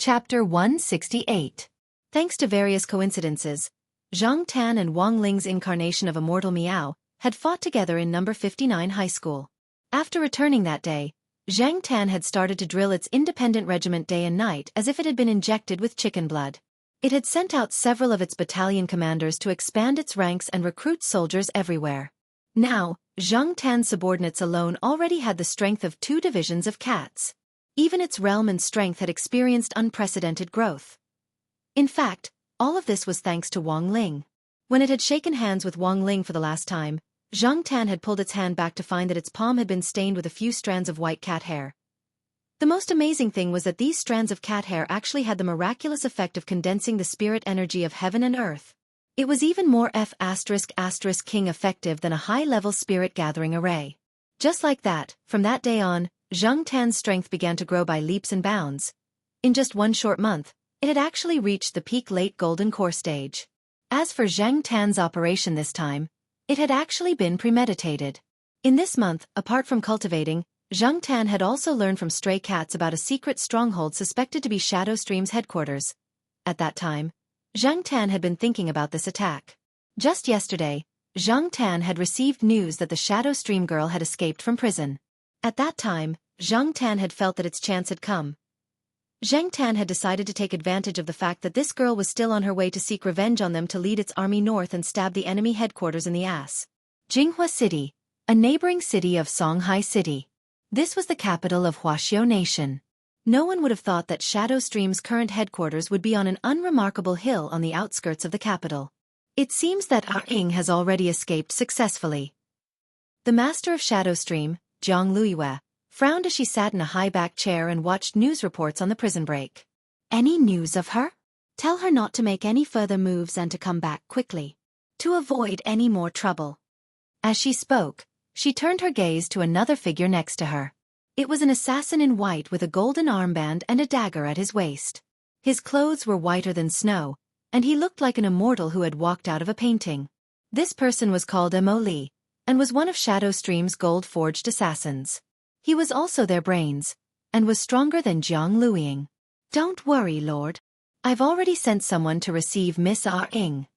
Chapter 168. Thanks to various coincidences, Zhang Tan and Wang Ling's incarnation of Immortal Miao had fought together in number 59 high school. After returning that day, Zhang Tan had started to drill its independent regiment day and night as if it had been injected with chicken blood. It had sent out several of its battalion commanders to expand its ranks and recruit soldiers everywhere. Now, Zhang Tan's subordinates alone already had the strength of 2 divisions of cats. Even its realm and strength had experienced unprecedented growth. In fact, all of this was thanks to Wang Ling. When it had shaken hands with Wang Ling for the last time, Zhang Tan had pulled its hand back to find that its palm had been stained with a few strands of white cat hair. The most amazing thing was that these strands of cat hair actually had the miraculous effect of condensing the spirit energy of heaven and earth. It was even more F***King effective than a high-level spirit gathering array. Just like that, from that day on, Zhang Tan's strength began to grow by leaps and bounds. In just one short month, it had actually reached the peak late golden core stage. As for Zhang Tan's operation this time, it had actually been premeditated. In this month, apart from cultivating, Zhang Tan had also learned from stray cats about a secret stronghold suspected to be Shadow Stream's headquarters. At that time, Zhang Tan had been thinking about this attack. Just yesterday, Zhang Tan had received news that the Shadow Stream girl had escaped from prison. At that time, Zhang Tan had felt that its chance had come. Zhang Tan had decided to take advantage of the fact that this girl was still on her way to seek revenge on them to lead its army north and stab the enemy headquarters in the ass. Jinghua City, a neighboring city of Songhai City. This was the capital of Wuxia Nation. No one would have thought that Shadow Stream's current headquarters would be on an unremarkable hill on the outskirts of the capital. It seems that Ah Ying has already escaped successfully. The master of Shadow Stream, Zhang Luiyue, frowned as she sat in a high-back chair and watched news reports on the prison break. Any news of her? Tell her not to make any further moves and to come back quickly. To avoid any more trouble. As she spoke, she turned her gaze to another figure next to her. It was an assassin in white with a golden armband and a dagger at his waist. His clothes were whiter than snow, and he looked like an immortal who had walked out of a painting. This person was called Li, and was one of Shadow Stream's gold-forged assassins. He was also their brains, and was stronger than Jiang Luiying. Don't worry, Lord. I've already sent someone to receive Miss Ah Ying.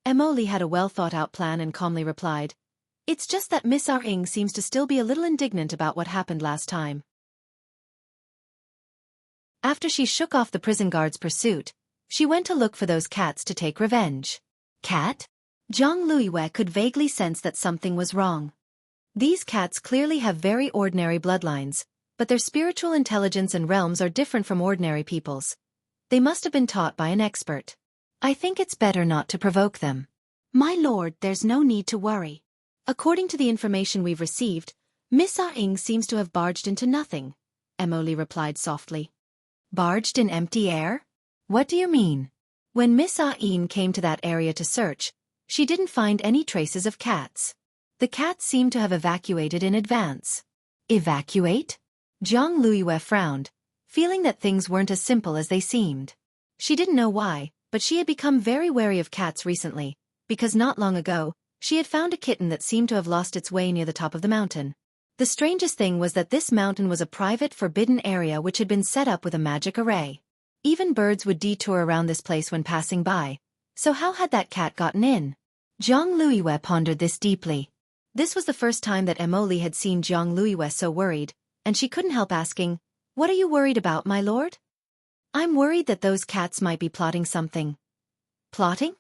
Li had a well-thought-out plan and calmly replied, "It's just that Miss Ah Ying seems to still be a little indignant about what happened last time." After she shook off the prison guard's pursuit, she went to look for those cats to take revenge. Cat? Zhang Luiyue could vaguely sense that something was wrong. These cats clearly have very ordinary bloodlines, but their spiritual intelligence and realms are different from ordinary people's. They must have been taught by an expert. I think it's better not to provoke them. My lord, there's no need to worry. According to the information we've received, Miss Ah Ying seems to have barged into nothing, Li replied softly. Barged in empty air? What do you mean? When Miss Ah Ying came to that area to search, she didn't find any traces of cats. The cats seemed to have evacuated in advance. Evacuate? Zhang Luiyue frowned, feeling that things weren't as simple as they seemed. She didn't know why, but she had become very wary of cats recently, because not long ago, she had found a kitten that seemed to have lost its way near the top of the mountain. The strangest thing was that this mountain was a private forbidden area which had been set up with a magic array. Even birds would detour around this place when passing by, so how had that cat gotten in? Zhang Luiyue pondered this deeply. This was the first time that Li had seen Zhang Luiyue so worried, and she couldn't help asking, "What are you worried about, my lord?" "I'm worried that those cats might be plotting something." Plotting?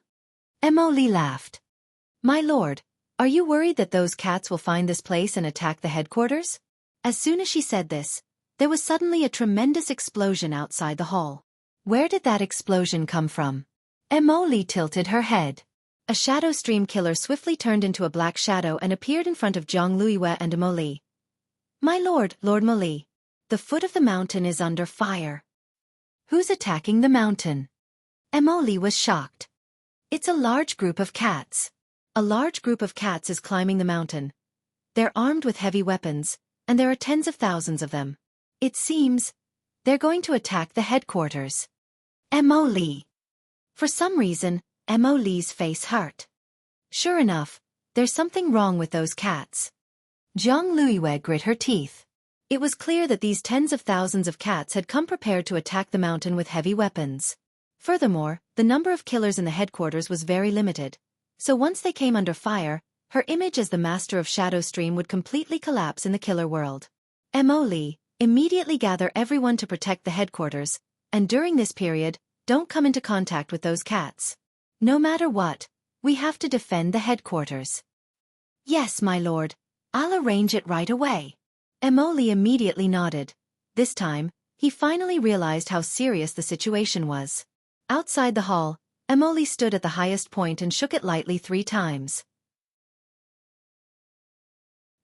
Li laughed. "My lord, are you worried that those cats will find this place and attack the headquarters?" As soon as she said this, there was suddenly a tremendous explosion outside the hall. Where did that explosion come from? Li tilted her head. A Shadow Stream killer swiftly turned into a black shadow and appeared in front of Zhang Luiyue and Li. "My lord, Lord Li, the foot of the mountain is under fire." "Who's attacking the mountain?" Li was shocked. "It's a large group of cats. A large group of cats is climbing the mountain. They're armed with heavy weapons, and there are tens of thousands of them. It seems they're going to attack the headquarters." Li. For some reason, Li's face hurt. Sure enough, there's something wrong with those cats. Zhang Luiyue grit her teeth. It was clear that these tens of thousands of cats had come prepared to attack the mountain with heavy weapons. Furthermore, the number of killers in the headquarters was very limited. So once they came under fire, her image as the master of Shadow Stream would completely collapse in the killer world. Mo Lee, immediately gather everyone to protect the headquarters, and during this period, don't come into contact with those cats. No matter what, we have to defend the headquarters. Yes, my lord. I'll arrange it right away. Mo Lee immediately nodded. This time, he finally realized how serious the situation was. Outside the hall, Mo Lee stood at the highest point and shook it lightly 3 times.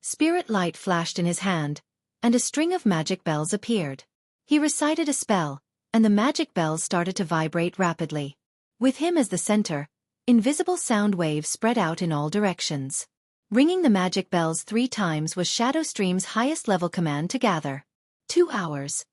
Spirit light flashed in his hand, and a string of magic bells appeared. He recited a spell, and the magic bells started to vibrate rapidly. With him as the center, invisible sound waves spread out in all directions. Ringing the magic bells 3 times was Shadow Stream's highest level command to gather. 2 hours.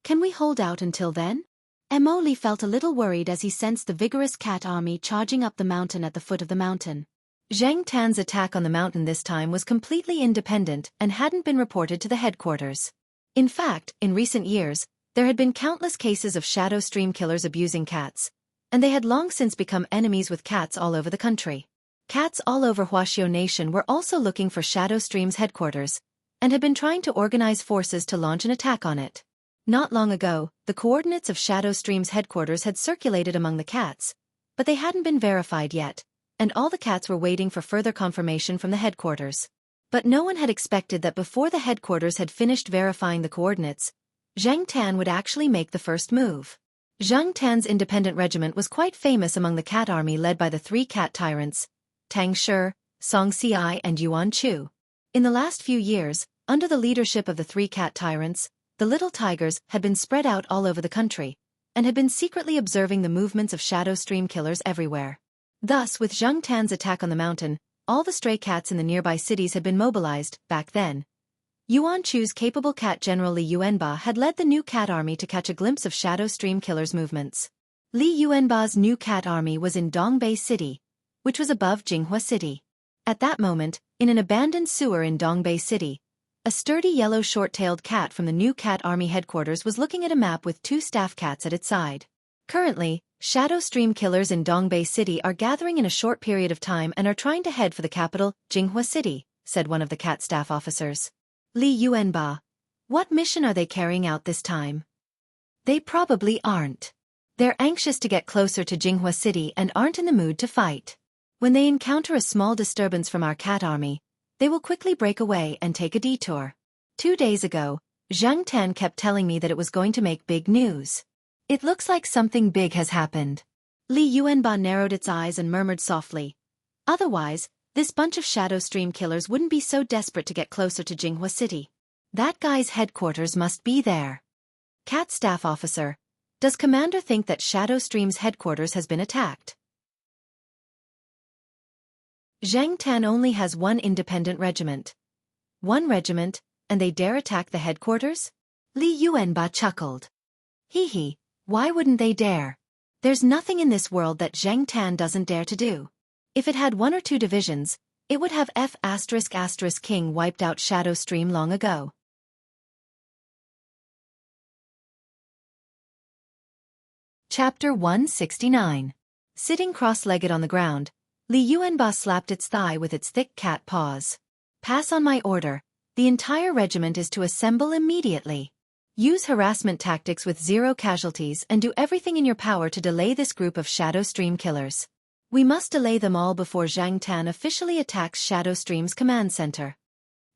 Can we hold out until then? Mo Lee felt a little worried as he sensed the vigorous cat army charging up the mountain at the foot of the mountain. Zhang Tan's attack on the mountain this time was completely independent and hadn't been reported to the headquarters. In fact, in recent years, there had been countless cases of Shadow Stream killers abusing cats, and they had long since become enemies with cats all over the country. Cats all over Wuxia Nation were also looking for Shadow Stream's headquarters, and had been trying to organize forces to launch an attack on it. Not long ago, the coordinates of Shadow Stream's headquarters had circulated among the cats, but they hadn't been verified yet, and all the cats were waiting for further confirmation from the headquarters. But no one had expected that before the headquarters had finished verifying the coordinates, Zhang Tan would actually make the first move. Zhang Tan's independent regiment was quite famous among the cat army led by the 3 cat tyrants, Tang Shi, Song Ci and Yuan Chu. In the last few years, under the leadership of the 3 cat tyrants, the little tigers had been spread out all over the country, and had been secretly observing the movements of Shadow Stream killers everywhere. Thus, with Zhang Tan's attack on the mountain, all the stray cats in the nearby cities had been mobilized. Back then, Yuan Chu's capable cat general Li Yuanba had led the new cat army to catch a glimpse of Shadow Stream killers' movements. Li Yuanba's new cat army was in Dongbei City, which was above Jinghua City. At that moment, in an abandoned sewer in Dongbei City, a sturdy yellow short-tailed cat from the new cat army headquarters was looking at a map with 2 staff cats at its side. Currently, Shadow Stream killers in Dongbei City are gathering in a short period of time and are trying to head for the capital, Jinghua City, said one of the cat staff officers. Li Yuanba. What mission are they carrying out this time? They probably aren't. They're anxious to get closer to Jinghua City and aren't in the mood to fight. When they encounter a small disturbance from our cat army, they will quickly break away and take a detour. 2 days ago, Zhang Tan kept telling me that it was going to make big news. It looks like something big has happened. Li Yuanba narrowed its eyes and murmured softly. Otherwise, this bunch of Shadow Stream killers wouldn't be so desperate to get closer to Jinghua City. That guy's headquarters must be there. Cat Staff Officer, does Commander think that Shadow Stream's headquarters has been attacked? Zhang Tan only has 1 independent regiment. 1 regiment, and they dare attack the headquarters? Li Yuanba chuckled. Hee, why wouldn't they dare? There's nothing in this world that Zhang Tan doesn't dare to do. If it had 1 or 2 divisions, it would have King wiped out Shadow Stream long ago. Chapter 169. Sitting cross-legged on the ground, Li Yuanba slapped its thigh with its thick cat paws. Pass on my order. The entire regiment is to assemble immediately. Use harassment tactics with 0 casualties and do everything in your power to delay this group of Shadow Stream killers. We must delay them all before Zhang Tan officially attacks Shadow Stream's command center.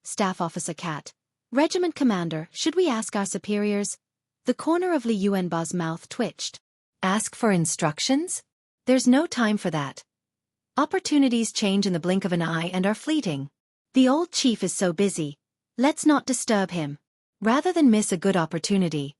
Staff Officer Cat. Regiment Commander, should we ask our superiors? The corner of Li Yuanba's mouth twitched. Ask for instructions? There's no time for that. Opportunities change in the blink of an eye and are fleeting. The old chief is so busy. Let's not disturb him. Rather than miss a good opportunity,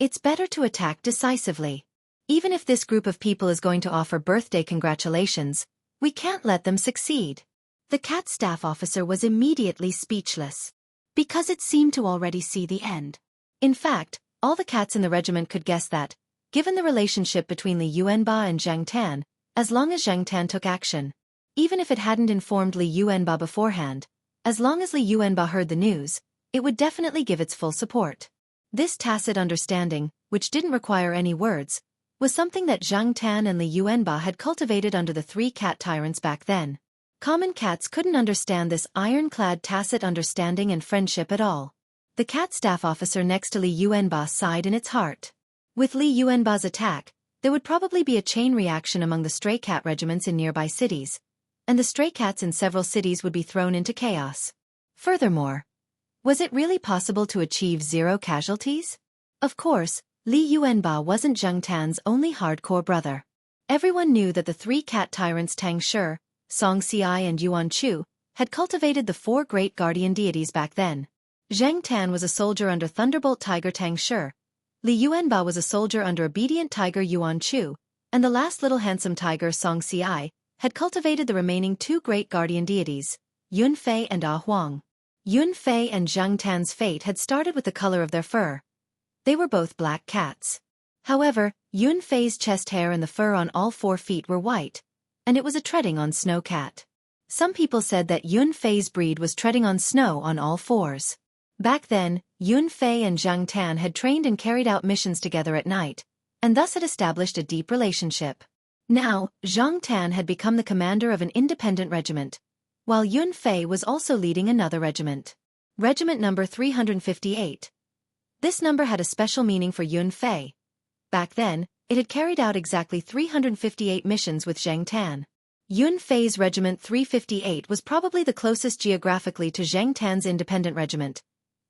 it's better to attack decisively. Even if this group of people is going to offer birthday congratulations, we can't let them succeed. The cat staff officer was immediately speechless, because it seemed to already see the end. In fact, all the cats in the regiment could guess that, given the relationship between Li Yuanba and Zhang Tan, as long as Zhang Tan took action, even if it hadn't informed Li Yuanba beforehand, as long as Li Yuanba heard the news, it would definitely give its full support. This tacit understanding, which didn't require any words, was something that Zhang Tan and Li Yuanba had cultivated under the three cat tyrants back then. Common cats couldn't understand this ironclad tacit understanding and friendship at all. The cat staff officer next to Li Yuanba sighed in its heart. With Li Yuanba's attack, there would probably be a chain reaction among the stray cat regiments in nearby cities, and the stray cats in several cities would be thrown into chaos. Furthermore, was it really possible to achieve 0 casualties? Of course, Li Yuanba wasn't Zhang Tan's only hardcore brother. Everyone knew that the three cat tyrants Tang Shi, Song Ci and Yuan Chu had cultivated the 4 great guardian deities back then. Zhang Tan was a soldier under Thunderbolt Tiger Tang Shi, Li Yuanba was a soldier under Obedient Tiger Yuan Chu, and the last little handsome tiger Song Ci had cultivated the remaining 2 great guardian deities, Yun Fei and Ah Huang. Yun Fei and Zhang Tan's fate had started with the color of their fur. They were both black cats. However, Yun Fei's chest hair and the fur on all 4 feet were white, and it was a treading on snow cat. Some people said that Yun Fei's breed was treading on snow on all 4s. Back then, Yun Fei and Zhang Tan had trained and carried out missions together at night, and thus had established a deep relationship. Now, Zhang Tan had become the commander of an independent regiment, while Yun Fei was also leading another regiment. Regiment number 358. This number had a special meaning for Yun Fei. Back then, it had carried out exactly 358 missions with Zhang Tan. Yun Fei's Regiment 358 was probably the closest geographically to Zhang Tan's independent regiment,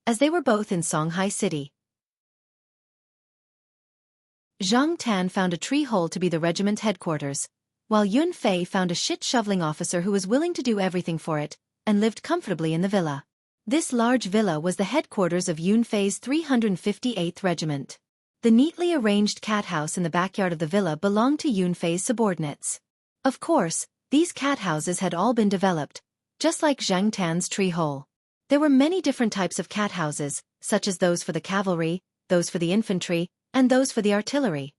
as they were both in Songhai City. Zhang Tan found a tree hole to be the regiment headquarters, while Yun Fei found a shit-shoveling officer who was willing to do everything for it, and lived comfortably in the villa. This large villa was the headquarters of Yun Fei's 358th Regiment. The neatly arranged cat house in the backyard of the villa belonged to Yun Fei's subordinates. Of course, these cat houses had all been developed, just like Zhang Tan's tree hole. There were many different types of cat houses, such as those for the cavalry, those for the infantry, and those for the artillery.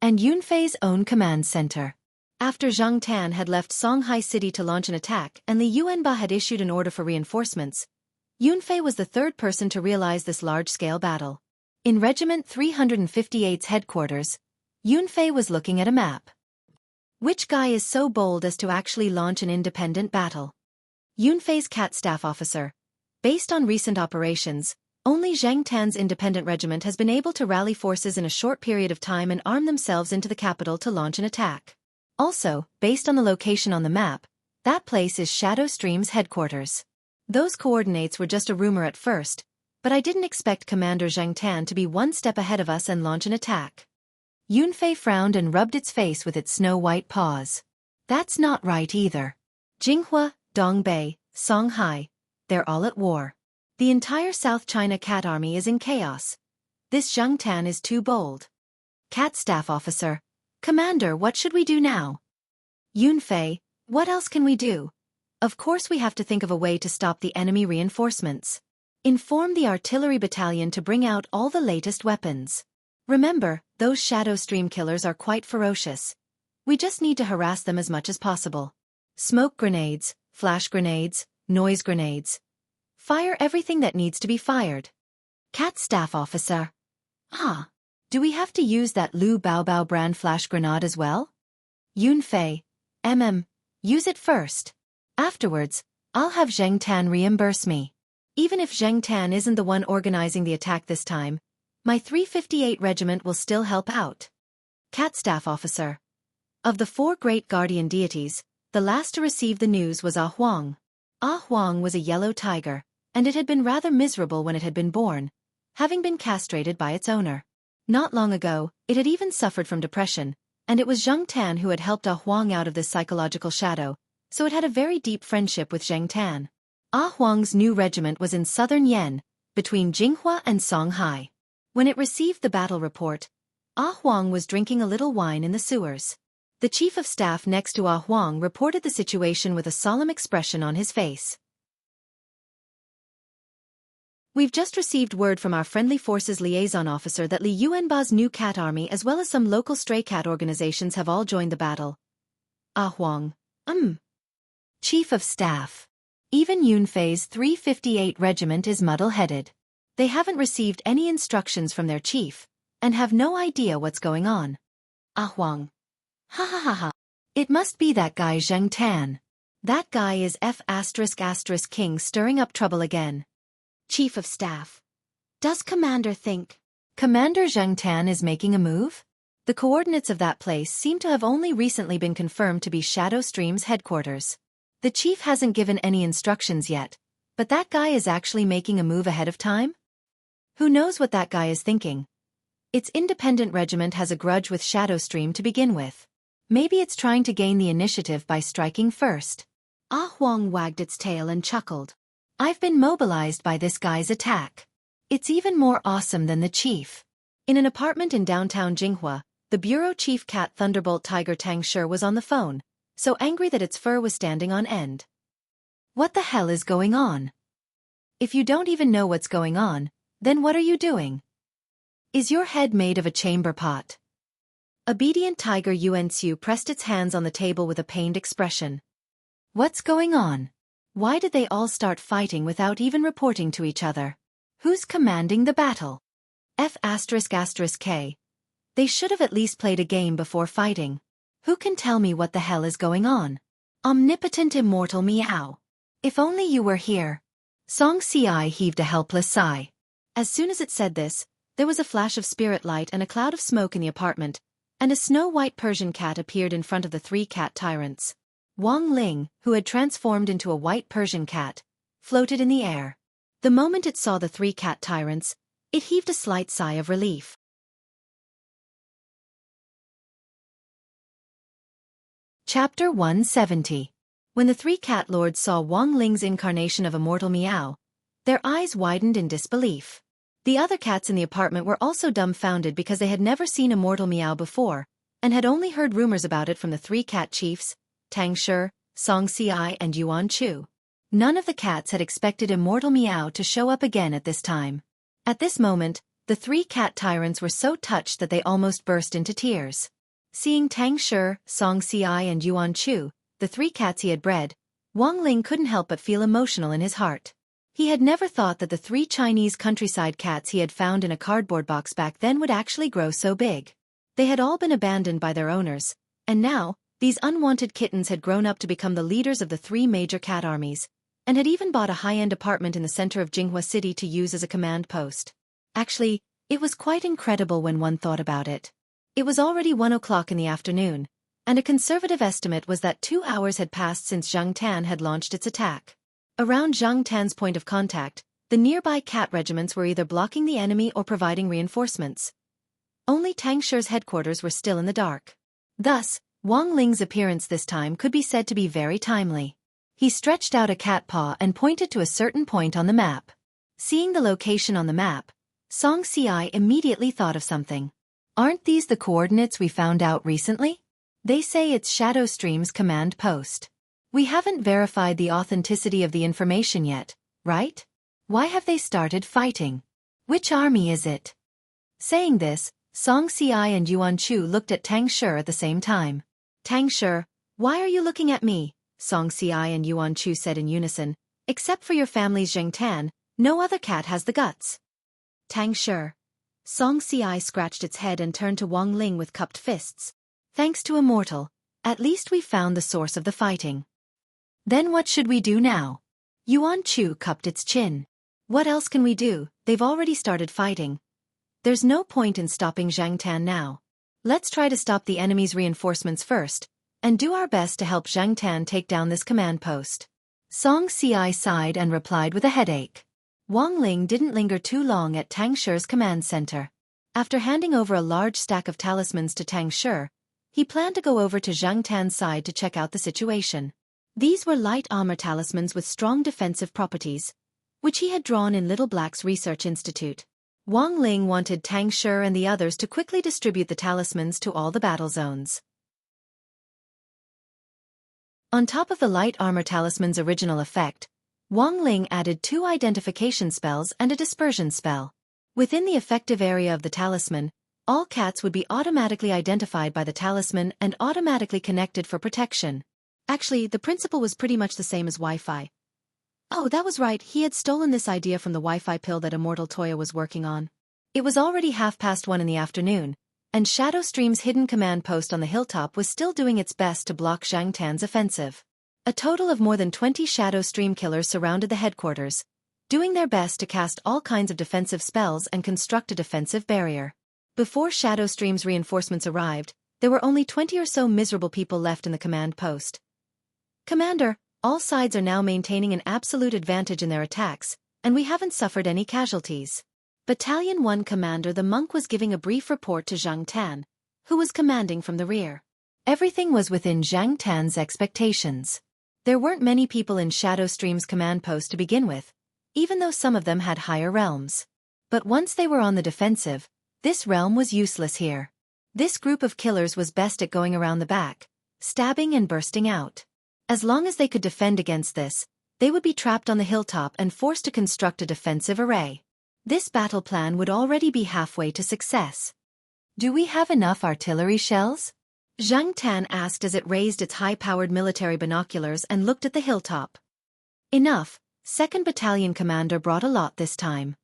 And Yun Fei's own command center. After Zhang Tan had left Songhai City to launch an attack and Li Yuanba had issued an order for reinforcements, Yun Fei was the 3rd person to realize this large-scale battle. In Regiment 358's headquarters, Yun Fei was looking at a map. Which guy is so bold as to actually launch an independent battle? Yun Fei's cat staff officer. Based on recent operations, only Zhang Tan's independent regiment has been able to rally forces in a short period of time and arm themselves into the capital to launch an attack. Also, based on the location on the map, that place is Shadow Stream's headquarters. Those coordinates were just a rumor at first, but I didn't expect Commander Zhang Tan to be 1 step ahead of us and launch an attack. Yun Fei frowned and rubbed its face with its snow-white paws. That's not right either. Jinghua, Dongbei, Songhai, they're all at war. The entire South China cat army is in chaos. This Zhang Tan is too bold. Cat staff officer. Commander, what should we do now? Yun Fei, what else can we do? Of course we have to think of a way to stop the enemy reinforcements. Inform the artillery battalion to bring out all the latest weapons. Remember, those Shadow Stream killers are quite ferocious. We just need to harass them as much as possible. Smoke grenades, flash grenades, noise grenades. Fire everything that needs to be fired. Cat staff officer. Do we have to use that Lu Baobao brand flash grenade as well? Yun Fei. Use it first. Afterwards, I'll have Zhang Tan reimburse me. Even if Zhang Tan isn't the one organizing the attack this time, my 358 regiment will still help out. Cat staff officer. Of the 4 great guardian deities, the last to receive the news was Ah Huang. Ah Huang was a yellow tiger, and it had been rather miserable when it had been born, having been castrated by its owner. Not long ago, it had even suffered from depression, and it was Zhang Tan who had helped Ah Huang out of this psychological shadow, so it had a very deep friendship with Zhang Tan. Ah Huang's new regiment was in southern Yen, between Jinghua and Songhai. When it received the battle report, Ah Huang was drinking a little wine in the sewers. The chief of staff next to Ah Huang reported the situation with a solemn expression on his face. We've just received word from our friendly forces liaison officer that Li Yuanba's new cat army as well as some local stray cat organizations have all joined the battle. Ah Huang. Chief of staff. Even Yunfei's 358 Regiment is muddle-headed. They haven't received any instructions from their chief, and have no idea what's going on. Ah Huang. Ha ha ha ha. It must be that guy Zheng Tan. That guy is King stirring up trouble again. Chief of Staff. Does Commander think Commander Zheng Tan is making a move? The coordinates of that place seem to have only recently been confirmed to be Shadow Stream's headquarters. The chief hasn't given any instructions yet, but that guy is actually making a move ahead of time? Who knows what that guy is thinking? Its independent regiment has a grudge with Shadow Stream to begin with. Maybe it's trying to gain the initiative by striking first. Ah Huang wagged its tail and chuckled. I've been mobilized by this guy's attack. It's even more awesome than the chief. In an apartment in downtown Jinghua, the bureau chief cat Thunderbolt Tiger Tang Shi was on the phone, so angry that its fur was standing on end. What the hell is going on? If you don't even know what's going on, then what are you doing? Is your head made of a chamber pot? Obedient Tiger Yuanxiu pressed its hands on the table with a pained expression. What's going on? Why did they all start fighting without even reporting to each other? Who's commanding the battle? F***K. They should have at least played a game before fighting. Who can tell me what the hell is going on? Omnipotent immortal Meow. If only you were here. Song Ci heaved a helpless sigh. As soon as it said this, there was a flash of spirit light and a cloud of smoke in the apartment, and a snow-white Persian cat appeared in front of the three cat tyrants. Wang Ling, who had transformed into a white Persian cat, floated in the air. The moment it saw the three cat tyrants, it heaved a slight sigh of relief. Chapter 170. When the three cat lords saw Wang Ling's incarnation of immortal Meow, their eyes widened in disbelief. The other cats in the apartment were also dumbfounded because they had never seen immortal Meow before, and had only heard rumors about it from the three cat chiefs, Tang Shi, Song Ci and Yuan Chu. None of the cats had expected immortal Meow to show up again at this time. At this moment, the three cat tyrants were so touched that they almost burst into tears. Seeing Tang Shi, Song Ci and Yuan Chu, the three cats he had bred, Wang Ling couldn't help but feel emotional in his heart. He had never thought that the three Chinese countryside cats he had found in a cardboard box back then would actually grow so big. They had all been abandoned by their owners, and now, these unwanted kittens had grown up to become the leaders of the three major cat armies, and had even bought a high-end apartment in the center of Jinghua City to use as a command post. Actually, it was quite incredible when one thought about it. It was already 1 o'clock in the afternoon, and a conservative estimate was that 2 hours had passed since Zheng Tan had launched its attack. Around Zheng Tan's point of contact, the nearby cat regiments were either blocking the enemy or providing reinforcements. Only Tang Shi's headquarters were still in the dark. Thus, Wang Ling's appearance this time could be said to be very timely. He stretched out a cat paw and pointed to a certain point on the map. Seeing the location on the map, Song Ci immediately thought of something. Aren't these the coordinates we found out recently? They say it's Shadow Stream's command post. We haven't verified the authenticity of the information yet, right? Why have they started fighting? Which army is it? Saying this, Song Ci and Yuan Chu looked at Tang Shi at the same time. Tang Shi, why are you looking at me? Song Ci and Yuan Chu said in unison. Except for your family's Zheng Tan, no other cat has the guts. Tang Shi. Song Ci scratched its head and turned to Wang Ling with cupped fists. Thanks to Immortal, at least we found the source of the fighting. Then what should we do now? Yuan Chu cupped its chin. What else can we do? They've already started fighting. There's no point in stopping Zheng Tan now. Let's try to stop the enemy's reinforcements first, and do our best to help Zheng Tan take down this command post. Song Ci sighed and replied with a headache. Wang Ling didn't linger too long at Tang Shi's command center. After handing over a large stack of talismans to Tang Shi, he planned to go over to Zheng Tan's side to check out the situation. These were light armor talismans with strong defensive properties, which he had drawn in Little Black's research institute. Wang Ling wanted Tang Shi and the others to quickly distribute the talismans to all the battle zones. On top of the light armor talisman's original effect, Wang Ling added 2 identification spells and a dispersion spell. Within the effective area of the talisman, all cats would be automatically identified by the talisman and automatically connected for protection. Actually, the principle was pretty much the same as Wi-Fi. Oh, that was right, he had stolen this idea from the Wi-Fi pill that Immortal Toya was working on. It was already 1:30 in the afternoon, and Shadow Stream's hidden command post on the hilltop was still doing its best to block Zhang Tan's offensive. A total of more than 20 Shadow Stream killers surrounded the headquarters, doing their best to cast all kinds of defensive spells and construct a defensive barrier. Before Shadow Stream's reinforcements arrived, there were only 20 or so miserable people left in the command post. Commander, all sides are now maintaining an absolute advantage in their attacks, and we haven't suffered any casualties. Battalion 1 Commander the monk was giving a brief report to Zhang Tan, who was commanding from the rear. Everything was within Zhang Tan's expectations. There weren't many people in Shadow Stream's command post to begin with, even though some of them had higher realms. But once they were on the defensive, this realm was useless here. This group of killers was best at going around the back, stabbing and bursting out. As long as they could defend against this, they would be trapped on the hilltop and forced to construct a defensive array. This battle plan would already be halfway to success. Do we have enough artillery shells? Zhang Tan asked as it raised its high-powered military binoculars and looked at the hilltop. Enough, 2nd Battalion Commander brought a lot this time.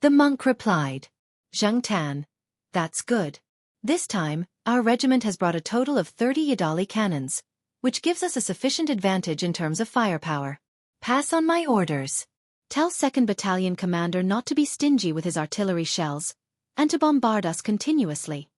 The monk replied. Zhang Tan, that's good. This time, our regiment has brought a total of 30 Yadali cannons, which gives us a sufficient advantage in terms of firepower. Pass on my orders. Tell 2nd Battalion Commander not to be stingy with his artillery shells, and to bombard us continuously.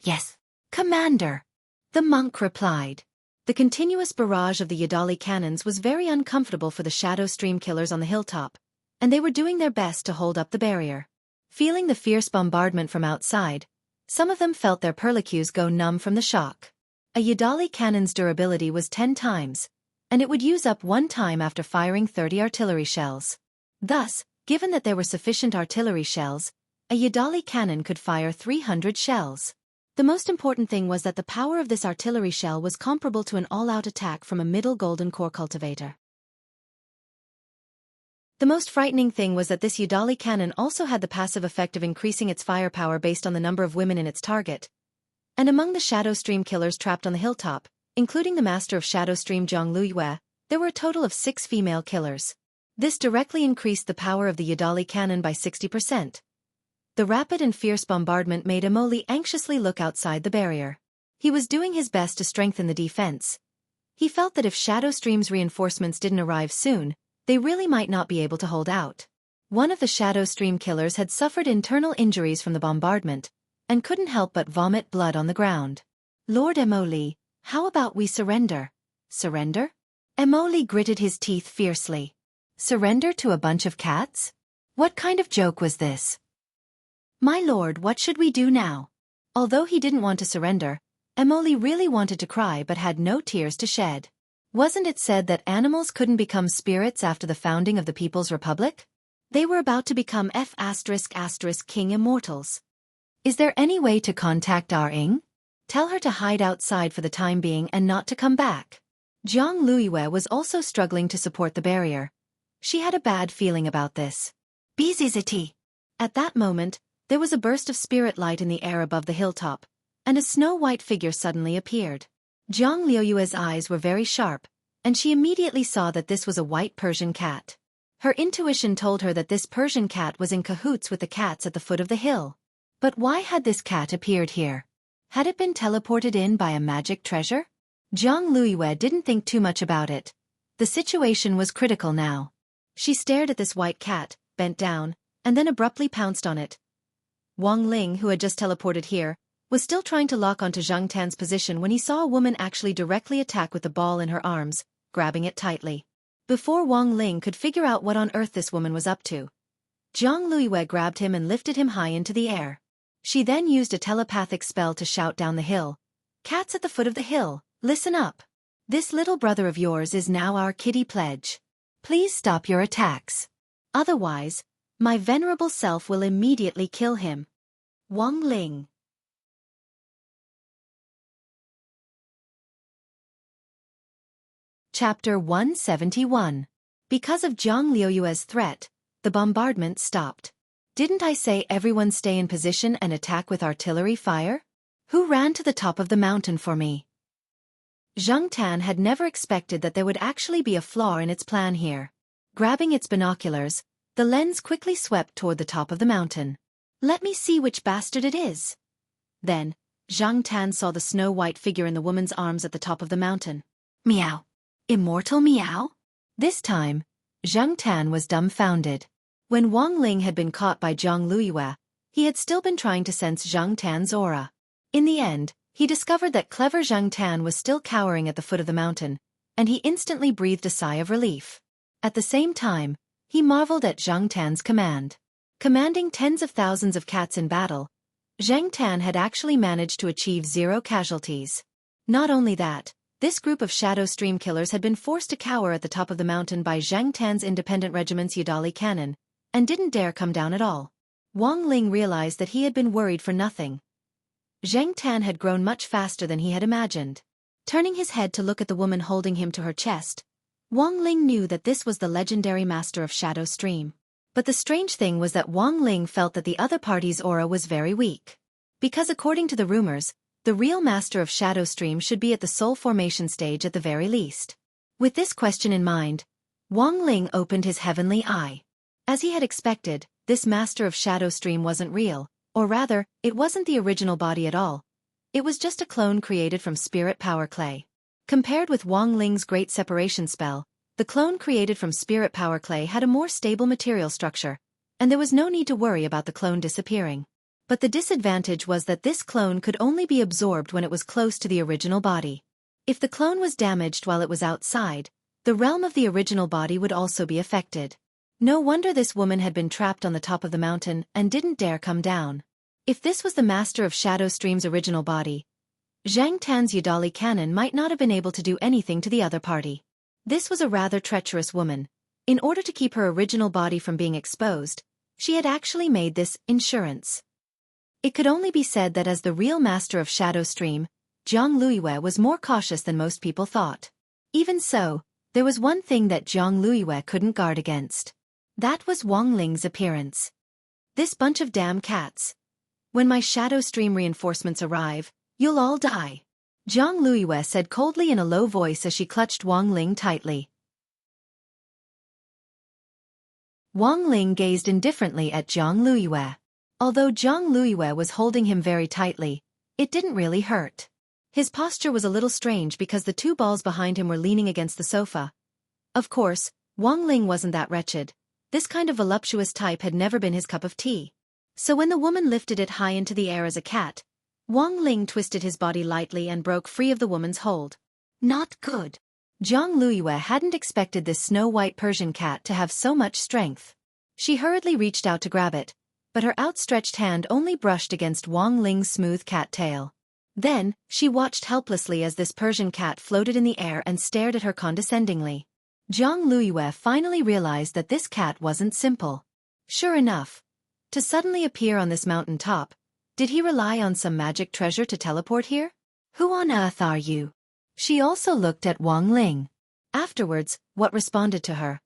Yes, Commander, the monk replied. The continuous barrage of the Yadali cannons was very uncomfortable for the Shadow Stream killers on the hilltop, and they were doing their best to hold up the barrier. Feeling the fierce bombardment from outside, some of them felt their perlicues go numb from the shock. A Yadali cannon's durability was 10 times, and it would use up 1 time after firing 30 artillery shells. Thus, given that there were sufficient artillery shells, a Yadali cannon could fire 300 shells. The most important thing was that the power of this artillery shell was comparable to an all-out attack from a middle golden core cultivator. The most frightening thing was that this Yadali cannon also had the passive effect of increasing its firepower based on the number of women in its target. And among the Shadow Stream killers trapped on the hilltop, including the master of Shadow Stream Zhang Luyue, there were a total of 6 female killers. This directly increased the power of the Yadali cannon by 60%. The rapid and fierce bombardment made Emoli anxiously look outside the barrier. He was doing his best to strengthen the defense. He felt that if Shadow Stream's reinforcements didn't arrive soon, they really might not be able to hold out. One of the Shadow Stream killers had suffered internal injuries from the bombardment, and couldn't help but vomit blood on the ground. Lord Emoli, how about we surrender? Surrender? Emoli gritted his teeth fiercely. Surrender to a bunch of cats? What kind of joke was this? My lord, what should we do now? Although he didn't want to surrender, Emoli really wanted to cry but had no tears to shed. Wasn't it said that animals couldn't become spirits after the founding of the People's Republic? They were about to become King immortals. Is there any way to contact our Ing? Tell her to hide outside for the time being and not to come back. Zhang Luyue was also struggling to support the barrier. She had a bad feeling about this. Biziziti. At that moment, there was a burst of spirit light in the air above the hilltop, and a snow-white figure suddenly appeared. Zhang Luyue's eyes were very sharp, and she immediately saw that this was a white Persian cat. Her intuition told her that this Persian cat was in cahoots with the cats at the foot of the hill. But why had this cat appeared here? Had it been teleported in by a magic treasure? Zhang Luyue didn't think too much about it. The situation was critical now. She stared at this white cat, bent down, and then abruptly pounced on it. Wang Ling, who had just teleported here, was still trying to lock onto Zhang Tan's position when he saw a woman actually directly attack with the ball in her arms, grabbing it tightly. Before Wang Ling could figure out what on earth this woman was up to, Zhang Luyue grabbed him and lifted him high into the air. She then used a telepathic spell to shout down the hill. Cats at the foot of the hill, listen up. This little brother of yours is now our kitty pledge. Please stop your attacks. Otherwise, my venerable self will immediately kill him. Wang Ling. Chapter 171. Because of Zhang Liyue's threat, the bombardment stopped. Didn't I say everyone stay in position and attack with artillery fire? Who ran to the top of the mountain for me? Zhang Tan had never expected that there would actually be a flaw in its plan here. Grabbing its binoculars, the lens quickly swept toward the top of the mountain. "Let me see which bastard it is." Then, Zhang Tan saw the snow-white figure in the woman's arms at the top of the mountain. Meow. Immortal Meow? This time, Zhang Tan was dumbfounded. When Wang Ling had been caught by Zhang Luiyue, he had still been trying to sense Zhang Tan's aura. In the end, he discovered that clever Zhang Tan was still cowering at the foot of the mountain, and he instantly breathed a sigh of relief. At the same time, he marveled at Zhang Tan's command. Commanding tens of thousands of cats in battle, Zhang Tan had actually managed to achieve 0 casualties. Not only that, this group of shadow stream killers had been forced to cower at the top of the mountain by Zhang Tan's independent regiment's Yudali cannon, and didn't dare come down at all. Wang Ling realized that he had been worried for nothing. Zhang Tan had grown much faster than he had imagined. Turning his head to look at the woman holding him to her chest, Wang Ling knew that this was the legendary master of Shadow Stream. But the strange thing was that Wang Ling felt that the other party's aura was very weak. Because according to the rumors, the real master of Shadow Stream should be at the soul formation stage at the very least. With this question in mind, Wang Ling opened his heavenly eye. As he had expected, this master of Shadow Stream wasn't real, or rather, it wasn't the original body at all. It was just a clone created from spirit power clay. Compared with Wang Ling's great separation spell, the clone created from spirit power clay had a more stable material structure, and there was no need to worry about the clone disappearing. But the disadvantage was that this clone could only be absorbed when it was close to the original body. If the clone was damaged while it was outside, the realm of the original body would also be affected. No wonder this woman had been trapped on the top of the mountain and didn't dare come down. If this was the master of Shadow Stream's original body, Zhang Tan's Yudali cannon might not have been able to do anything to the other party. This was a rather treacherous woman. In order to keep her original body from being exposed, she had actually made this insurance. It could only be said that as the real master of Shadow Stream, Zhang Luiyue was more cautious than most people thought. Even so, there was one thing that Zhang Luiyue couldn't guard against. That was Wang Ling's appearance. "This bunch of damn cats. When my Shadow Stream reinforcements arrive, you'll all die," Zhang Luiyue said coldly in a low voice as she clutched Wang Ling tightly. Wang Ling gazed indifferently at Zhang Luiyue. Although Zhang Luiyue was holding him very tightly, it didn't really hurt. His posture was a little strange because the 2 balls behind him were leaning against the sofa. Of course, Wang Ling wasn't that wretched. This kind of voluptuous type had never been his cup of tea. So when the woman lifted it high into the air as a cat, Wang Ling twisted his body lightly and broke free of the woman's hold. Not good. Zhang Luiyue hadn't expected this snow-white Persian cat to have so much strength. She hurriedly reached out to grab it, but her outstretched hand only brushed against Wang Ling's smooth cat tail. Then, she watched helplessly as this Persian cat floated in the air and stared at her condescendingly. Zhang Luiyue finally realized that this cat wasn't simple. Sure enough, to suddenly appear on this mountain top, did he rely on some magic treasure to teleport here? "Who on earth are you?" She also looked at Wang Ling. Afterwards, what responded to her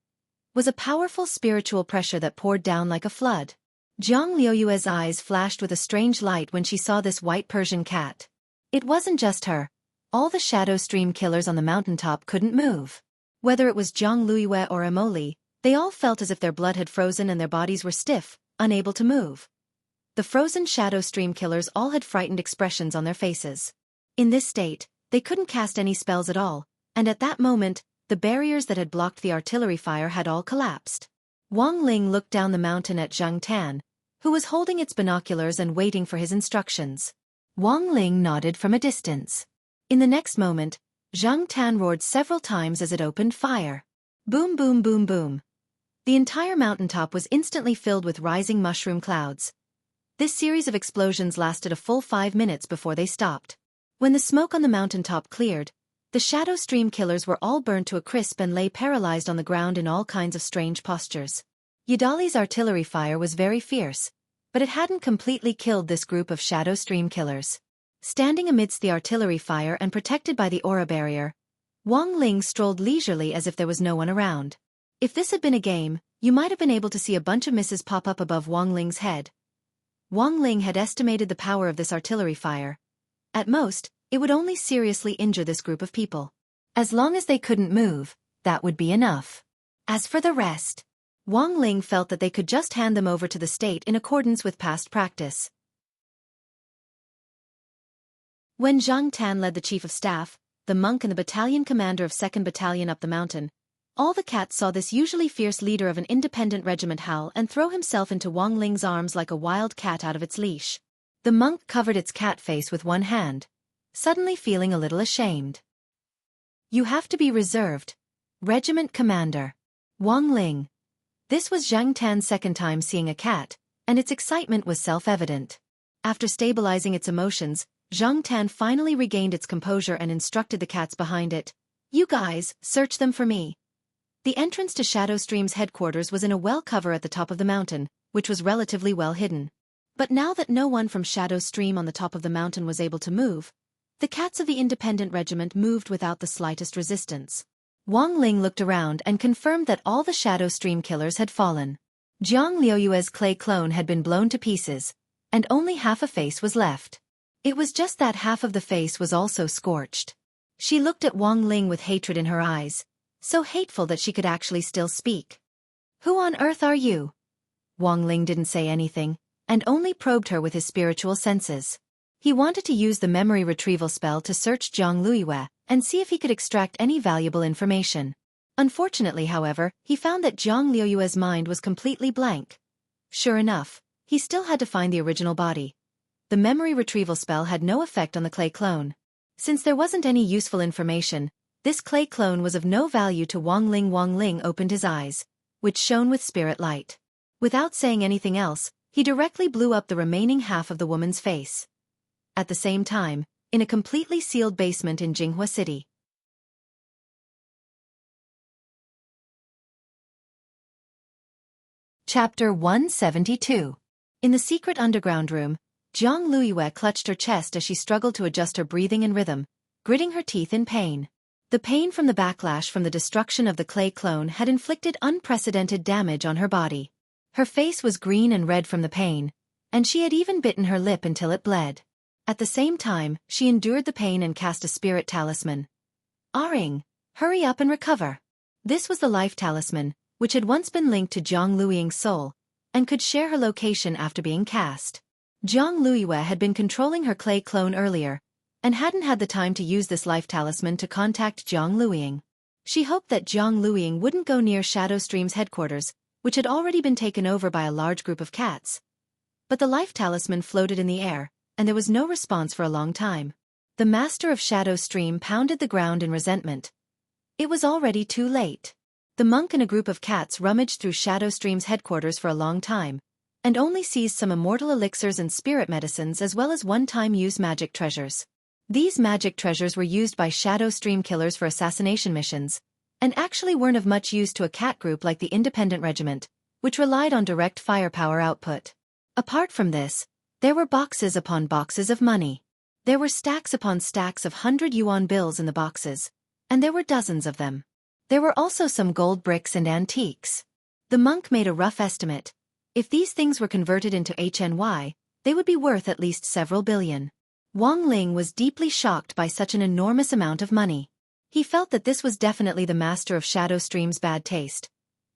was a powerful spiritual pressure that poured down like a flood. Zhang Luiyue's eyes flashed with a strange light when she saw this white Persian cat. It wasn't just her. All the Shadow Stream killers on the mountaintop couldn't move. Whether it was Zhang Luiyue or Emoli, they all felt as if their blood had frozen and their bodies were stiff, unable to move. The frozen Shadow Stream killers all had frightened expressions on their faces. In this state, they couldn't cast any spells at all, and at that moment, the barriers that had blocked the artillery fire had all collapsed. Wang Ling looked down the mountain at Zhang Tan, who was holding its binoculars and waiting for his instructions. Wang Ling nodded from a distance. In the next moment, Zhang Tan roared several times as it opened fire. Boom boom boom boom. The entire mountaintop was instantly filled with rising mushroom clouds. This series of explosions lasted a full 5 minutes before they stopped. When the smoke on the mountaintop cleared, the Shadow Stream killers were all burned to a crisp and lay paralyzed on the ground in all kinds of strange postures. Yudali's artillery fire was very fierce, but it hadn't completely killed this group of Shadow Stream killers. Standing amidst the artillery fire and protected by the aura barrier, Wang Ling strolled leisurely as if there was no one around. If this had been a game, you might have been able to see a bunch of misses pop up above Wang Ling's head. Wang Ling had estimated the power of this artillery fire. At most, it would only seriously injure this group of people. As long as they couldn't move, that would be enough. As for the rest, Wang Ling felt that they could just hand them over to the state in accordance with past practice. When Zhang Tan led the chief of staff, the monk and the battalion commander of 2nd Battalion up the mountain, all the cats saw this usually fierce leader of an independent regiment howl and throw himself into Wang Ling's arms like a wild cat out of its leash. The monk covered its cat face with one hand, suddenly feeling a little ashamed. You have to be reserved, Regiment Commander. Wang Ling. This was Zhang Tan's second time seeing a cat, and its excitement was self-evident. After stabilizing its emotions, Zhang Tan finally regained its composure and instructed the cats behind it. You guys, search them for me. The entrance to Shadow Stream's headquarters was in a well cover at the top of the mountain, which was relatively well hidden. But now that no one from Shadow Stream on the top of the mountain was able to move, the cats of the independent regiment moved without the slightest resistance. Wang Ling looked around and confirmed that all the Shadow Stream killers had fallen. Jiang Liuyue's clay clone had been blown to pieces, and only half a face was left. It was just that half of the face was also scorched. She looked at Wang Ling with hatred in her eyes, so hateful that she could actually still speak. Who on earth are you? Wang Ling didn't say anything, and only probed her with his spiritual senses. He wanted to use the memory retrieval spell to search Jiang Liuyue and see if he could extract any valuable information. Unfortunately, however, he found that Jiang Liuyue's mind was completely blank. Sure enough, he still had to find the original body. The memory retrieval spell had no effect on the clay clone. Since there wasn't any useful information, this clay clone was of no value to Wang Ling. Wang Ling opened his eyes, which shone with spirit light. Without saying anything else, he directly blew up the remaining half of the woman's face. At the same time, in a completely sealed basement in Jinghua City. Chapter 172. In the secret underground room, Jiang Liuyue clutched her chest as she struggled to adjust her breathing and rhythm, gritting her teeth in pain. The pain from the backlash from the destruction of the clay clone had inflicted unprecedented damage on her body. Her face was green and red from the pain, and she had even bitten her lip until it bled. At the same time, she endured the pain and cast a spirit talisman. Aring, hurry up and recover. This was the life talisman, which had once been linked to Jiang Liuying's soul, and could share her location after being cast. Jiang Liuyue had been controlling her clay clone earlier, and hadn't had the time to use this life talisman to contact Jiang Liuying. She hoped that Jiang Liuying wouldn't go near Shadow Stream's headquarters, which had already been taken over by a large group of cats. But the life talisman floated in the air, and there was no response for a long time. The master of Shadow Stream pounded the ground in resentment. It was already too late. The monk and a group of cats rummaged through Shadow Stream's headquarters for a long time, and only seized some immortal elixirs and spirit medicines as well as one-time use magic treasures. These magic treasures were used by Shadow Stream killers for assassination missions, and actually weren't of much use to a cat group like the Independent Regiment, which relied on direct firepower output. Apart from this, there were boxes upon boxes of money. There were stacks upon stacks of 100 yuan bills in the boxes, and there were dozens of them. There were also some gold bricks and antiques. The monk made a rough estimate. If these things were converted into HNY, they would be worth at least several billion. Wang Ling was deeply shocked by such an enormous amount of money. He felt that this was definitely the master of Shadow Stream's bad taste.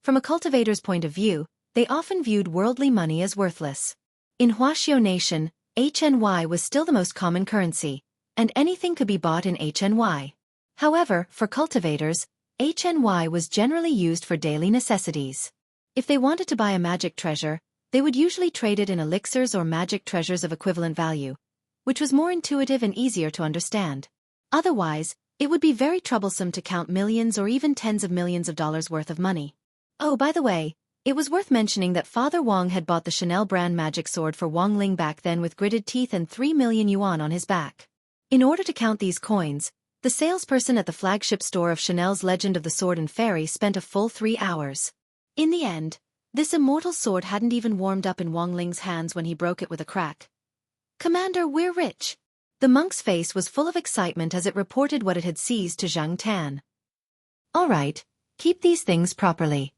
From a cultivator's point of view, they often viewed worldly money as worthless. In Huaxiao Nation, HNY was still the most common currency, and anything could be bought in HNY. However, for cultivators, HNY was generally used for daily necessities. If they wanted to buy a magic treasure, they would usually trade it in elixirs or magic treasures of equivalent value, which was more intuitive and easier to understand. Otherwise, it would be very troublesome to count millions or even tens of millions of dollars worth of money. Oh, by the way, it was worth mentioning that Father Wang had bought the Chanel brand magic sword for Wang Ling back then with gritted teeth and 3 million yuan on his back. In order to count these coins, the salesperson at the flagship store of Chanel's Legend of the Sword and Fairy spent a full 3 hours. In the end, this immortal sword hadn't even warmed up in Wang Ling's hands when he broke it with a crack. Commander, we're rich. The monk's face was full of excitement as it reported what it had seized to Zhang Tan. All right, keep these things properly.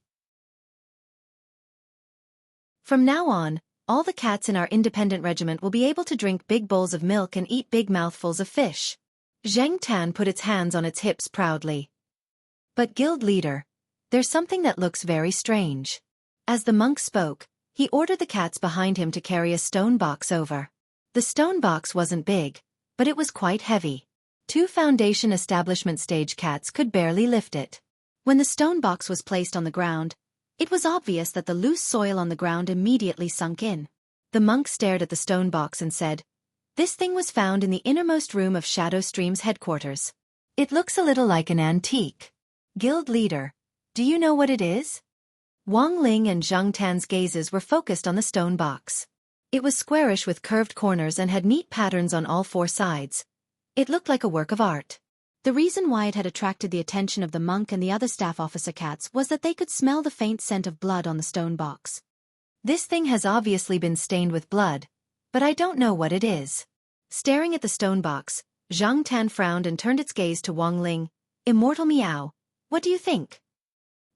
From now on, all the cats in our independent regiment will be able to drink big bowls of milk and eat big mouthfuls of fish. Zhang Tan put its hands on its hips proudly. But guild leader, "There's something that looks very strange." As the monk spoke, he ordered the cats behind him to carry a stone box over. The stone box wasn't big, but it was quite heavy. 2 foundation establishment stage cats could barely lift it. When the stone box was placed on the ground, it was obvious that the loose soil on the ground immediately sunk in. The monk stared at the stone box and said, "This thing was found in the innermost room of Shadow Stream's headquarters. It looks a little like an antique. Guild leader, do you know what it is?" Wang Ling and Zhang Tan's gazes were focused on the stone box. It was squarish with curved corners and had neat patterns on all 4 sides. It looked like a work of art. The reason why it had attracted the attention of the monk and the other staff officer cats was that they could smell the faint scent of blood on the stone box. "This thing has obviously been stained with blood, but I don't know what it is." Staring at the stone box, Zhang Tan frowned and turned its gaze to Wang Ling. "Immortal Meow, what do you think?"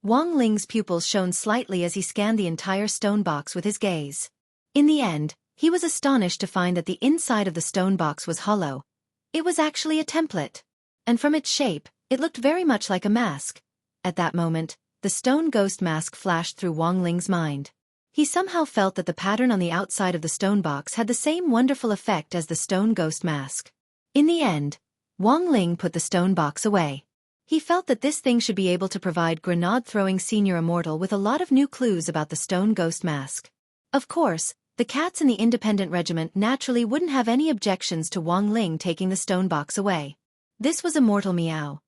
Wang Ling's pupils shone slightly as he scanned the entire stone box with his gaze. In the end, he was astonished to find that the inside of the stone box was hollow. It was actually a template. And from its shape, it looked very much like a mask. At that moment, the stone ghost mask flashed through Wang Ling's mind. He somehow felt that the pattern on the outside of the stone box had the same wonderful effect as the stone ghost mask. In the end, Wang Ling put the stone box away. He felt that this thing should be able to provide grenade-throwing senior immortal with a lot of new clues about the stone ghost mask. Of course, the cats in the independent regiment naturally wouldn't have any objections to Wang Ling taking the stone box away. This was Immortal Meow.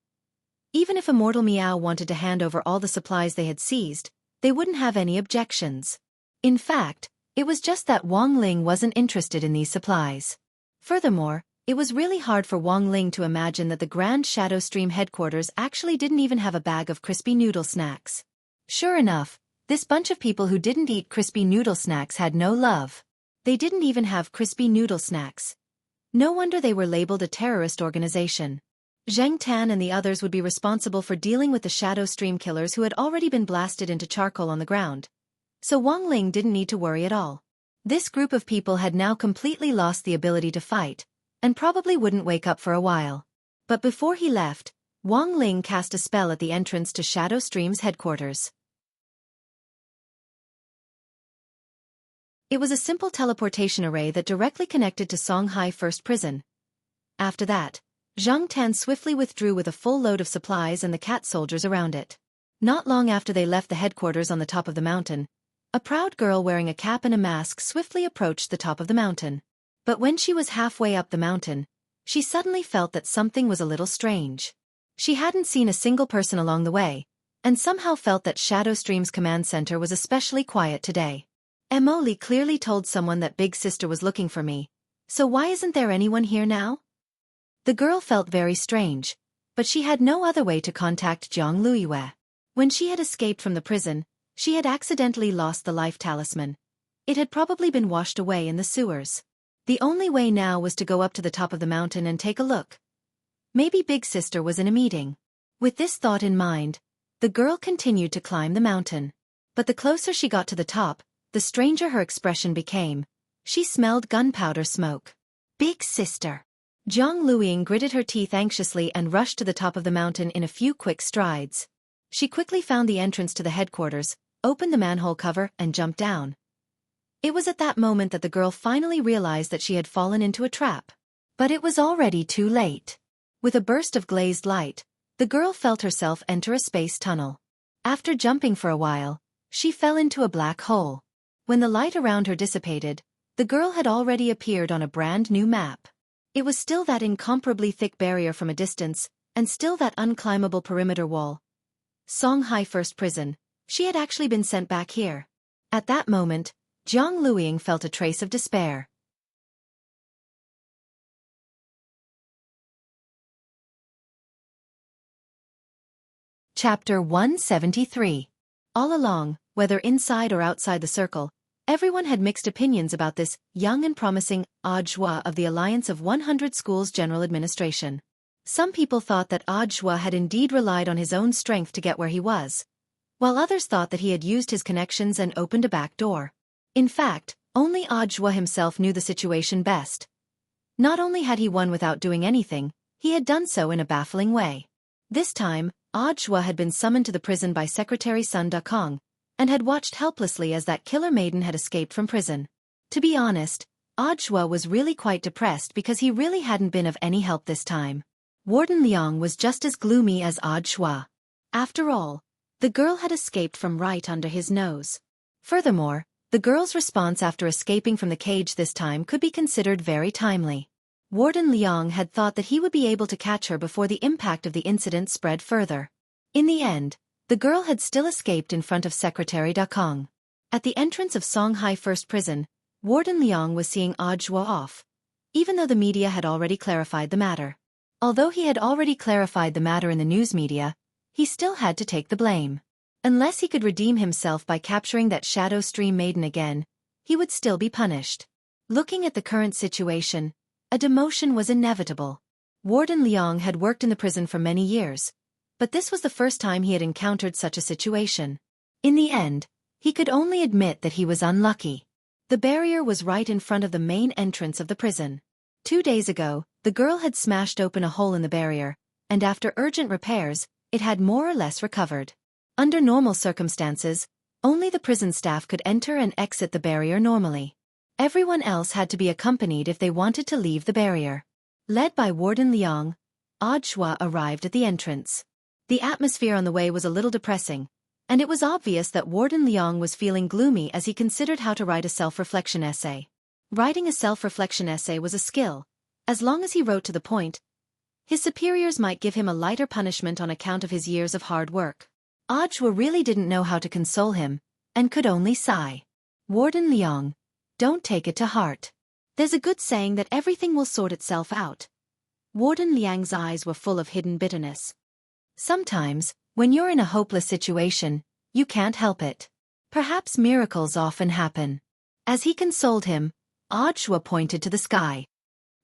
Even if Immortal Meow wanted to hand over all the supplies they had seized, they wouldn't have any objections. In fact, it was just that Wang Ling wasn't interested in these supplies. Furthermore, it was really hard for Wang Ling to imagine that the Grand Shadow Stream headquarters actually didn't even have a bag of crispy noodle snacks. Sure enough, this bunch of people who didn't eat crispy noodle snacks had no love. They didn't even have crispy noodle snacks. No wonder they were labeled a terrorist organization. Zhang Tan and the others would be responsible for dealing with the Shadow Stream killers who had already been blasted into charcoal on the ground. So Wang Ling didn't need to worry at all. This group of people had now completely lost the ability to fight, and probably wouldn't wake up for a while. But before he left, Wang Ling cast a spell at the entrance to Shadow Stream's headquarters. It was a simple teleportation array that directly connected to Songhai First Prison. After that, Zhang Tan swiftly withdrew with a full load of supplies and the cat soldiers around it. Not long after they left the headquarters on the top of the mountain, a proud girl wearing a cap and a mask swiftly approached the top of the mountain. But when she was halfway up the mountain, she suddenly felt that something was a little strange. She hadn't seen a single person along the way, and somehow felt that Shadow Stream's command center was especially quiet today. Emily clearly told someone that Big Sister was looking for me, so why isn't there anyone here now? The girl felt very strange, but she had no other way to contact Jiang Luiyue. When she had escaped from the prison, she had accidentally lost the life talisman. It had probably been washed away in the sewers. The only way now was to go up to the top of the mountain and take a look. Maybe Big Sister was in a meeting. With this thought in mind, the girl continued to climb the mountain. But the closer she got to the top, the stranger her expression became. She smelled gunpowder smoke. Big Sister! Jiang Luiying gritted her teeth anxiously and rushed to the top of the mountain in a few quick strides. She quickly found the entrance to the headquarters, opened the manhole cover, and jumped down. It was at that moment that the girl finally realized that she had fallen into a trap. But it was already too late. With a burst of glazed light, the girl felt herself enter a space tunnel. After jumping for a while, she fell into a black hole. When the light around her dissipated, the girl had already appeared on a brand new map. It was still that incomparably thick barrier from a distance, and still that unclimbable perimeter wall. Songhai First Prison. She had actually been sent back here. At that moment, Jiang Luiying felt a trace of despair. Chapter 173. All along, whether inside or outside the circle, everyone had mixed opinions about this young and promising Audiobook of the Alliance of 100 Schools General Administration. Some people thought that Audiobook had indeed relied on his own strength to get where he was, while others thought that he had used his connections and opened a back door. In fact, only Audiobook himself knew the situation best. Not only had he won without doing anything, he had done so in a baffling way. This time, Audhua had been summoned to the prison by Secretary Sun Dakong, and had watched helplessly as that killer maiden had escaped from prison. To be honest, Audhua was really quite depressed because he really hadn't been of any help this time. Warden Liang was just as gloomy as Audhua. After all, the girl had escaped from right under his nose. Furthermore, the girl's response after escaping from the cage this time could be considered very timely. Warden Liang had thought that he would be able to catch her before the impact of the incident spread further. In the end, the girl had still escaped in front of Secretary Dakong. At the entrance of Songhai First Prison, Warden Liang was seeing Audhua off, even though the media had already clarified the matter. Although he had already clarified the matter in the news media, he still had to take the blame. Unless he could redeem himself by capturing that Shadow Stream maiden again, he would still be punished. Looking at the current situation, a demotion was inevitable. Warden Liang had worked in the prison for many years, but this was the first time he had encountered such a situation. In the end, he could only admit that he was unlucky. The barrier was right in front of the main entrance of the prison. 2 days ago, the girl had smashed open a hole in the barrier, and after urgent repairs, it had more or less recovered. Under normal circumstances, only the prison staff could enter and exit the barrier normally. Everyone else had to be accompanied if they wanted to leave the barrier. Led by Warden Liang, Audhua arrived at the entrance. The atmosphere on the way was a little depressing, and it was obvious that Warden Liang was feeling gloomy as he considered how to write a self-reflection essay. Writing a self-reflection essay was a skill. As long as he wrote to the point, his superiors might give him a lighter punishment on account of his years of hard work. Audhua really didn't know how to console him, and could only sigh. Warden Liang, don't take it to heart. There's a good saying that everything will sort itself out. Warden Liang's eyes were full of hidden bitterness. Sometimes, when you're in a hopeless situation, you can't help it. Perhaps miracles often happen. As he consoled him, Audhua pointed to the sky.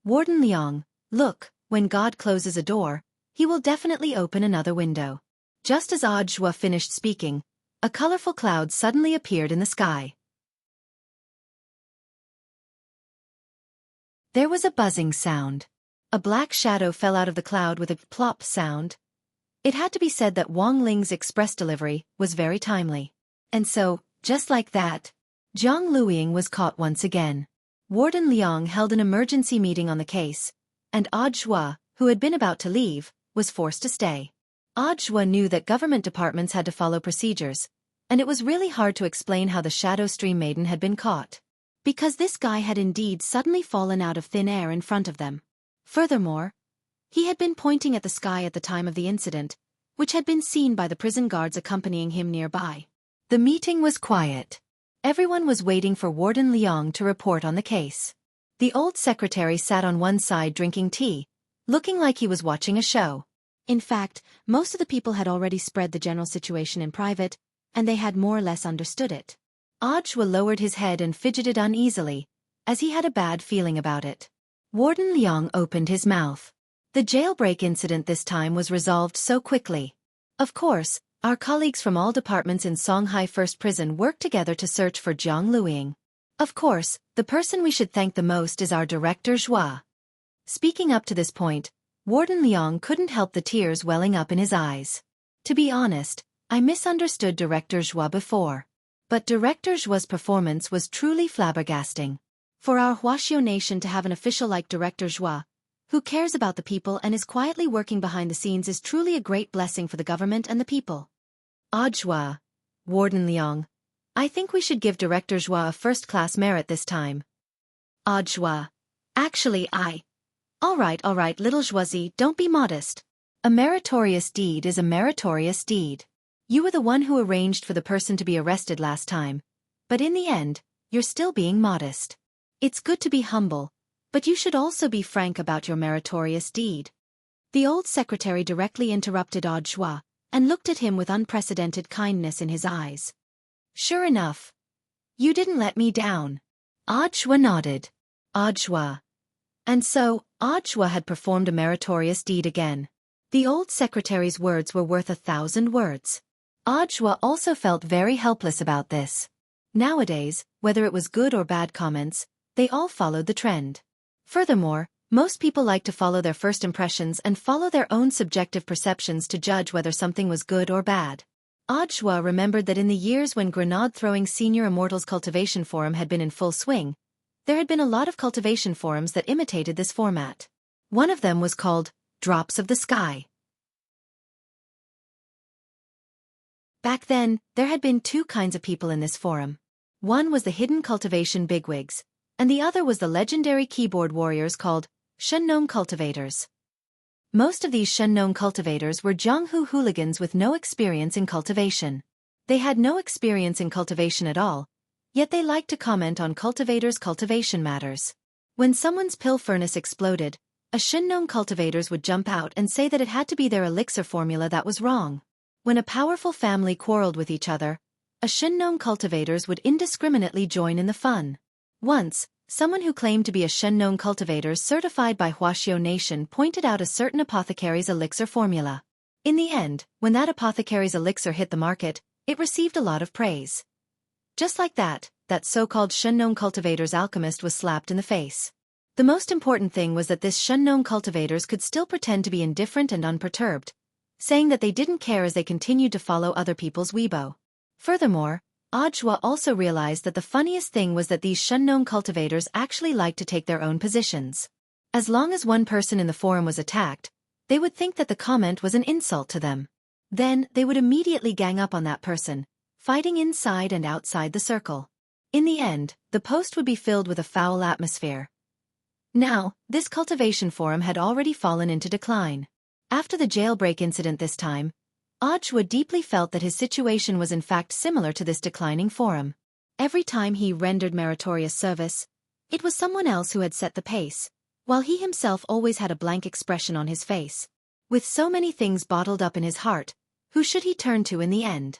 Warden Liang, look, when God closes a door, he will definitely open another window. Just as Audhua finished speaking, a colorful cloud suddenly appeared in the sky. There was a buzzing sound. A black shadow fell out of the cloud with a plop sound. It had to be said that Wang Ling's express delivery was very timely. And so, just like that, Zhang Luiying was caught once again. Warden Liang held an emergency meeting on the case, and Audhua, who had been about to leave, was forced to stay. Audhua knew that government departments had to follow procedures, and it was really hard to explain how the Shadow Stream maiden had been caught. Because this guy had indeed suddenly fallen out of thin air in front of them. Furthermore, he had been pointing at the sky at the time of the incident, which had been seen by the prison guards accompanying him nearby. The meeting was quiet. Everyone was waiting for Warden Liang to report on the case. The old secretary sat on one side drinking tea, looking like he was watching a show. In fact, most of the people had already spread the general situation in private, and they had more or less understood it. Audhua lowered his head and fidgeted uneasily, as he had a bad feeling about it. Warden Liang opened his mouth. The jailbreak incident this time was resolved so quickly. Of course, our colleagues from all departments in Songhai First Prison worked together to search for Zhang Luiying. Of course, the person we should thank the most is our director Zhua. Speaking up to this point, Warden Liang couldn't help the tears welling up in his eyes. To be honest, I misunderstood Director Zhua before. But Director Zhua's performance was truly flabbergasting. For our Wuxia nation to have an official like Director Zhua, who cares about the people and is quietly working behind the scenes, is truly a great blessing for the government and the people. Audhua, Warden Liang, I think we should give Director Zhua a first-class merit this time. Audhua, actually All right, little Zhuazi, don't be modest. A meritorious deed is a meritorious deed. You were the one who arranged for the person to be arrested last time, but in the end, you're still being modest. It's good to be humble, but you should also be frank about your meritorious deed. The old secretary directly interrupted Audhua, and looked at him with unprecedented kindness in his eyes. Sure enough. You didn't let me down. Audhua nodded. Audhua. And so, Audhua had performed a meritorious deed again. The old secretary's words were worth 1,000 words. Audhua also felt very helpless about this. Nowadays, whether it was good or bad comments, they all followed the trend. Furthermore, Most people like to follow their first impressions and follow their own subjective perceptions to judge whether something was good or bad. Audiobook remembered that in the years when grenade-throwing senior immortals cultivation forum had been in full swing, there had been a lot of cultivation forums that imitated this format. One of them was called Drops of the Sky. Back then, there had been two kinds of people in this forum. One was the hidden cultivation bigwigs, and the other was the legendary keyboard warriors called Shengnong cultivators. Most of these Shengnong cultivators were Jianghu hooligans with no experience in cultivation. They had no experience in cultivation at all, yet they liked to comment on cultivators' cultivation matters. When someone's pill furnace exploded, a Shengnong cultivators would jump out and say that it had to be their elixir formula that was wrong. When a powerful family quarreled with each other, a Shengnong cultivators would indiscriminately join in the fun. Once, someone who claimed to be a Shengnong cultivator certified by Wuxia Nation pointed out a certain apothecary's elixir formula. In the end, when that apothecary's elixir hit the market, it received a lot of praise. Just like that so-called Shengnong cultivator's alchemist was slapped in the face. The most important thing was that this Shengnong cultivators could still pretend to be indifferent and unperturbed, saying that they didn't care as they continued to follow other people's Weibo. Furthermore, Audiobook also realized that the funniest thing was that these Shengnong cultivators actually liked to take their own positions. As long as one person in the forum was attacked, they would think that the comment was an insult to them. Then, they would immediately gang up on that person, fighting inside and outside the circle. In the end, the post would be filled with a foul atmosphere. Now, this cultivation forum had already fallen into decline. After the jailbreak incident this time, Audiobook deeply felt that his situation was in fact similar to this declining forum. Every time he rendered meritorious service, it was someone else who had set the pace, while he himself always had a blank expression on his face. With so many things bottled up in his heart, who should he turn to in the end?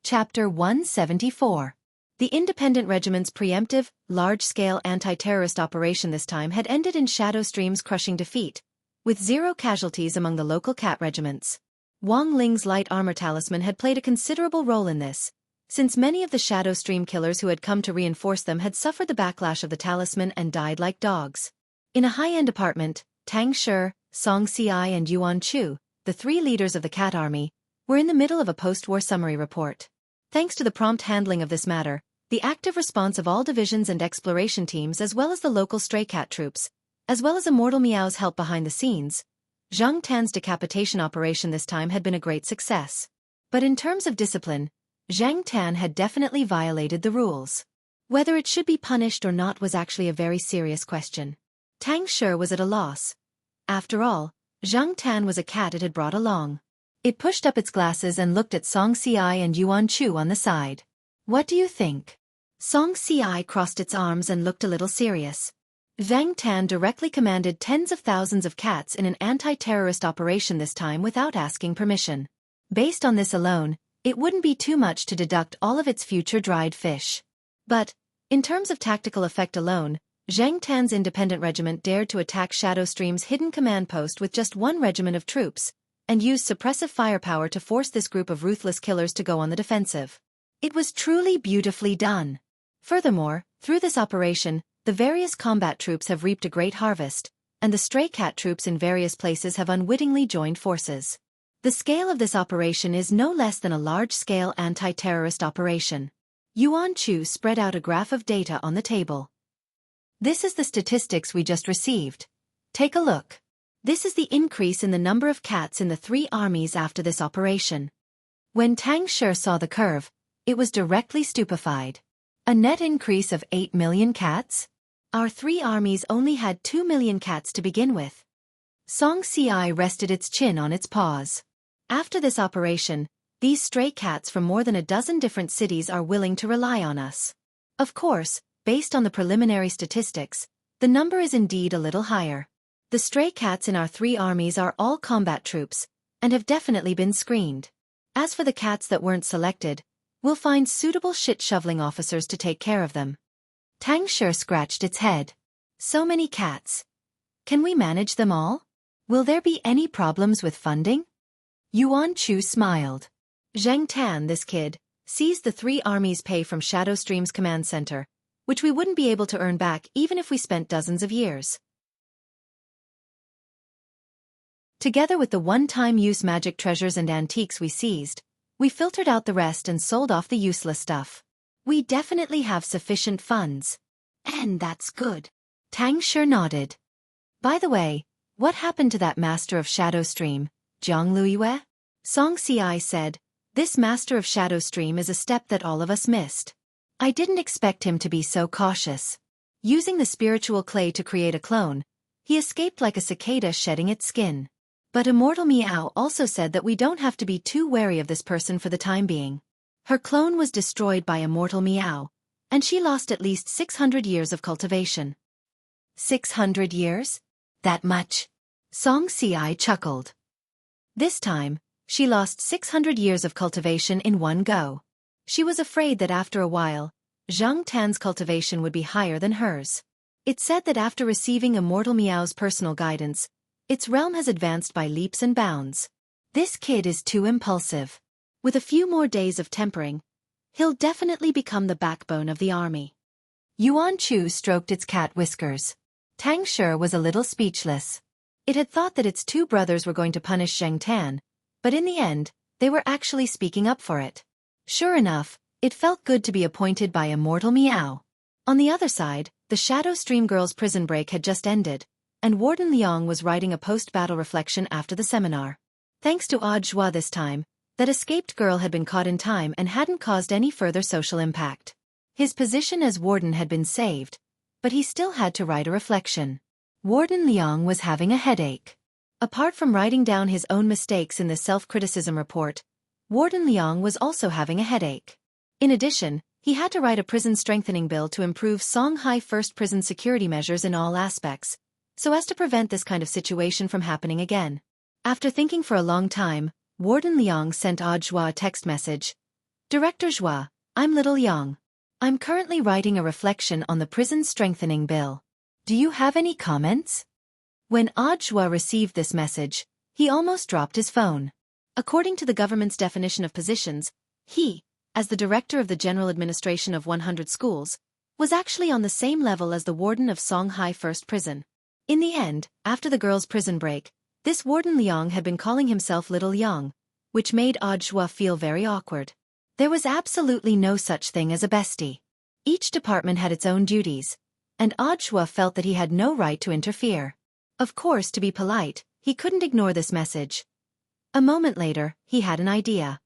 Chapter 174. The independent regiment's preemptive, large-scale anti-terrorist operation this time had ended in Shadow Stream's crushing defeat, with 0 casualties among the local cat regiments. Wang Ling's light armor talisman had played a considerable role in this, since many of the Shadow Stream killers who had come to reinforce them had suffered the backlash of the talisman and died like dogs. In a high-end apartment, Tang Shi, Song Ci and Yuan Chu, the 3 leaders of the cat army, were in the middle of a post-war summary report. Thanks to the prompt handling of this matter, the active response of all divisions and exploration teams as well as the local stray cat troops, as well as Immortal Meow's help behind the scenes, Zhang Tan's decapitation operation this time had been a great success. But in terms of discipline, Zhang Tan had definitely violated the rules. Whether it should be punished or not was actually a very serious question. Tang Shi was at a loss. After all, Zhang Tan was a cat it had brought along. It pushed up its glasses and looked at Song Ci and Yuan Chu on the side. What do you think? Song Ci crossed its arms and looked a little serious. Zhang Tan directly commanded tens of thousands of cats in an anti-terrorist operation this time without asking permission. Based on this alone, it wouldn't be too much to deduct all of its future dried fish. But, in terms of tactical effect alone, Zhang Tan's independent regiment dared to attack Shadow Stream's hidden command post with just 1 regiment of troops, and used suppressive firepower to force this group of ruthless killers to go on the defensive. It was truly beautifully done. Furthermore, through this operation, the various combat troops have reaped a great harvest, and the stray cat troops in various places have unwittingly joined forces. The scale of this operation is no less than a large-scale anti-terrorist operation. Yuan Chu spread out a graph of data on the table. This is the statistics we just received. Take a look. This is the increase in the number of cats in the 3 armies after this operation. When Tang Shi saw the curve, it was directly stupefied. A net increase of 8 million cats? Our 3 armies only had 2 million cats to begin with. Song Ci rested its chin on its paws. After this operation, these stray cats from more than a dozen different cities are willing to rely on us. Of course, based on the preliminary statistics, the number is indeed a little higher. The stray cats in our 3 armies are all combat troops, and have definitely been screened. As for the cats that weren't selected, we'll find suitable shit-shoveling officers to take care of them. Tang Shi scratched its head. So many cats. Can we manage them all? Will there be any problems with funding? Yuan Chu smiled. Zhang Tan, this kid, seized the 3 armies pay from Shadow Stream's command center, which we wouldn't be able to earn back even if we spent dozens of years. Together with the one-time use magic treasures and antiques we seized, we filtered out the rest and sold off the useless stuff. We definitely have sufficient funds. And that's good. Tang sure nodded. By the way, what happened to that master of Shadow Stream, Jiang Luiyue? Song Ci said, this master of Shadow Stream is a step that all of us missed. I didn't expect him to be so cautious. Using the spiritual clay to create a clone, he escaped like a cicada shedding its skin. But Immortal Meow also said that we don't have to be too wary of this person for the time being. Her clone was destroyed by Immortal Meow, and she lost at least 600 years of cultivation. 600 years? That much? Song Ci chuckled. This time, she lost 600 years of cultivation in one go. She was afraid that after a while, Zhang Tan's cultivation would be higher than hers. It said that after receiving Immortal Meow's personal guidance, its realm has advanced by leaps and bounds. This kid is too impulsive. With a few more days of tempering, he'll definitely become the backbone of the army. Yuan Chu stroked its cat whiskers. Tang Shi was a little speechless. It had thought that its 2 brothers were going to punish Zhang Tan, but in the end, they were actually speaking up for it. Sure enough, it felt good to be appointed by Immortal Meow. On the other side, the Shadow Stream girls' prison break had just ended, and Warden Liang was writing a post-battle reflection after the seminar. Thanks to Odd Joie this time, that escaped girl had been caught in time and hadn't caused any further social impact. His position as warden had been saved, but he still had to write a reflection. Warden Liang was having a headache. Apart from writing down his own mistakes in the self-criticism report, Warden Liang was also having a headache. In addition, he had to write a prison strengthening bill to improve Songhai First prison security measures in all aspects, so as to prevent this kind of situation from happening again. After thinking for a long time, Warden Liang sent Odd Joie a text message. Director Joie, I'm Little Yang. I'm currently writing a reflection on the prison strengthening bill. Do you have any comments? When Odd Joie received this message, he almost dropped his phone. According to the government's definition of positions, he, as the director of the General Administration of 100 schools, was actually on the same level as the warden of Songhai First Prison. In the end, after the girls' prison break, this Warden Liang had been calling himself Little Yang, which made Odd Joie feel very awkward. There was absolutely no such thing as a bestie. Each department had its own duties, and Odd Joie felt that he had no right to interfere. Of course, to be polite, he couldn't ignore this message. A moment later, he had an idea.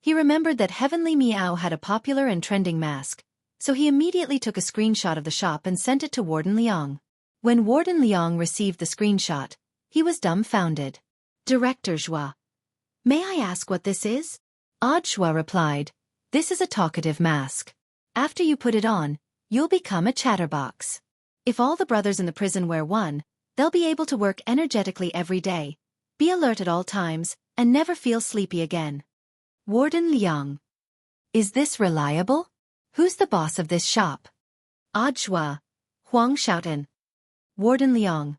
He remembered that Heavenly Meow had a popular and trending mask, so he immediately took a screenshot of the shop and sent it to Warden Liang. When Warden Liang received the screenshot, he was dumbfounded. Director Joie. May I ask what this is? Odd Joie replied, this is a talkative mask. After you put it on, you'll become a chatterbox. If all the brothers in the prison wear one, they'll be able to work energetically every day, be alert at all times, and never feel sleepy again. Warden Liang. Is this reliable? Who's the boss of this shop? Odd Joie. Huang Xiaofan. Warden Liang.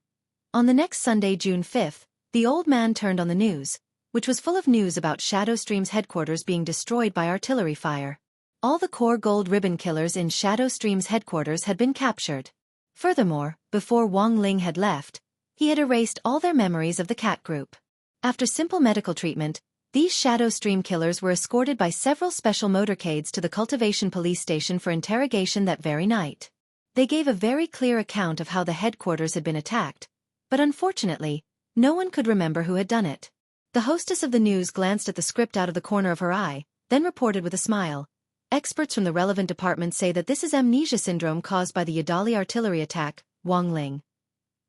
On the next Sunday, June 5th, the old man turned on the news, which was full of news about Shadow Stream's headquarters being destroyed by artillery fire. All the core gold ribbon killers in Shadow Stream's headquarters had been captured. Furthermore, before Wang Ling had left, he had erased all their memories of the cat group. After simple medical treatment, these Shadow Stream killers were escorted by several special motorcades to the Cultivation Police Station for interrogation that very night. They gave a very clear account of how the headquarters had been attacked, but unfortunately, no one could remember who had done it. The hostess of the news glanced at the script out of the corner of her eye, then reported with a smile. Experts from the relevant department say that this is amnesia syndrome caused by the Yadali artillery attack, Wang Ling.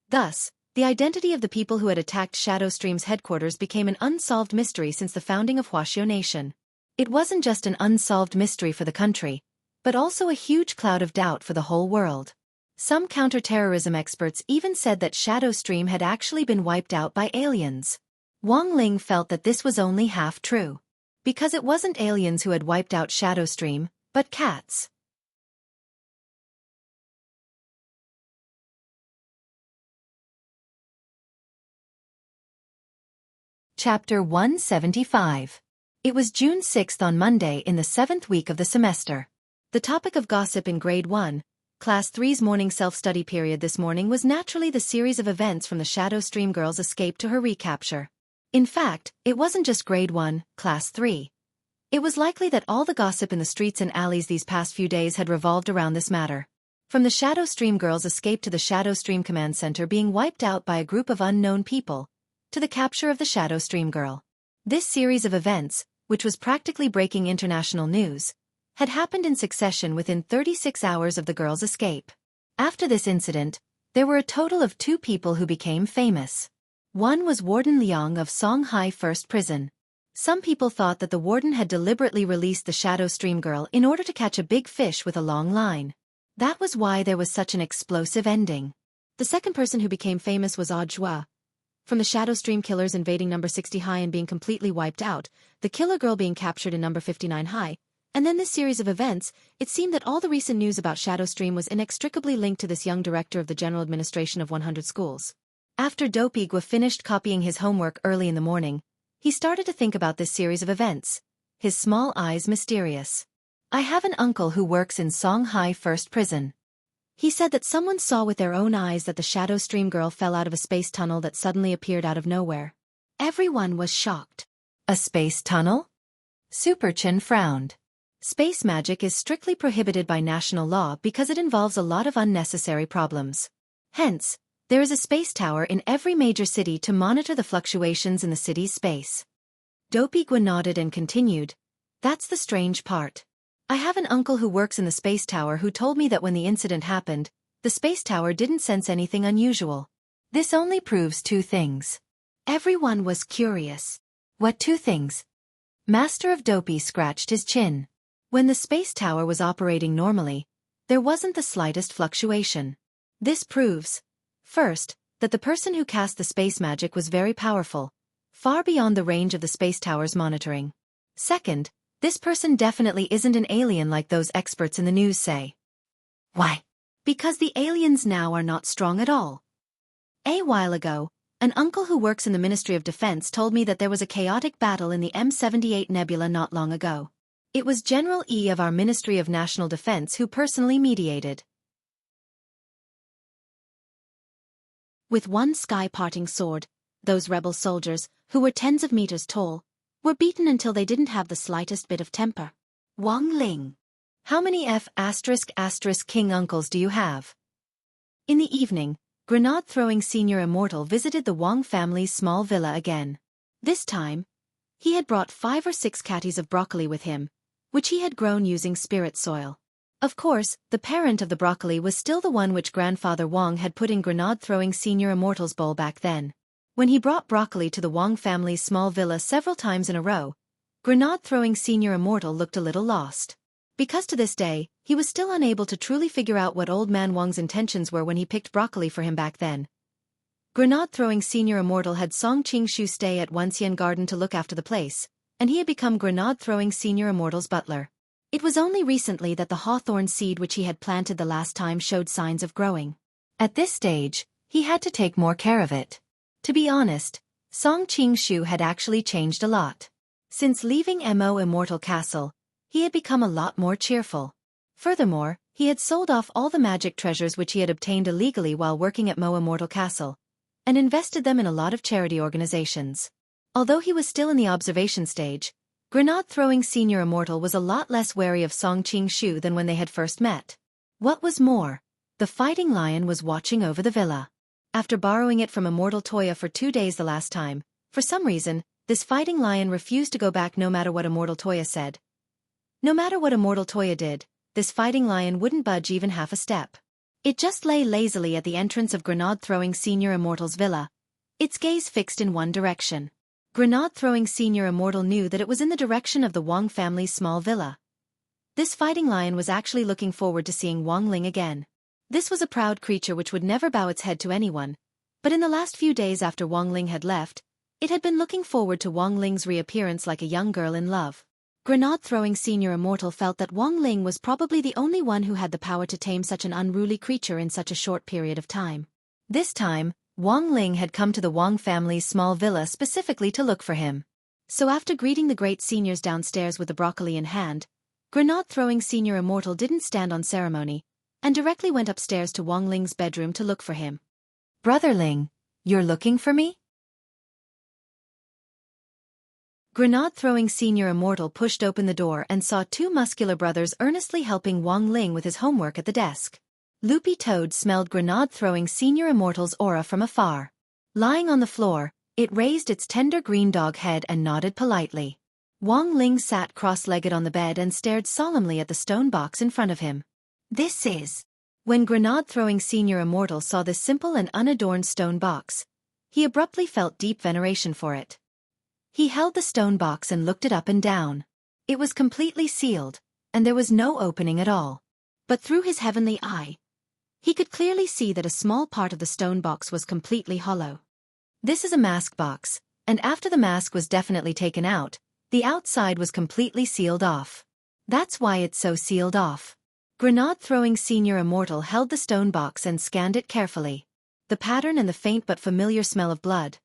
Thus, the identity of the people who had attacked Shadow Stream's headquarters became an unsolved mystery since the founding of Wuxia Nation. It wasn't just an unsolved mystery for the country, but also a huge cloud of doubt for the whole world. Some counterterrorism experts even said that Shadow Stream had actually been wiped out by aliens. Wang Ling felt that this was only half true, because it wasn't aliens who had wiped out Shadow Stream, but cats. Chapter 175. It was June 6th on Monday in the 7th week of the semester. The topic of gossip in Grade 1, Class 3's morning self-study period this morning was naturally the series of events from the Shadow Stream girls' escape to her recapture. In fact, it wasn't just Grade 1, Class 3. It was likely that all the gossip in the streets and alleys these past few days had revolved around this matter. From the Shadow Stream girls' escape to the Shadow Stream Command Center being wiped out by a group of unknown people, to the capture of the Shadow Stream girl. This series of events, which was practically breaking international news, had happened in succession within 36 hours of the girl's escape. After this incident, there were a total of 2 people who became famous. One was Warden Liang of Songhai First Prison. Some people thought that the warden had deliberately released the Shadow Stream girl in order to catch a big fish with a long line. That was why there was such an explosive ending. The second person who became famous was Audiobook. From the Shadow Stream killers invading number 60 high and being completely wiped out, the killer girl being captured in number 59 high, and then this series of events, it seemed that all the recent news about Shadow Stream was inextricably linked to this young director of the General Administration of 100 schools. After Dopigwa finished copying his homework early in the morning, he started to think about this series of events. His small eyes mysterious. I have an uncle who works in Songhai First Prison. He said that someone saw with their own eyes that the Shadow Stream girl fell out of a space tunnel that suddenly appeared out of nowhere. Everyone was shocked. A space tunnel? Superchin frowned. Space magic is strictly prohibited by national law because it involves a lot of unnecessary problems. Hence, there is a space tower in every major city to monitor the fluctuations in the city's space. Dopigwa nodded and continued, "That's the strange part. I have an uncle who works in the space tower who told me that when the incident happened, the space tower didn't sense anything unusual. This only proves 2 things." Everyone was curious. What 2 things? Master of Dopey scratched his chin. When the space tower was operating normally, there wasn't the slightest fluctuation. This proves, first, that the person who cast the space magic was very powerful, far beyond the range of the space tower's monitoring. Second, this person definitely isn't an alien like those experts in the news say. Why? Because the aliens now are not strong at all. A while ago, an uncle who works in the Ministry of Defense told me that there was a chaotic battle in the M78 Nebula not long ago. It was General E of our Ministry of National Defense who personally mediated. With one sky-parting sword, those rebel soldiers, who were tens of meters tall, were beaten until they didn't have the slightest bit of temper. Wang Ling. How many King uncles do you have? In the evening, grenade-throwing senior immortal visited the Wang family's small villa again. This time, he had brought 5 or 6 catties of broccoli with him, which he had grown using spirit soil. Of course, the parent of the broccoli was still the one which Grandfather Wang had put in grenade-throwing senior immortal's bowl back then. When he brought broccoli to the Wang family's small villa several times in a row, grenade-throwing senior immortal looked a little lost. Because to this day, he was still unable to truly figure out what old man Wang's intentions were when he picked broccoli for him back then. Grenade-throwing senior immortal had Song Qing-shu stay at Wuxian Garden to look after the place, and he had become grenade-throwing senior immortal's butler. It was only recently that the hawthorn seed which he had planted the last time showed signs of growing. At this stage, he had to take more care of it. To be honest, Song Qing-shu had actually changed a lot. Since leaving Mo Immortal Castle, he had become a lot more cheerful. Furthermore, he had sold off all the magic treasures which he had obtained illegally while working at Mo Immortal Castle, and invested them in a lot of charity organizations. Although he was still in the observation stage, grenade-throwing senior immortal was a lot less wary of Song Qing-shu than when they had first met. What was more, the fighting lion was watching over the villa. After borrowing it from Immortal Toya for 2 days the last time, for some reason, this fighting lion refused to go back no matter what Immortal Toya said. No matter what Immortal Toya did, this fighting lion wouldn't budge even half a step. It just lay lazily at the entrance of grenade-throwing senior immortal's villa, its gaze fixed in one direction. Grenade-throwing senior immortal knew that it was in the direction of the Wang family's small villa. This fighting lion was actually looking forward to seeing Wang Ling again. This was a proud creature which would never bow its head to anyone, but in the last few days after Wang Ling had left, it had been looking forward to Wang Ling's reappearance like a young girl in love. Grenade-throwing senior immortal felt that Wang Ling was probably the only one who had the power to tame such an unruly creature in such a short period of time. This time, Wang Ling had come to the Wang family's small villa specifically to look for him. So after greeting the great seniors downstairs with the broccoli in hand, grenade-throwing Senior Immortal didn't stand on ceremony, and directly went upstairs to Wang Ling's bedroom to look for him. "Brother Ling, you're looking for me?" Grenade-throwing Senior Immortal pushed open the door and saw two muscular brothers earnestly helping Wang Ling with his homework at the desk. Loopy Toad smelled grenade-throwing Senior Immortal's aura from afar. Lying on the floor, it raised its tender green dog head and nodded politely. Wang Ling sat cross-legged on the bed and stared solemnly at the stone box in front of him. "This is..." When grenade-throwing Senior Immortal saw this simple and unadorned stone box, he abruptly felt deep veneration for it. He held the stone box and looked it up and down. It was completely sealed, and there was no opening at all. But through his heavenly eye, he could clearly see that a small part of the stone box was completely hollow. This is a mask box, and after the mask was definitely taken out, the outside was completely sealed off. That's why it's so sealed off. Grenade-throwing Senior Immortal held the stone box and scanned it carefully. The pattern and the faint but familiar smell of blood.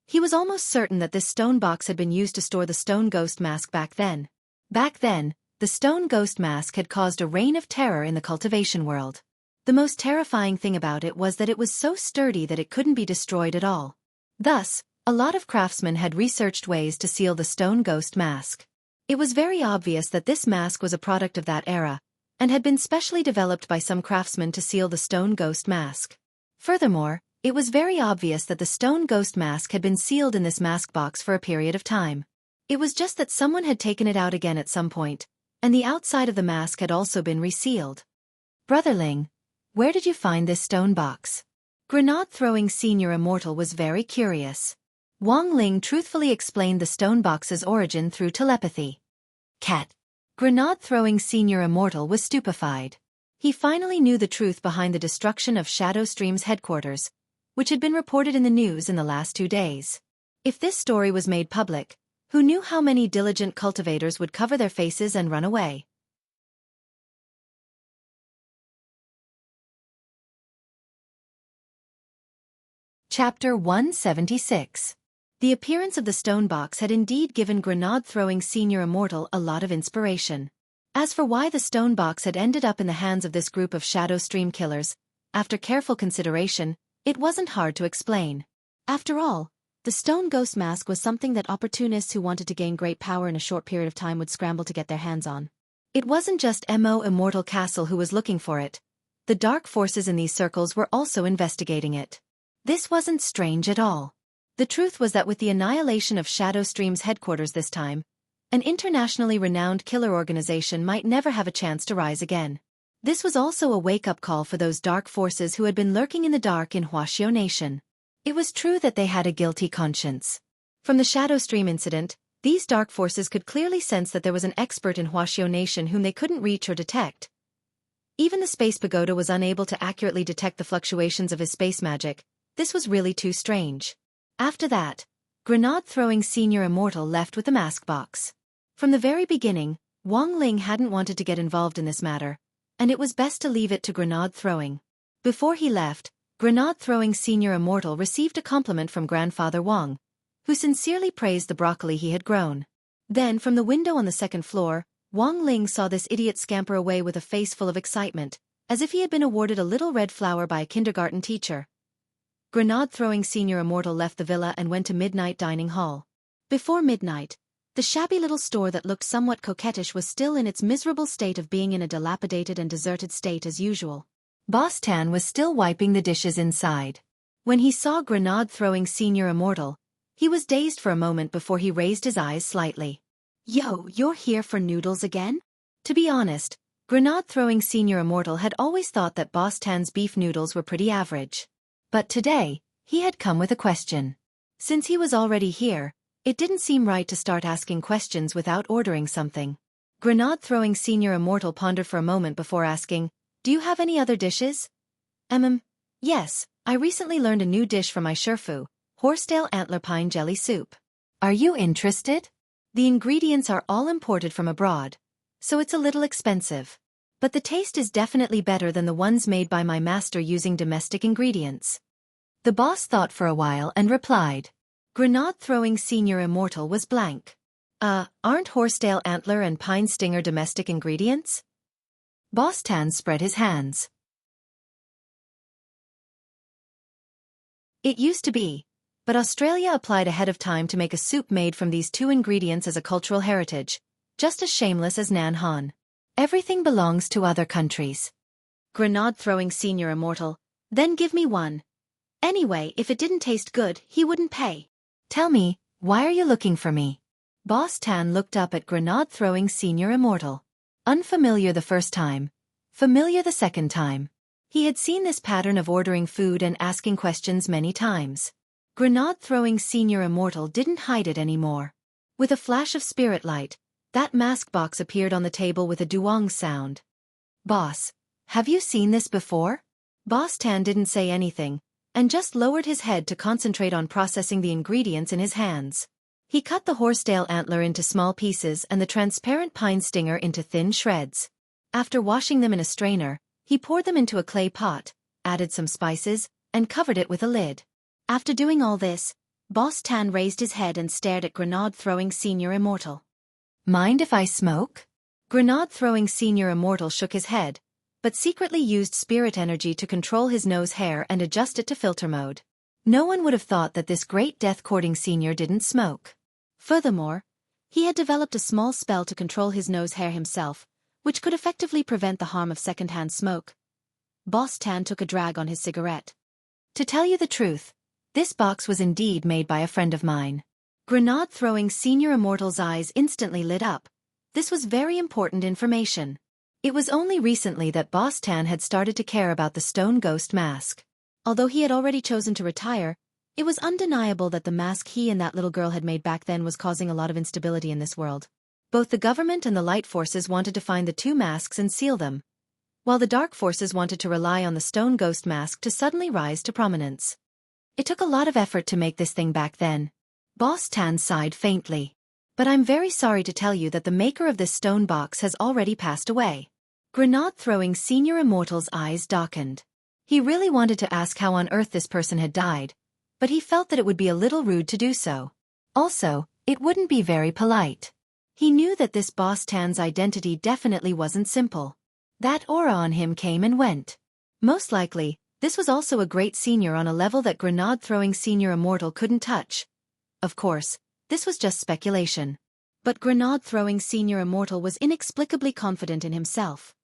He was almost certain that this stone box had been used to store the stone ghost mask back then. Back then, the stone ghost mask had caused a reign of terror in the cultivation world. The most terrifying thing about it was that it was so sturdy that it couldn't be destroyed at all. Thus, a lot of craftsmen had researched ways to seal the stone ghost mask. It was very obvious that this mask was a product of that era, and had been specially developed by some craftsmen to seal the stone ghost mask. Furthermore, it was very obvious that the stone ghost mask had been sealed in this mask box for a period of time. It was just that someone had taken it out again at some point, and the outside of the mask had also been resealed. "Brother Ling, where did you find this stone box?" Grenade-throwing Senior Immortal was very curious. Wang Ling truthfully explained the stone box's origin through telepathy. "Cat." Grenade-throwing Senior Immortal was stupefied. He finally knew the truth behind the destruction of Shadow Stream's headquarters, which had been reported in the news in the last 2 days. If this story was made public, who knew how many diligent cultivators would cover their faces and run away? Chapter 176. The appearance of the stone box had indeed given grenade-throwing Senior Immortal a lot of inspiration. As for why the stone box had ended up in the hands of this group of Shadow Stream killers, after careful consideration, it wasn't hard to explain. After all, the stone ghost mask was something that opportunists who wanted to gain great power in a short period of time would scramble to get their hands on. It wasn't just Mo Immortal Castle who was looking for it. The dark forces in these circles were also investigating it. This wasn't strange at all. The truth was that with the annihilation of Shadow Stream's headquarters this time, an internationally renowned killer organization might never have a chance to rise again. This was also a wake-up call for those dark forces who had been lurking in the dark in Wuxia Nation. It was true that they had a guilty conscience. From the Shadow Stream incident, these dark forces could clearly sense that there was an expert in Wuxia Nation whom they couldn't reach or detect. Even the Space Pagoda was unable to accurately detect the fluctuations of his space magic. This was really too strange. After that, grenade-throwing Senior Immortal left with the mask box. From the very beginning, Wang Ling hadn't wanted to get involved in this matter, and it was best to leave it to grenade-throwing. Before he left, grenade-throwing Senior Immortal received a compliment from Grandfather Wang, who sincerely praised the broccoli he had grown. Then, from the window on the second floor, Wang Ling saw this idiot scamper away with a face full of excitement, as if he had been awarded a little red flower by a kindergarten teacher. Grenade-throwing Senior Immortal left the villa and went to Midnight Dining Hall. Before midnight, the shabby little store that looked somewhat coquettish was still in its miserable state of being in a dilapidated and deserted state as usual. Boss Tan was still wiping the dishes inside. When he saw grenade-throwing Senior Immortal, he was dazed for a moment before he raised his eyes slightly. "Yo, you're here for noodles again?" To be honest, grenade-throwing Senior Immortal had always thought that Boss Tan's beef noodles were pretty average. But today, he had come with a question. Since he was already here, it didn't seem right to start asking questions without ordering something. Grenade-throwing Senior Immortal pondered for a moment before asking, "Do you have any other dishes?" Yes, I recently learned a new dish from my Sherfu, horsetail antler pine jelly soup. Are you interested? The ingredients are all imported from abroad, so it's a little expensive. But the taste is definitely better than the ones made by my master using domestic ingredients. The boss thought for a while and replied, Grenade-throwing senior immortal was blank. Aren't horsetail antler and pine stinger domestic ingredients? Boss Tan spread his hands. It used to be, but Australia applied ahead of time to make a soup made from these two ingredients as a cultural heritage, just as shameless as Nan Han. Everything belongs to other countries. Grenade-throwing senior immortal, then give me one. Anyway, if it didn't taste good, he wouldn't pay. Tell me, why are you looking for me? Boss Tan looked up at grenade-throwing senior immortal. Unfamiliar the first time, familiar the second time. He had seen this pattern of ordering food and asking questions many times. Grenade-throwing senior immortal didn't hide it anymore. With a flash of spirit light, that mask box appeared on the table with a duong sound. Boss, have you seen this before? Boss Tan didn't say anything, and just lowered his head to concentrate on processing the ingredients in his hands. He cut the horsetail antler into small pieces and the transparent pine stinger into thin shreds. After washing them in a strainer, he poured them into a clay pot, added some spices, and covered it with a lid. After doing all this, Boss Tan raised his head and stared at grenade-throwing senior immortal. Mind if I smoke? Grenade-throwing senior immortal shook his head, but secretly used spirit energy to control his nose hair and adjust it to filter mode. No one would have thought that this great death-courting senior didn't smoke. Furthermore, he had developed a small spell to control his nose hair himself, which could effectively prevent the harm of secondhand smoke. Boss Tan took a drag on his cigarette. To tell you the truth, this box was indeed made by a friend of mine. Grenade-throwing senior immortal's eyes instantly lit up. This was very important information. It was only recently that Boss Tan had started to care about the stone ghost mask. Although he had already chosen to retire, it was undeniable that the mask he and that little girl had made back then was causing a lot of instability in this world. Both the government and the light forces wanted to find the two masks and seal them, while the dark forces wanted to rely on the stone ghost mask to suddenly rise to prominence. It took a lot of effort to make this thing back then. Boss Tan sighed faintly. But I'm very sorry to tell you that the maker of this stone box has already passed away. Grenade-throwing senior immortal's eyes darkened. He really wanted to ask how on earth this person had died, but he felt that it would be a little rude to do so. Also, it wouldn't be very polite. He knew that this Boss Tan's identity definitely wasn't simple. That aura on him came and went. Most likely, this was also a great senior on a level that grenade-throwing senior immortal couldn't touch. Of course, this was just speculation. But grenade-throwing senior immortal was inexplicably confident in himself.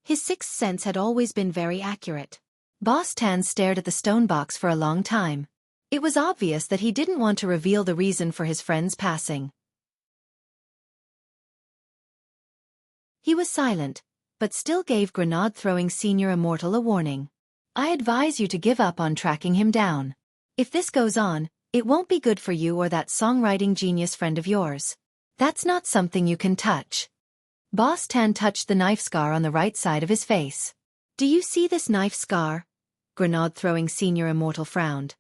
His sixth sense had always been very accurate. Boss Tan stared at the stone box for a long time. It was obvious that he didn't want to reveal the reason for his friend's passing. He was silent, but still gave grenade-throwing senior immortal a warning. I advise you to give up on tracking him down. If this goes on, it won't be good for you or that songwriting genius friend of yours. That's not something you can touch. Boss Tan touched the knife scar on the right side of his face. Do you see this knife scar? Grenade-throwing senior immortal frowned.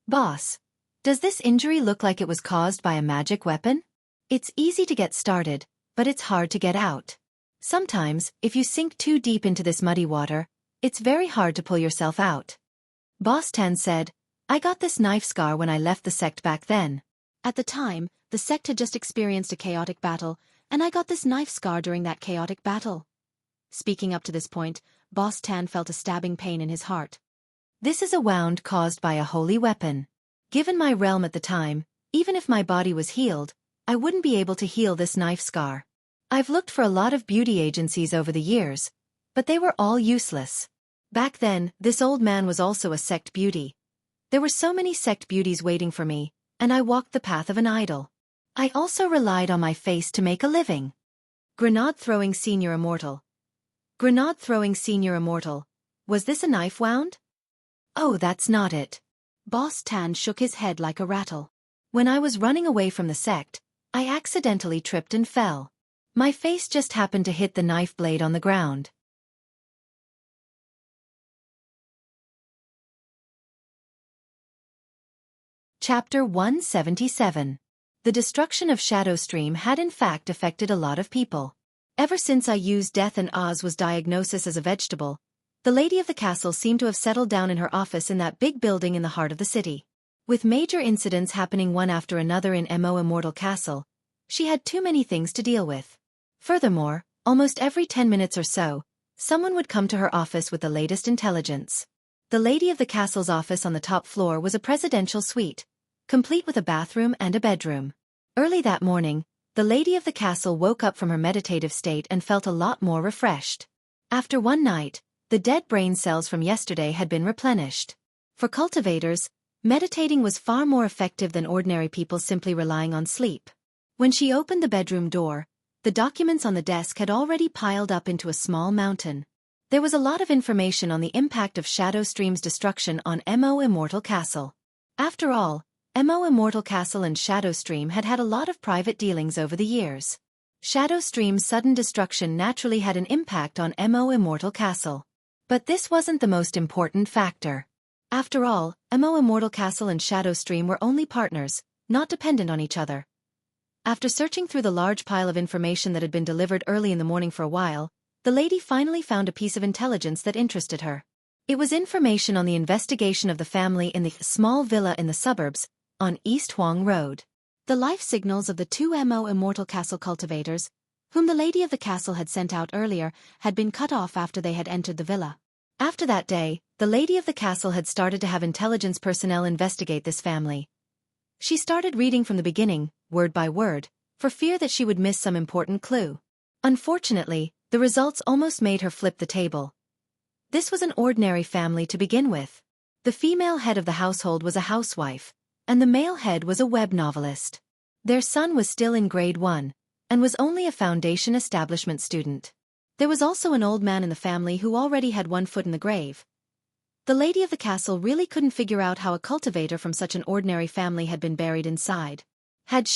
Boss, does this injury look like it was caused by a magic weapon? It's easy to get started, but it's hard to get out. Sometimes, if you sink too deep into this muddy water, it's very hard to pull yourself out. Boss Tan said, I got this knife scar when I left the sect back then. At the time, the sect had just experienced a chaotic battle, and I got this knife scar during that chaotic battle. Speaking up to this point, Boss Tan felt a stabbing pain in his heart. This is a wound caused by a holy weapon. Given my realm at the time, even if my body was healed, I wouldn't be able to heal this knife scar. I've looked for a lot of beauty agencies over the years, but they were all useless. Back then, this old man was also a sect beauty. There were so many sect beauties waiting for me, and I walked the path of an idol. I also relied on my face to make a living. Grenade-throwing senior immortal. Grenade-throwing senior immortal. Was this a knife wound? Oh, that's not it. Boss Tan shook his head like a rattle. When I was running away from the sect, I accidentally tripped and fell. My face just happened to hit the knife blade on the ground. Chapter 177. The destruction of Shadowstream had in fact affected a lot of people. Ever since I used Death and Oz was diagnosis as a vegetable, the lady of the castle seemed to have settled down in her office in that big building in the heart of the city. With major incidents happening one after another in Mo Immortal Castle, she had too many things to deal with. Furthermore, almost every 10 minutes or so, someone would come to her office with the latest intelligence. The lady of the castle's office on the top floor was a presidential suite, complete with a bathroom and a bedroom. Early that morning, the lady of the castle woke up from her meditative state and felt a lot more refreshed. After one night, the dead brain cells from yesterday had been replenished. For cultivators, meditating was far more effective than ordinary people simply relying on sleep. When she opened the bedroom door, the documents on the desk had already piled up into a small mountain. There was a lot of information on the impact of Shadow Stream's destruction on Mo Immortal Castle. After all, Mo Immortal Castle and Shadow Stream had had a lot of private dealings over the years. Shadow Stream's sudden destruction naturally had an impact on Mo Immortal Castle. But this wasn't the most important factor. After all, Mo Immortal Castle and Shadow Stream were only partners, not dependent on each other. After searching through the large pile of information that had been delivered early in the morning for a while, the lady finally found a piece of intelligence that interested her. It was information on the investigation of the family in the small villa in the suburbs, on East Huang Road. The life signals of the two Mo Immortal Castle cultivators, whom the lady of the castle had sent out earlier, had been cut off after they had entered the villa. After that day, the lady of the castle had started to have intelligence personnel investigate this family. She started reading from the beginning, word by word, for fear that she would miss some important clue. Unfortunately, the results almost made her flip the table. This was an ordinary family to begin with. The female head of the household was a housewife, and the male head was a web novelist. Their son was still in grade 1, and was only a foundation establishment student. There was also an old man in the family who already had one foot in the grave. The lady of the castle really couldn't figure out how a cultivator from such an ordinary family had been buried inside. Had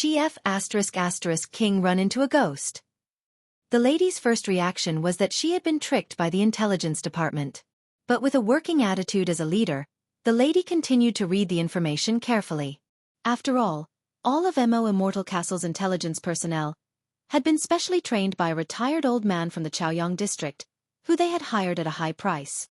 King run into a ghost? The lady's first reaction was that she had been tricked by the intelligence department. But with a working attitude as a leader, the lady continued to read the information carefully. After all of Mo Immortal Castle's intelligence personnel had been specially trained by a retired old man from the Chaoyang district, who they had hired at a high price.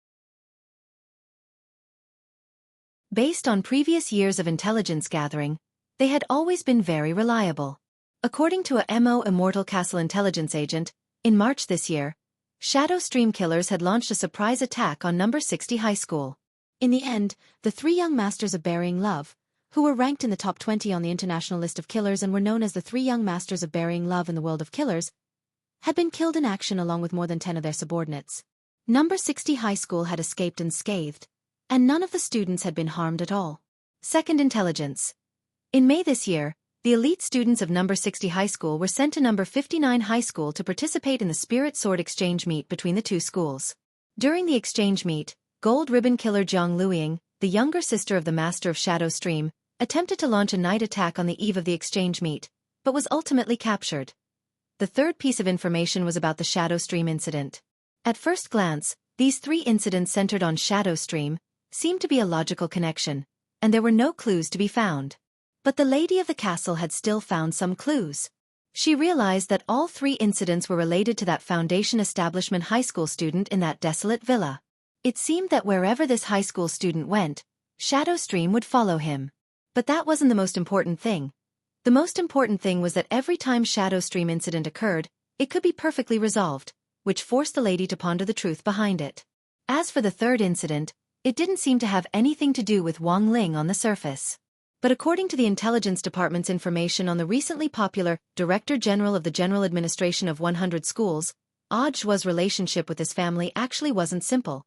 Based on previous years of intelligence gathering, they had always been very reliable. According to a Mo Immortal Castle intelligence agent, in March this year, Shadow Stream killers had launched a surprise attack on number 60 high school. In the end, the three young masters of burying love, who were ranked in the top 20 on the international list of killers and were known as the three young masters of burying love in the world of killers, had been killed in action along with more than 10 of their subordinates. Number 60 high school had escaped unscathed, and none of the students had been harmed at all. Second intelligence. In May this year, the elite students of number 60 high school were sent to number 59 high school to participate in the Spirit Sword exchange meet between the two schools. During the exchange meet, Gold Ribbon Killer Jiang Luiying, the younger sister of the Master of Shadow Stream, attempted to launch a night attack on the eve of the exchange meet, but was ultimately captured. The third piece of information was about the Shadow Stream incident. At first glance, these three incidents centered on Shadow Stream seemed to be a logical connection, and there were no clues to be found. But the lady of the castle had still found some clues. She realized that all three incidents were related to that Foundation Establishment high school student in that desolate villa. It seemed that wherever this high school student went, Shadow Stream would follow him. But that wasn't the most important thing. The most important thing was that every time Shadow Stream incident occurred, it could be perfectly resolved, which forced the lady to ponder the truth behind it. As for the third incident, it didn't seem to have anything to do with Wang Ling on the surface. But according to the Intelligence Department's information on the recently popular Director General of the General Administration of 100 Schools, Audiobook's relationship with his family actually wasn't simple.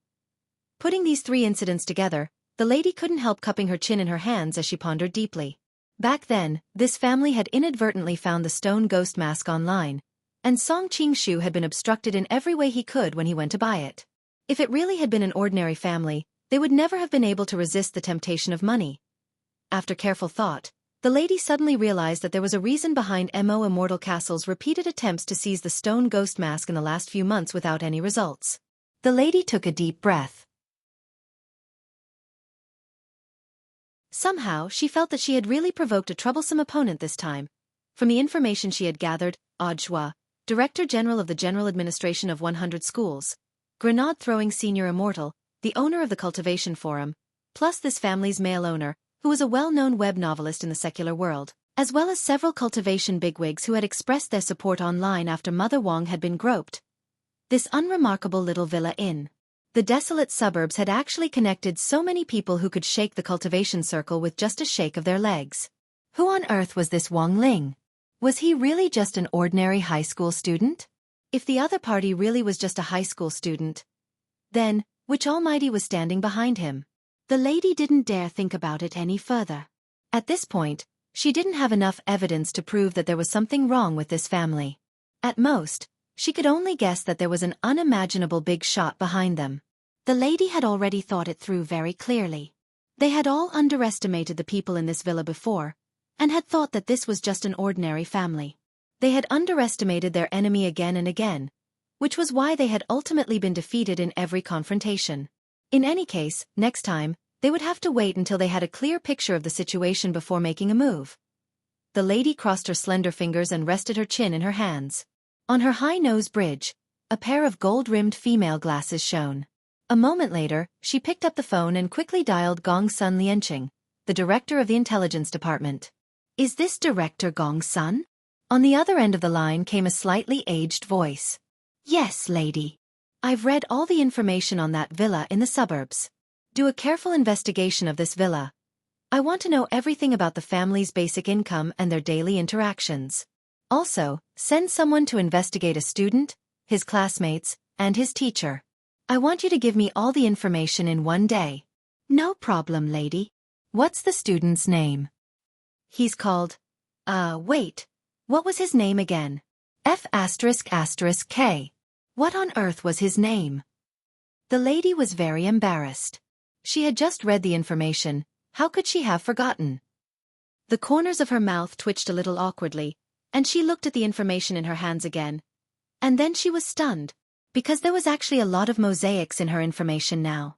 Putting these three incidents together, the lady couldn't help cupping her chin in her hands as she pondered deeply. Back then, this family had inadvertently found the stone ghost mask online, and Song Qingshu had been obstructed in every way he could when he went to buy it. If it really had been an ordinary family, they would never have been able to resist the temptation of money. After careful thought, the lady suddenly realized that there was a reason behind Mo Immortal Castle's repeated attempts to seize the stone ghost mask in the last few months without any results. The lady took a deep breath. Somehow, she felt that she had really provoked a troublesome opponent this time. From the information she had gathered, Audiobook, Director General of the General Administration of 100 Schools, grenade-throwing senior immortal, the owner of the Cultivation Forum, plus this family's male owner, who was a well-known web novelist in the secular world, as well as several cultivation bigwigs who had expressed their support online after Mother Wang had been groped. This unremarkable little villa in the desolate suburbs had actually connected so many people who could shake the cultivation circle with just a shake of their legs. Who on earth was this Wang Ling? Was he really just an ordinary high school student? If the other party really was just a high school student, then, which almighty was standing behind him? The lady didn't dare think about it any further. At this point, she didn't have enough evidence to prove that there was something wrong with this family. At most, she could only guess that there was an unimaginable big shot behind them. The lady had already thought it through very clearly. They had all underestimated the people in this villa before, and had thought that this was just an ordinary family. They had underestimated their enemy again and again, which was why they had ultimately been defeated in every confrontation. In any case, next time, they would have to wait until they had a clear picture of the situation before making a move. The lady crossed her slender fingers and rested her chin in her hands. On her high nose bridge, a pair of gold-rimmed female glasses shone. A moment later, she picked up the phone and quickly dialed Gong Sun Lianqing, the director of the intelligence department. Is this Director Gong Sun? On the other end of the line came a slightly aged voice. Yes, lady. I've read all the information on that villa in the suburbs. Do a careful investigation of this villa. I want to know everything about the family's basic income and their daily interactions. Also, send someone to investigate a student, his classmates, and his teacher. I want you to give me all the information in one day. No problem, lady. What's the student's name? He's called... wait. What was his name again? F***K. What on earth was his name? The lady was very embarrassed. She had just read the information, how could she have forgotten? The corners of her mouth twitched a little awkwardly, and she looked at the information in her hands again. And then she was stunned, because there was actually a lot of mosaics in her information now.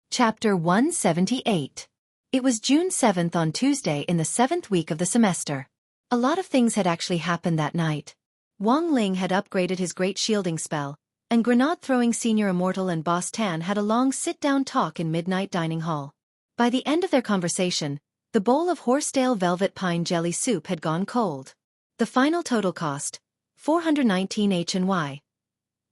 Chapter 178. It was June 7th on Tuesday in the 7th week of the semester. A lot of things had actually happened that night. Wang Ling had upgraded his great shielding spell, and grenade-throwing Senior Immortal and Boss Tan had a long sit-down talk in Midnight Dining Hall. By the end of their conversation, the bowl of Horsetail Velvet Pine Jelly Soup had gone cold. The final total cost, 419 HNY.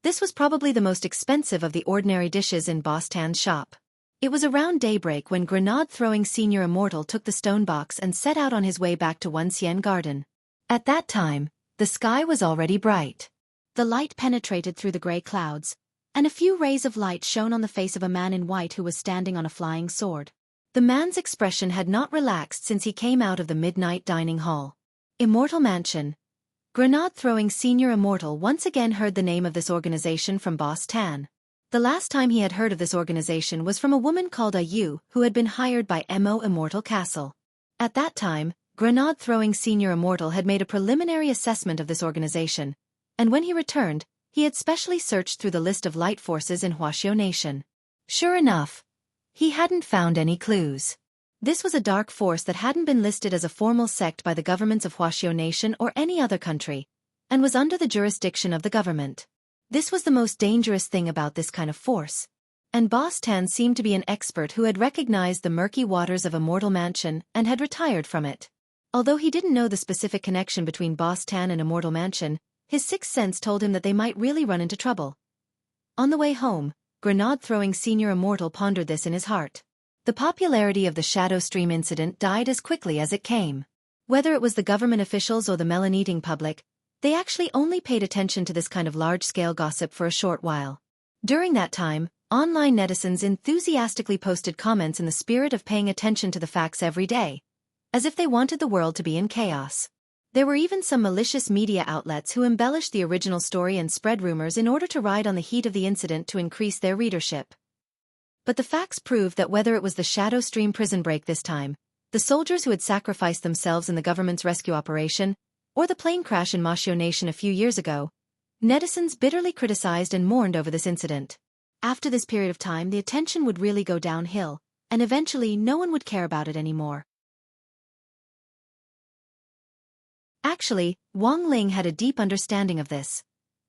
This was probably the most expensive of the ordinary dishes in Boss Tan's shop. It was around daybreak when grenade-throwing Senior Immortal took the stone box and set out on his way back to Wuxian Garden. At that time, the sky was already bright. The light penetrated through the gray clouds, and a few rays of light shone on the face of a man in white who was standing on a flying sword. The man's expression had not relaxed since he came out of the Midnight Dining Hall. Immortal Mansion. Grenade-throwing Senior Immortal once again heard the name of this organization from Boss Tan. The last time he had heard of this organization was from a woman called Yu who had been hired by Mo Immortal Castle. At that time, grenade-throwing Senior Immortal had made a preliminary assessment of this organization, and when he returned, he had specially searched through the list of light forces in Wuxia Nation. Sure enough, he hadn't found any clues. This was a dark force that hadn't been listed as a formal sect by the governments of Wuxia Nation or any other country, and was under the jurisdiction of the government. This was the most dangerous thing about this kind of force, and Boss Tan seemed to be an expert who had recognized the murky waters of Immortal Mansion and had retired from it. Although he didn't know the specific connection between Boss Tan and Immortal Mansion, his sixth sense told him that they might really run into trouble. On the way home, grenade-throwing Senior Immortal pondered this in his heart. The popularity of the Shadow Stream incident died as quickly as it came. Whether it was the government officials or the melon-eating public, they actually only paid attention to this kind of large-scale gossip for a short while. During that time, online netizens enthusiastically posted comments in the spirit of paying attention to the facts every day, as if they wanted the world to be in chaos. There were even some malicious media outlets who embellished the original story and spread rumors in order to ride on the heat of the incident to increase their readership. But the facts proved that whether it was the Shadow Stream prison break this time, the soldiers who had sacrificed themselves in the government's rescue operation, or the plane crash in Wuxia Nation a few years ago, netizens bitterly criticized and mourned over this incident. After this period of time, the attention would really go downhill, and eventually no one would care about it anymore. Actually, Wang Ling had a deep understanding of this.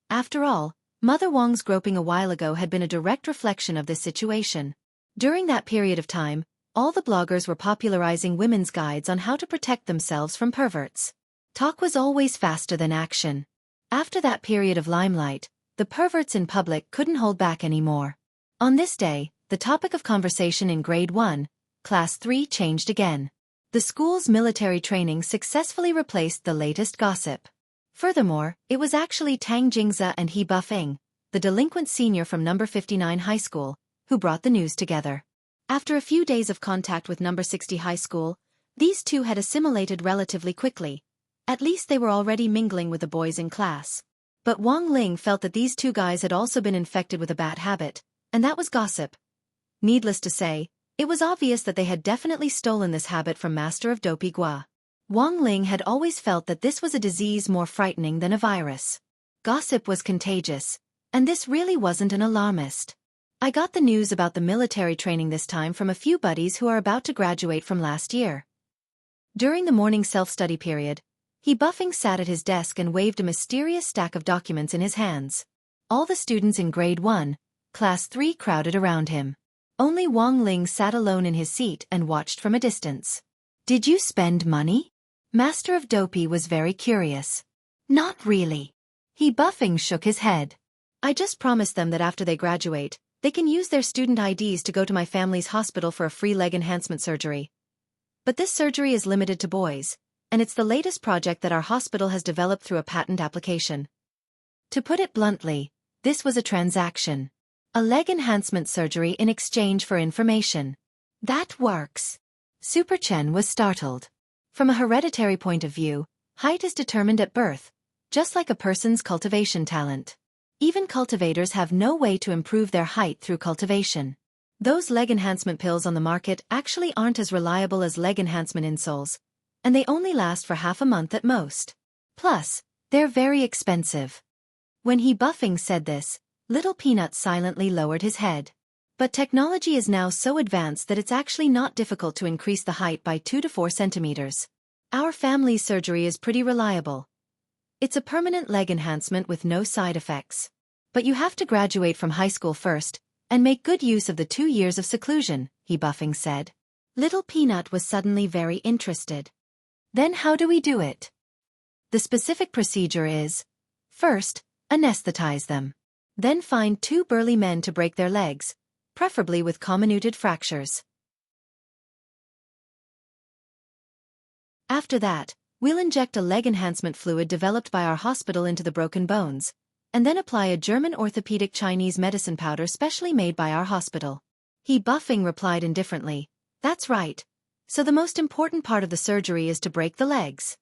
After all, Mother Wang's groping a while ago had been a direct reflection of this situation. During that period of time, all the bloggers were popularizing women's guides on how to protect themselves from perverts. Talk was always faster than action. After that period of limelight, the perverts in public couldn't hold back anymore. On this day, the topic of conversation in Grade 1, Class 3 changed again. The school's military training successfully replaced the latest gossip. Furthermore, it was actually Tang Jingze and He Buffing, the delinquent senior from number 59 high school, who brought the news together. After a few days of contact with number 60 high school, these two had assimilated relatively quickly. At least they were already mingling with the boys in class. But Wang Ling felt that these two guys had also been infected with a bad habit, and that was gossip. Needless to say, it was obvious that they had definitely stolen this habit from Master of Dopey Gua. Wang Ling had always felt that this was a disease more frightening than a virus. Gossip was contagious, and this really wasn't an alarmist. I got the news about the military training this time from a few buddies who are about to graduate from last year. During the morning self-study period, He Buffing sat at his desk and waved a mysterious stack of documents in his hands. All the students in Grade 1, Class 3 crowded around him. Only Wang Ling sat alone in his seat and watched from a distance. "Did you spend money?" Master of Dopey was very curious. "Not really." He Buffing shook his head. "I just promised them that after they graduate, they can use their student IDs to go to my family's hospital for a free leg enhancement surgery. But this surgery is limited to boys, and it's the latest project that our hospital has developed through a patent application. To put it bluntly, this was a transaction. A leg enhancement surgery in exchange for information. That works." Super Chen was startled. From a hereditary point of view, height is determined at birth, just like a person's cultivation talent. Even cultivators have no way to improve their height through cultivation. Those leg enhancement pills on the market actually aren't as reliable as leg enhancement insoles, and they only last for half a month at most. Plus, they're very expensive. When He Buffing said this, Little Peanut silently lowered his head. But technology is now so advanced that it's actually not difficult to increase the height by 2 to 4 centimeters. Our family's surgery is pretty reliable. It's a permanent leg enhancement with no side effects. But you have to graduate from high school first, and make good use of the 2 years of seclusion, He Buffing said. Little Peanut was suddenly very interested. Then how do we do it? The specific procedure is, first, anesthetize them. Then find 2 burly men to break their legs, preferably with comminuted fractures. After that, we'll inject a leg enhancement fluid developed by our hospital into the broken bones, and then apply a German orthopedic Chinese medicine powder specially made by our hospital. He Buffing replied indifferently, "That's right. So the most important part of the surgery is to break the legs."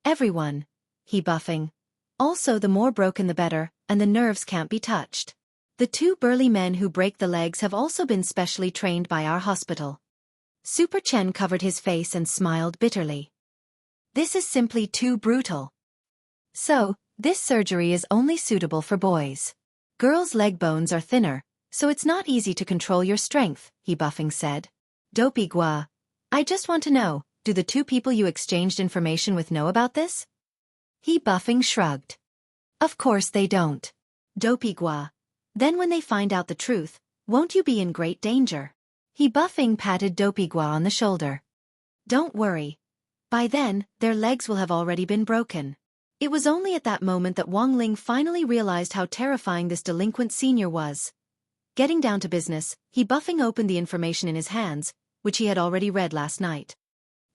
"Everyone," He Buffing. "Also the more broken the better, and the nerves can't be touched. The 2 burly men who break the legs have also been specially trained by our hospital." Super Chen covered his face and smiled bitterly. "This is simply too brutal. So, this surgery is only suitable for boys. Girls' leg bones are thinner, so it's not easy to control your strength," He Buffing said. "Dopey Gua, I just want to know, do the 2 people you exchanged information with know about this?" He Buffing shrugged. "Of course they don't. Dopey Gua. Then when they find out the truth, won't you be in great danger?" He Buffing patted Dopey Gua on the shoulder. "Don't worry. By then, their legs will have already been broken." It was only at that moment that Wang Ling finally realized how terrifying this delinquent senior was. Getting down to business, He Buffing opened the information in his hands, which he had already read last night.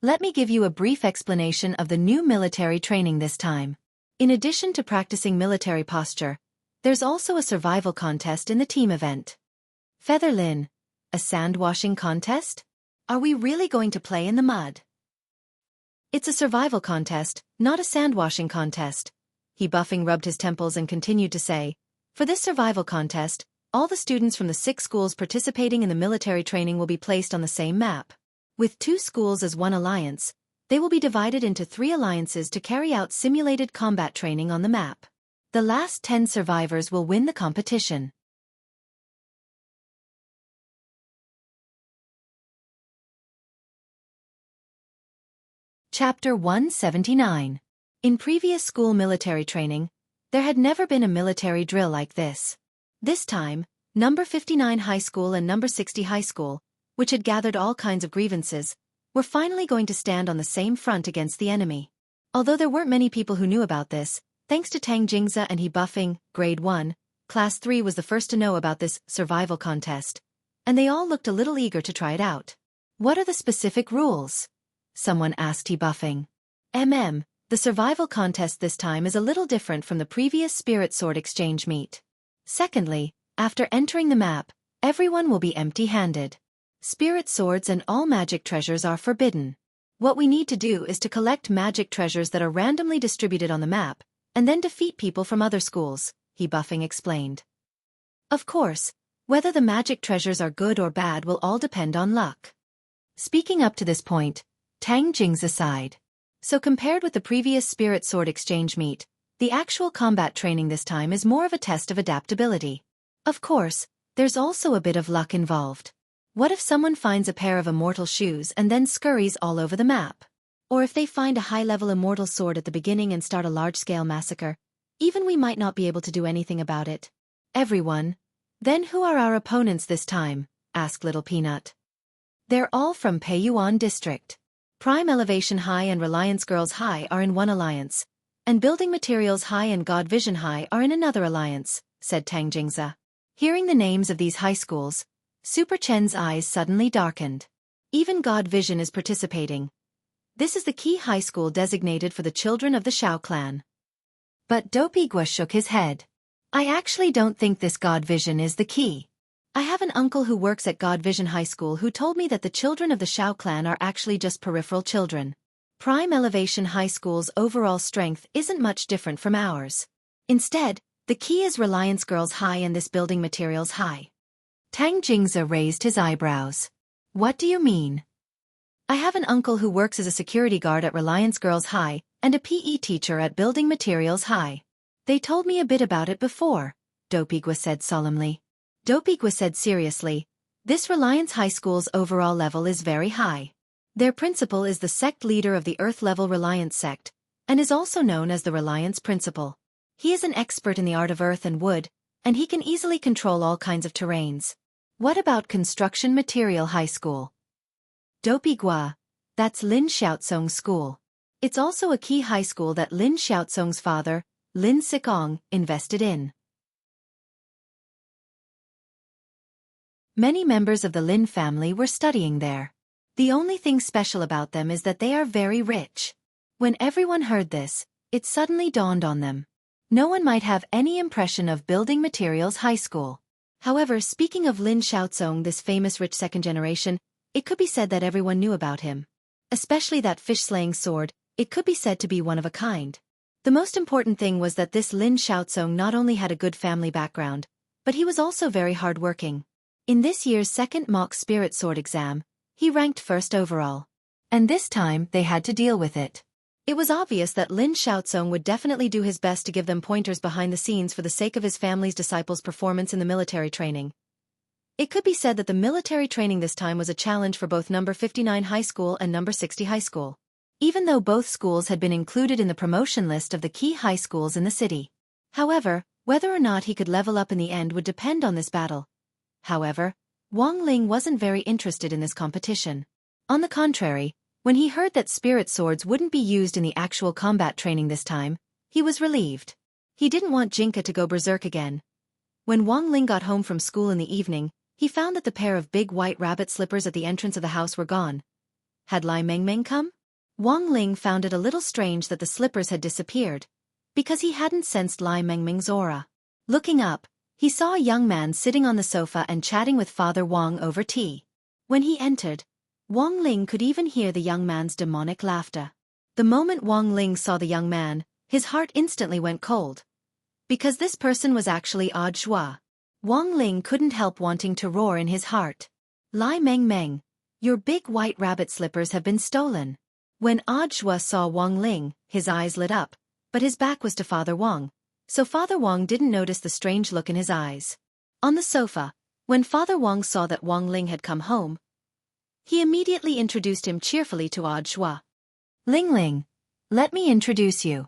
"Let me give you a brief explanation of the new military training this time. In addition to practicing military posture, there's also a survival contest in the team event." "Feather Lin, a sand washing contest? Are we really going to play in the mud?" "It's a survival contest, not a sand washing contest." He Buffing rubbed his temples and continued to say, "For this survival contest, all the students from the 6 schools participating in the military training will be placed on the same map. With 2 schools as one alliance, they will be divided into 3 alliances to carry out simulated combat training on the map. The last 10 survivors will win the competition." Chapter 179. In previous school military training, There had never been a military drill like this. This time, number 59 high school and number 60 high school, which had gathered all kinds of grievances, were finally going to stand on the same front against the enemy. Although there weren't many people who knew about this, thanks to Tang Jingze and he buffing, grade 1, class 3 was the first to know about this survival contest, and they all looked a little eager to try it out. What are the specific rules? Someone asked he buffing. The survival contest this time is a little different from the previous spirit sword exchange meet. Secondly, after entering the map, everyone will be empty-handed. Spirit swords and all magic treasures are forbidden. What we need to do is to collect magic treasures that are randomly distributed on the map, and then defeat people from other schools, he buffing explained. Of course, whether the magic treasures are good or bad will all depend on luck. Speaking up to this point, Tang Jingze sighed. So compared with the previous spirit sword exchange meet, the actual combat training this time is more of a test of adaptability. Of course, there's also a bit of luck involved. What if someone finds a pair of immortal shoes and then scurries all over the map? Or if they find a high-level immortal sword at the beginning and start a large-scale massacre? Even we might not be able to do anything about it. Everyone. Then who are our opponents this time? Asked Little Peanut. They're all from Peiyuan District. Prime Elevation High and Reliance Girls High are in one alliance, and Building Materials High and God Vision High are in another alliance, said Tang Jingze. Hearing the names of these high schools, Super Chen's eyes suddenly darkened. Even God Vision is participating. This is the key high school designated for the children of the Xiao clan. But Dopey Gua shook his head. I actually don't think this God Vision is the key. I have an uncle who works at God Vision High School who told me that the children of the Xiao clan are actually just peripheral children. Prime Elevation High School's overall strength isn't much different from ours. Instead, the key is Reliance Girls High and this Building Materials High. Tang Jingze raised his eyebrows. What do you mean? I have an uncle who works as a security guard at Reliance Girls High and a PE teacher at Building Materials High. They told me a bit about it before, Dopey Gua said solemnly. Dopey Gua said seriously, this Reliance High School's overall level is very high. Their principal is the sect leader of the Earth-level Reliance sect, and is also known as the Reliance Principal. He is an expert in the art of earth and wood, and he can easily control all kinds of terrains. What about Construction Material High School? Dopey Gua, that's Lin Xiaotsong's school. It's also a key high school that Lin Xiaotsong's father, Lin Sikong, invested in. Many members of the Lin family were studying there. The only thing special about them is that they are very rich. When everyone heard this, it suddenly dawned on them. No one might have any impression of Building Materials High School. However, speaking of Lin Xiaotsong, this famous rich second generation, it could be said that everyone knew about him. Especially that fish-slaying sword, it could be said to be one of a kind. The most important thing was that this Lin Xiaotsong not only had a good family background, but he was also very hardworking. In this year's second mock spirit sword exam, he ranked first overall. And this time, they had to deal with it. It was obvious that Lin Xiaotsong would definitely do his best to give them pointers behind the scenes for the sake of his family's disciples' performance in the military training. It could be said that the military training this time was a challenge for both number 59 high school and number 60 high school. Even though both schools had been included in the promotion list of the key high schools in the city. However, whether or not he could level up in the end would depend on this battle. However, Wang Ling wasn't very interested in this competition. On the contrary, when he heard that spirit swords wouldn't be used in the actual combat training this time, he was relieved. He didn't want Jinka to go berserk again. When Wang Ling got home from school in the evening, he found that the pair of big white rabbit slippers at the entrance of the house were gone. Had Lai Mengmeng come? Wang Ling found it a little strange that the slippers had disappeared, because he hadn't sensed Lai Mengmeng's aura. Looking up, he saw a young man sitting on the sofa and chatting with Father Wang over tea. When he entered, Wang Ling could even hear the young man's demonic laughter. The moment Wang Ling saw the young man, his heart instantly went cold. Because this person was actually Audiobook. Wang Ling couldn't help wanting to roar in his heart. Lai Mengmeng, your big white rabbit slippers have been stolen. When Audiobook saw Wang Ling, his eyes lit up, but his back was to Father Wang. So Father Wang didn't notice the strange look in his eyes. On the sofa, when Father Wang saw that Wang Ling had come home, he immediately introduced him cheerfully to Audiobook. Ling Ling, let me introduce you.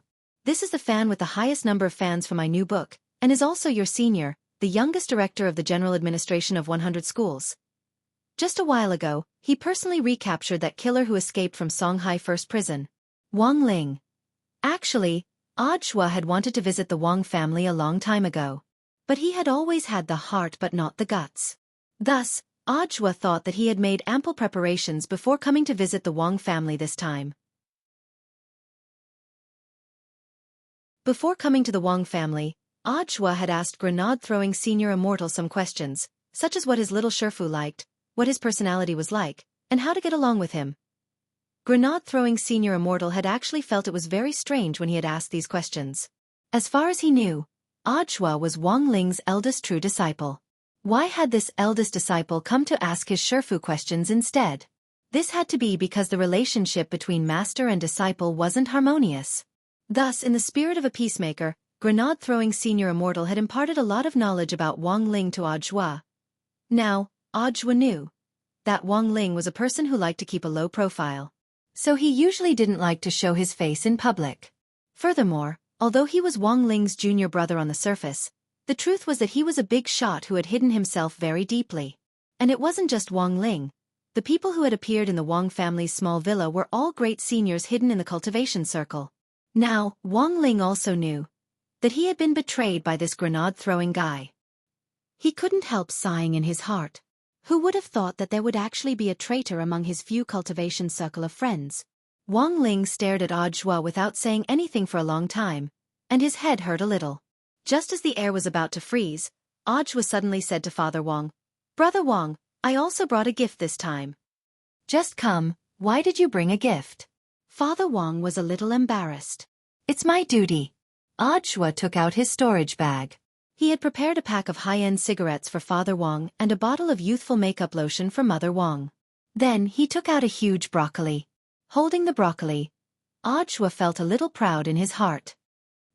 This is the fan with the highest number of fans for my new book, and is also your senior, the youngest director of the General Administration of 100 schools. Just a while ago, he personally recaptured that killer who escaped from Songhai First Prison. Wang Ling. Actually, Audiobook had wanted to visit the Wang family a long time ago. But he had always had the heart but not the guts. Thus, Audiobook thought that he had made ample preparations before coming to visit the Wang family this time. Before coming to the Wang family, Audiobook had asked grenade-throwing senior immortal some questions, such as what his little Xiaofan liked, what his personality was like, and how to get along with him. Grenade-throwing senior immortal had actually felt it was very strange when he had asked these questions. As far as he knew, Audiobook was Wang Ling's eldest true disciple. Why had this eldest disciple come to ask his Xiaofan questions instead? This had to be because the relationship between master and disciple wasn't harmonious. Thus, in the spirit of a peacemaker, grenade-throwing senior immortal had imparted a lot of knowledge about Wang Ling to Audiobook. Now, Audiobook knew that Wang Ling was a person who liked to keep a low profile. So he usually didn't like to show his face in public. Furthermore, although he was Wang Ling's junior brother on the surface, the truth was that he was a big shot who had hidden himself very deeply. And it wasn't just Wang Ling. The people who had appeared in the Wang family's small villa were all great seniors hidden in the cultivation circle. Now, Wang Ling also knew that he had been betrayed by this grenade-throwing guy. He couldn't help sighing in his heart. Who would have thought that there would actually be a traitor among his few cultivation circle of friends? Wang Ling stared at Audiobook without saying anything for a long time, and his head hurt a little. Just as the air was about to freeze, Audiobook suddenly said to Father Wang, "Brother Wang, I also brought a gift this time." "Just come, why did you bring a gift?" Father Wang was a little embarrassed. "It's my duty." Audiobook took out his storage bag. He had prepared a pack of high-end cigarettes for Father Wang and a bottle of youthful makeup lotion for Mother Wang. Then he took out a huge broccoli. Holding the broccoli, Audiobook felt a little proud in his heart.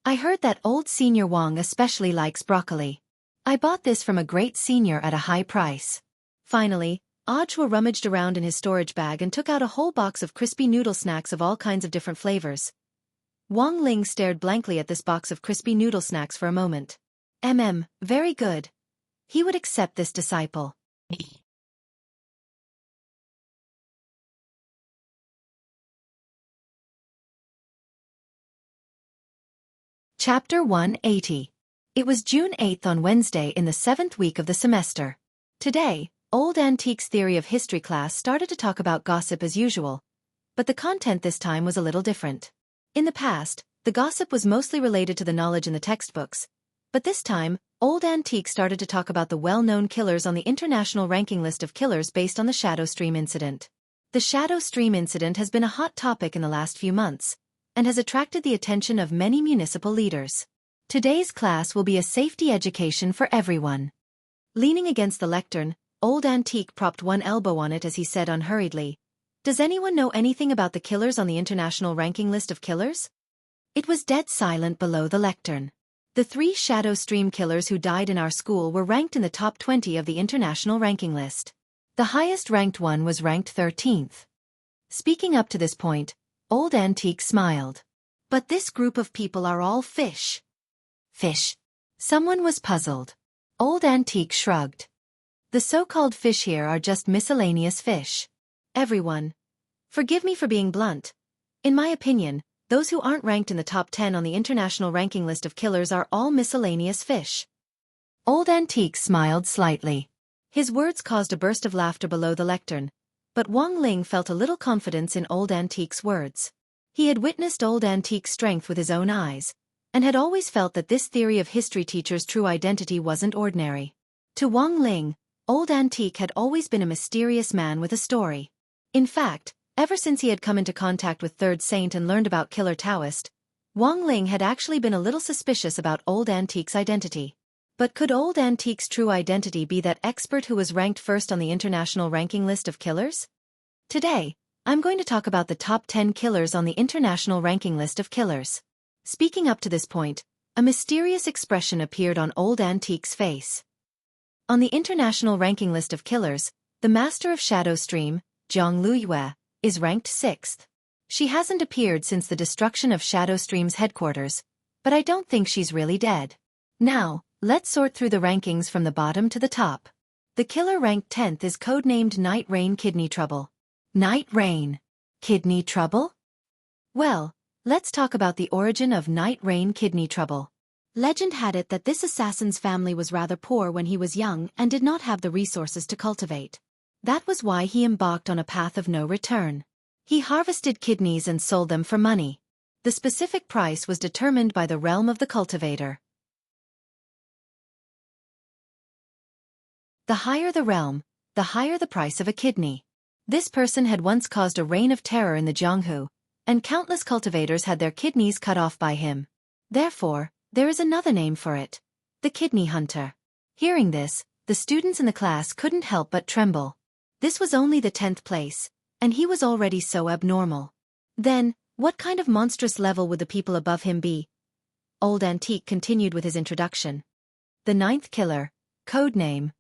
"I heard that old senior Wang especially likes broccoli. I bought this from a great senior at a high price." Finally, Audiobook rummaged around in his storage bag and took out a whole box of crispy noodle snacks of all kinds of different flavors. Wang Ling stared blankly at this box of crispy noodle snacks for a moment. Very good. He would accept this disciple. Chapter 180. It was June 8th on Wednesday in the 7th week of the semester. Today, Old Antiques Theory of History class started to talk about gossip as usual, but the content this time was a little different. In the past, the gossip was mostly related to the knowledge in the textbooks, but this time, Old Antique started to talk about the well-known killers on the international ranking list of killers based on the Shadow Stream incident. The Shadow Stream incident has been a hot topic in the last few months, and has attracted the attention of many municipal leaders. Today's class will be a safety education for everyone. Leaning against the lectern, Old Antique propped one elbow on it as he said unhurriedly, "Does anyone know anything about the killers on the international ranking list of killers?" It was dead silent below the lectern. The 3 Shadow Stream killers who died in our school were ranked in the top 20 of the international ranking list. The highest ranked one was ranked 13th. Speaking up to this point, Old Antique smiled. "But this group of people are all fish." "Fish?" Someone was puzzled. Old Antique shrugged. "The so-called fish here are just miscellaneous fish. Everyone. Forgive me for being blunt. In my opinion, those who aren't ranked in the top 10 on the international ranking list of killers are all miscellaneous fish." Old Antique smiled slightly. His words caused a burst of laughter below the lectern, but Wang Ling felt a little confidence in Old Antique's words. He had witnessed Old Antique's strength with his own eyes, and had always felt that this theory of history teacher's true identity wasn't ordinary. To Wang Ling, Old Antique had always been a mysterious man with a story. In fact, ever since he had come into contact with Third Saint and learned about Killer Taoist, Wang Ling had actually been a little suspicious about Old Antique's identity. But could Old Antique's true identity be that expert who was ranked first on the international ranking list of killers? Today, I'm going to talk about the top 10 killers on the international ranking list of killers. Speaking up to this point, a mysterious expression appeared on Old Antique's face. On the international ranking list of killers, the master of Shadow Stream, Zhang Luyue, is ranked 6th. She hasn't appeared since the destruction of Shadowstream's headquarters, but I don't think she's really dead. Now, let's sort through the rankings from the bottom to the top. The killer ranked 10th is codenamed Night Rain Kidney Trouble. Night Rain. Kidney trouble? Well, let's talk about the origin of Night Rain Kidney Trouble. Legend had it that this assassin's family was rather poor when he was young and did not have the resources to cultivate. That was why he embarked on a path of no return. He harvested kidneys and sold them for money. The specific price was determined by the realm of the cultivator. The higher the realm, the higher the price of a kidney. This person had once caused a reign of terror in the Jianghu, and countless cultivators had their kidneys cut off by him. Therefore, there is another name for it: the kidney hunter. Hearing this, the students in the class couldn't help but tremble. This was only the 10th place, and he was already so abnormal. Then, what kind of monstrous level would the people above him be? Old Antique continued with his introduction. The 9th killer, codename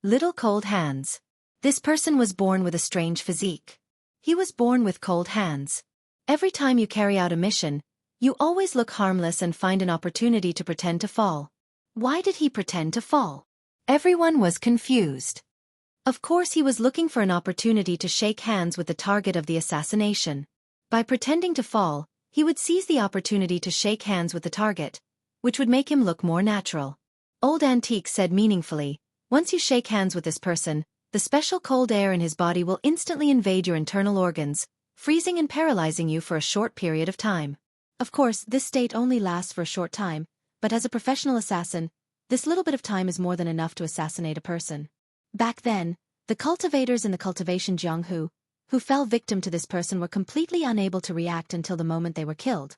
Little Cold Hands. This person was born with a strange physique. He was born with cold hands. Every time you carry out a mission, you always look harmless and find an opportunity to pretend to fall. Why did he pretend to fall? Everyone was confused. Of course, he was looking for an opportunity to shake hands with the target of the assassination. By pretending to fall, he would seize the opportunity to shake hands with the target, which would make him look more natural. Old Antique said meaningfully, once you shake hands with this person, the special cold air in his body will instantly invade your internal organs, freezing and paralyzing you for a short period of time. Of course, this state only lasts for a short time, but as a professional assassin, this little bit of time is more than enough to assassinate a person. Back then, the cultivators in the cultivation Jianghu, who fell victim to this person, were completely unable to react until the moment they were killed.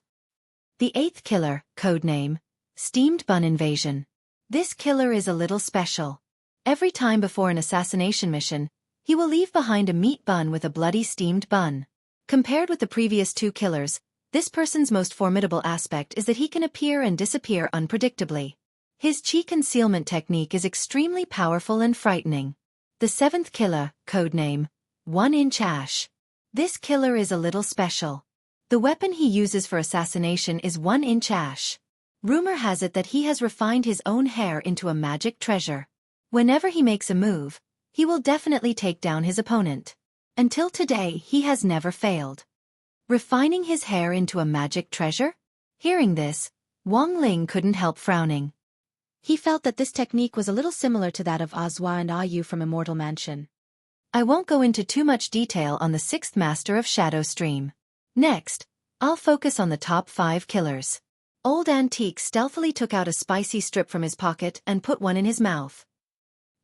The 8th killer, codename Steamed Bun Invasion. This killer is a little special. Every time before an assassination mission, he will leave behind a meat bun with a bloody steamed bun. Compared with the previous 2 killers, this person's most formidable aspect is that he can appear and disappear unpredictably. His chi concealment technique is extremely powerful and frightening. The 7th killer, codename 1-inch Ash. This killer is a little special. The weapon he uses for assassination is 1-inch Ash. Rumor has it that he has refined his own hair into a magic treasure. Whenever he makes a move, he will definitely take down his opponent. Until today, he has never failed. Refining his hair into a magic treasure? Hearing this, Wang Ling couldn't help frowning. He felt that this technique was a little similar to that of Azua and Ayu from Immortal Mansion. I won't go into too much detail on the 6th master of Shadowstream. Next, I'll focus on the top 5 killers. Old Antique stealthily took out a spicy strip from his pocket and put one in his mouth.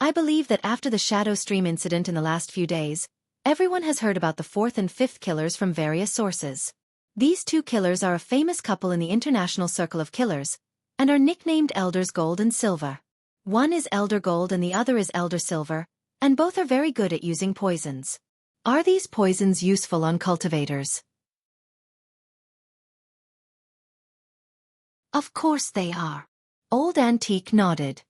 I believe that after the Shadowstream incident in the last few days, everyone has heard about the 4th and 5th killers from various sources. These 2 killers are a famous couple in the international circle of killers, and are nicknamed Elders Gold and Silver. One is Elder Gold and the other is Elder Silver, and both are very good at using poisons. Are these poisons useful on cultivators? Of course they are. Old Antique nodded.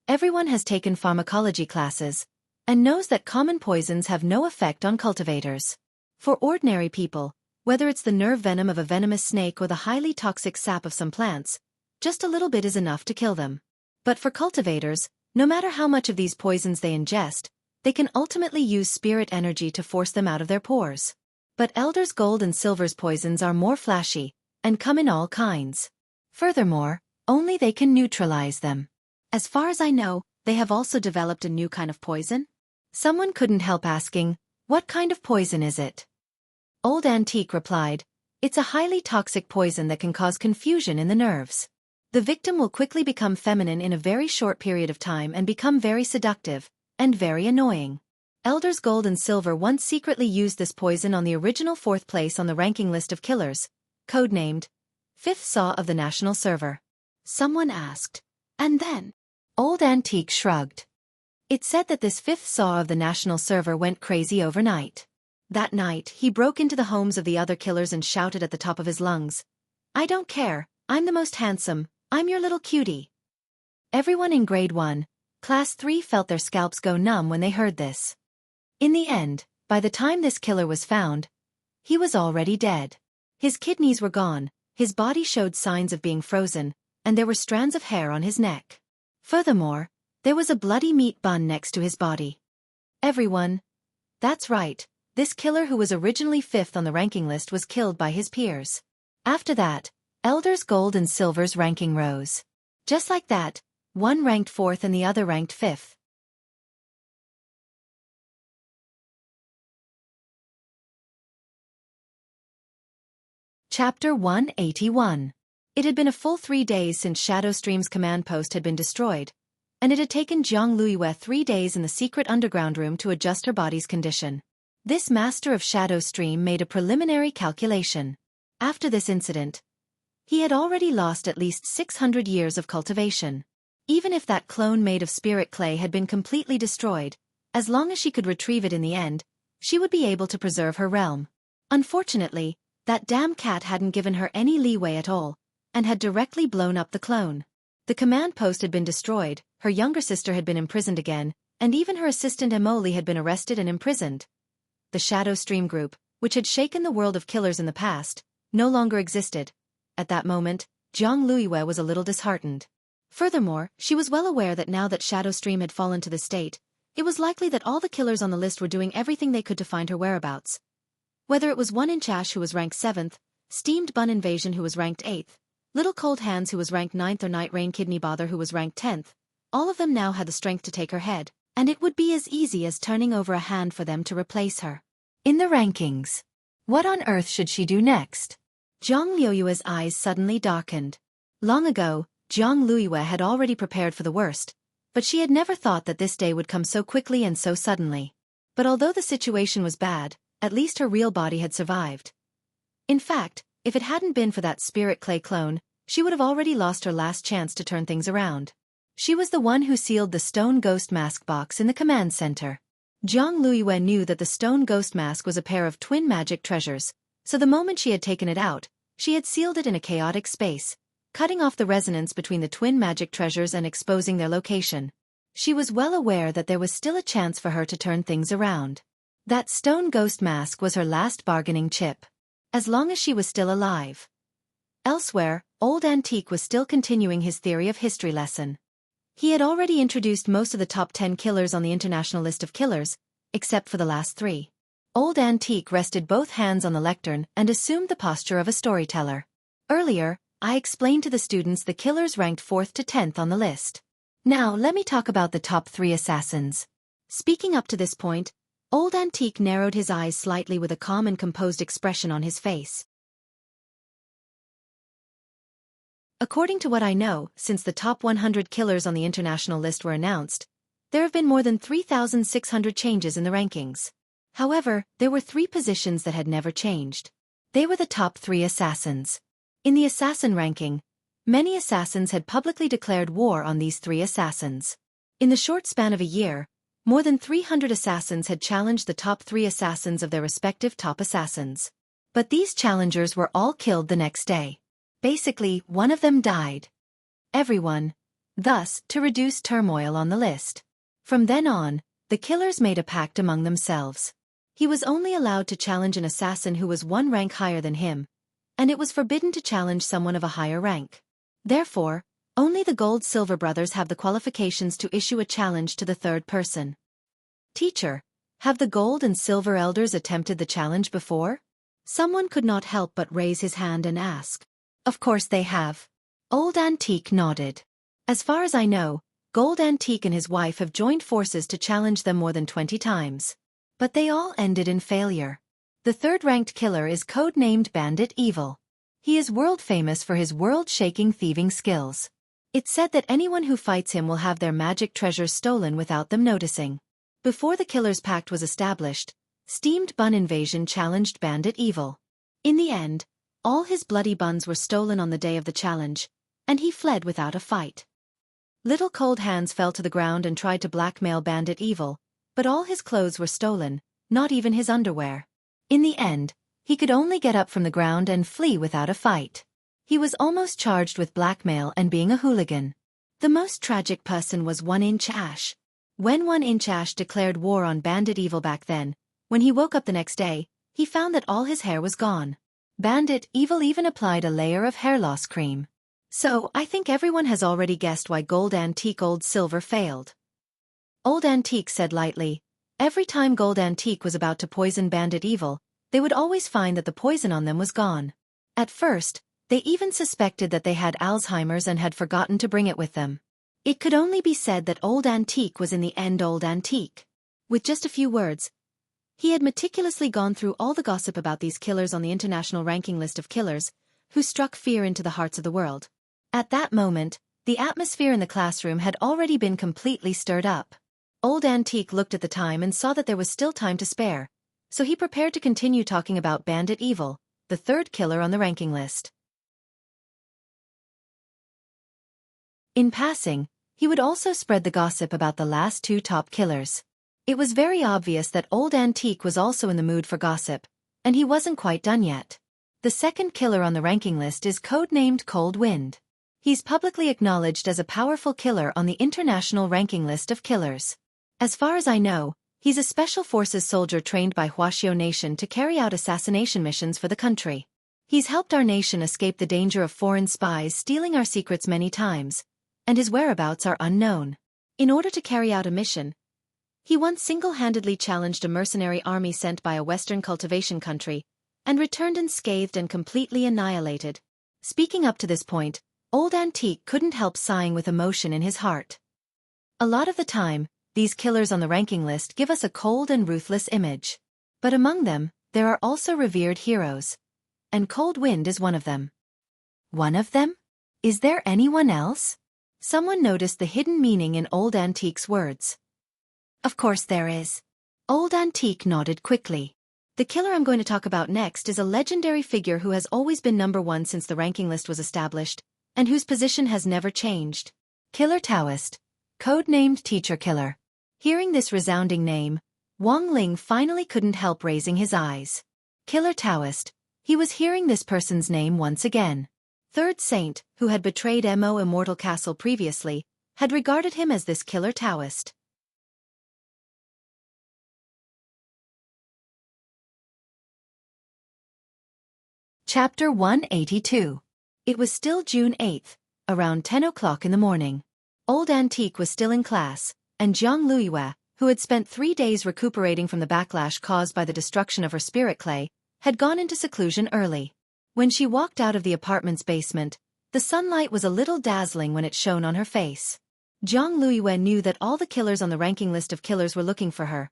Everyone has taken pharmacology classes, and knows that common poisons have no effect on cultivators. For ordinary people, whether it's the nerve venom of a venomous snake or the highly toxic sap of some plants, just a little bit is enough to kill them. But for cultivators, no matter how much of these poisons they ingest, they can ultimately use spirit energy to force them out of their pores. But Elders Gold and Silver's poisons are more flashy, and come in all kinds. Furthermore, only they can neutralize them. As far as I know, they have also developed a new kind of poison? Someone couldn't help asking, what kind of poison is it? Old Antique replied, it's a highly toxic poison that can cause confusion in the nerves. The victim will quickly become feminine in a very short period of time and become very seductive, and very annoying. Elders Gold and Silver once secretly used this poison on the original 4th place on the ranking list of killers, codenamed 5th Saw of the National Server. Someone asked, and then? Old Antique shrugged. It said that this 5th Saw of the National Server went crazy overnight. That night, he broke into the homes of the other killers and shouted at the top of his lungs, I don't care, I'm the most handsome, I'm your little cutie. Everyone in Grade 1, Class 3 felt their scalps go numb when they heard this. In the end, by the time this killer was found, He was already dead. His kidneys were gone, his body showed signs of being frozen, and there were strands of hair on his neck. Furthermore, there was a bloody meat bun next to his body. Everyone. That's right, this killer who was originally 5th on the ranking list was killed by his peers. After that, Elder's gold and silver's ranking rose. Just like that, one ranked 4th and the other ranked 5th. Chapter 181. It had been a full 3 days since Shadowstream's command post had been destroyed, and it had taken Jiang Luiyue 3 days in the secret underground room to adjust her body's condition. This master of Shadowstream made a preliminary calculation. After this incident, he had already lost at least 600 years of cultivation. Even if that clone made of spirit clay had been completely destroyed, as long as she could retrieve it in the end, she would be able to preserve her realm. Unfortunately, that damn cat hadn't given her any leeway at all, and had directly blown up the clone. The command post had been destroyed, her younger sister had been imprisoned again, and even her assistant Emoli had been arrested and imprisoned. The Shadowstream group, which had shaken the world of killers in the past, no longer existed. At that moment, Jiang Luiyue was a little disheartened. Furthermore, she was well aware that now that Shadowstream had fallen to the state, it was likely that all the killers on the list were doing everything they could to find her whereabouts. Whether it was 1-Inch Ash who was ranked 7th, Steamed Bun Invasion who was ranked 8th, Little Cold Hands who was ranked 9th, or Night Rain Kidney Bother who was ranked 10th, all of them now had the strength to take her head, and it would be as easy as turning over a hand for them to replace her. In the rankings, what on earth should she do next? Jiang Luiyue's eyes suddenly darkened. Long ago, Jiang Luiyue had already prepared for the worst, but she had never thought that this day would come so quickly and so suddenly. But although the situation was bad, at least her real body had survived. In fact, if it hadn't been for that spirit clay clone, she would have already lost her last chance to turn things around. She was the one who sealed the stone ghost mask box in the command center. Jiang Luiyue knew that the stone ghost mask was a pair of twin magic treasures, so the moment she had taken it out, she had sealed it in a chaotic space, cutting off the resonance between the twin magic treasures and exposing their location. She was well aware that there was still a chance for her to turn things around. That stone ghost mask was her last bargaining chip. As long as she was still alive. Elsewhere, Old Antique was still continuing his theory of history lesson. He had already introduced most of the top 10 killers on the international list of killers, except for the last 3. Old Antique rested both hands on the lectern and assumed the posture of a storyteller. Earlier, I explained to the students the killers ranked 4th to 10th on the list. Now let me talk about the top 3 assassins. Speaking up to this point, Old Antique narrowed his eyes slightly with a calm and composed expression on his face. According to what I know, since the top 100 killers on the international list were announced, there have been more than 3,600 changes in the rankings. However, there were 3 positions that had never changed. They were the top 3 assassins. In the assassin ranking, many assassins had publicly declared war on these 3 assassins. In the short span of a year, more than 300 assassins had challenged the top 3 assassins of their respective top assassins. But these challengers were all killed the next day. Basically, one of them died. Everyone. Thus, to reduce turmoil on the list. From then on, the killers made a pact among themselves. He was only allowed to challenge an assassin who was 1 rank higher than him, and it was forbidden to challenge someone of a higher rank. Therefore, only the Gold-Silver brothers have the qualifications to issue a challenge to the third person. Teacher, have the Gold and Silver elders attempted the challenge before? Someone could not help but raise his hand and ask. Of course they have. Old Antique nodded. As far as I know, Gold Antique and his wife have joined forces to challenge them more than 20 times. But they all ended in failure. The third-ranked killer is code-named Bandit Evil. He is world-famous for his world-shaking thieving skills. It's said that anyone who fights him will have their magic treasures stolen without them noticing. Before the Killer's Pact was established, Steamed Bun Invasion challenged Bandit Evil. In the end, all his bloody buns were stolen on the day of the challenge, and he fled without a fight. Little Cold Hands fell to the ground and tried to blackmail Bandit Evil, but all his clothes were stolen, not even his underwear. In the end, he could only get up from the ground and flee without a fight. He was almost charged with blackmail and being a hooligan. The most tragic person was 1-Inch Ash. When 1-Inch Ash declared war on Bandit Evil back then, when he woke up the next day, he found that all his hair was gone. Bandit Evil even applied a layer of hair loss cream. So, I think everyone has already guessed why Gold Antique Old Silver failed. Old Antique said lightly, every time Gold Antique was about to poison Bandit Evil, they would always find that the poison on them was gone. At first, they even suspected that they had Alzheimer's and had forgotten to bring it with them. It could only be said that Old Antique was in the end Old Antique. With just a few words, he had meticulously gone through all the gossip about these killers on the international ranking list of killers, who struck fear into the hearts of the world. At that moment, the atmosphere in the classroom had already been completely stirred up. Old Antique looked at the time and saw that there was still time to spare, so he prepared to continue talking about Bandit Evil, the third killer on the ranking list. In passing, he would also spread the gossip about the last two top killers. It was very obvious that Old Antique was also in the mood for gossip, and he wasn't quite done yet. The second killer on the ranking list is codenamed Cold Wind. He's publicly acknowledged as a powerful killer on the international ranking list of killers. As far as I know, he's a special forces soldier trained by Wuxia Nation to carry out assassination missions for the country. He's helped our nation escape the danger of foreign spies stealing our secrets many times, and his whereabouts are unknown. In order to carry out a mission, he once single-handedly challenged a mercenary army sent by a Western cultivation country, and returned unscathed and completely annihilated. Speaking up to this point, Old Antique couldn't help sighing with emotion in his heart. A lot of the time, these killers on the ranking list give us a cold and ruthless image. But among them, there are also revered heroes. And Cold Wind is one of them. One of them? Is there anyone else? Someone noticed the hidden meaning in Old Antique's words. Of course there is. Old Antique nodded quickly. The killer I'm going to talk about next is a legendary figure who has always been number one since the ranking list was established, and whose position has never changed. Killer Taoist, codenamed Teacher Killer. Hearing this resounding name, Wang Ling finally couldn't help raising his eyes. Killer Taoist. He was hearing this person's name once again. Third Saint, who had betrayed Mo Immortal Castle previously, had regarded him as this Killer Taoist. Chapter 182. It was still June 8th, around 10 o'clock in the morning. Old Antique was still in class, and Jiang Luiyue, who had spent 3 days recuperating from the backlash caused by the destruction of her spirit clay, had gone into seclusion early. When she walked out of the apartment's basement, the sunlight was a little dazzling when it shone on her face. Jiang Luiyue knew that all the killers on the ranking list of killers were looking for her.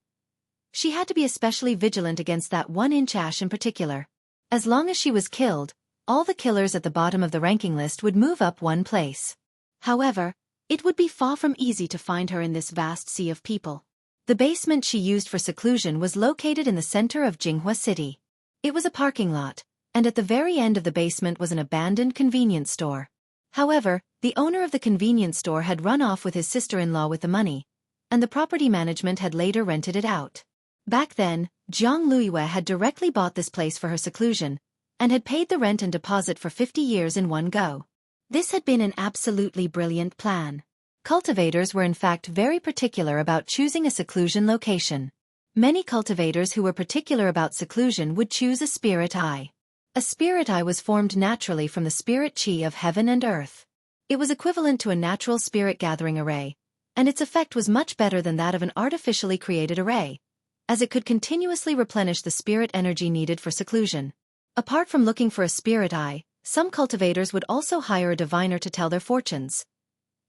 She had to be especially vigilant against that 1-inch ash in particular. As long as she was killed, all the killers at the bottom of the ranking list would move up one place. However, it would be far from easy to find her in this vast sea of people. The basement she used for seclusion was located in the center of Jinghua City. It was a parking lot, and at the very end of the basement was an abandoned convenience store. However, the owner of the convenience store had run off with his sister-in-law with the money, and the property management had later rented it out. Back then, Jiang Luiyue had directly bought this place for her seclusion, and had paid the rent and deposit for 50 years in one go. This had been an absolutely brilliant plan. Cultivators were in fact very particular about choosing a seclusion location. Many cultivators who were particular about seclusion would choose a spirit eye. A spirit eye was formed naturally from the spirit chi of heaven and earth. It was equivalent to a natural spirit gathering array, and its effect was much better than that of an artificially created array, as it could continuously replenish the spirit energy needed for seclusion. Apart from looking for a spirit eye, some cultivators would also hire a diviner to tell their fortunes.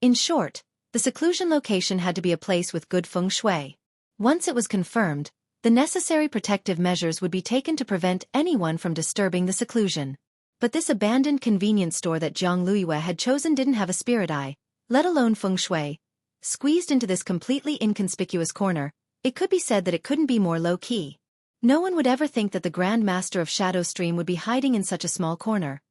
In short, the seclusion location had to be a place with good feng shui. Once it was confirmed, the necessary protective measures would be taken to prevent anyone from disturbing the seclusion. But this abandoned convenience store that Jiang Luiyue had chosen didn't have a spirit eye, let alone feng shui. Squeezed into this completely inconspicuous corner, it could be said that it couldn't be more low-key. No one would ever think that the Grand Master of Shadow Stream would be hiding in such a small corner.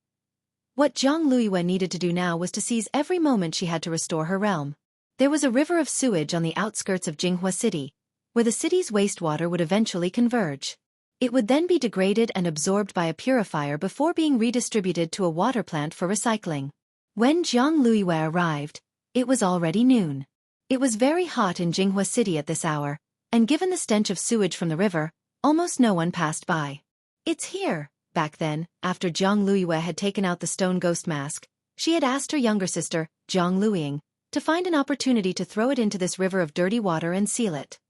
What Jiang Luiyue needed to do now was to seize every moment she had to restore her realm. There was a river of sewage on the outskirts of Jinghua City, where the city's wastewater would eventually converge. It would then be degraded and absorbed by a purifier before being redistributed to a water plant for recycling. When Jiang Luiyue arrived, it was already noon. It was very hot in Jinghua City at this hour, and given the stench of sewage from the river, almost no one passed by. It's here. Back then, after Zhang Luiyue had taken out the stone ghost mask, she had asked her younger sister, Zhang Luiying, to find an opportunity to throw it into this river of dirty water and seal it.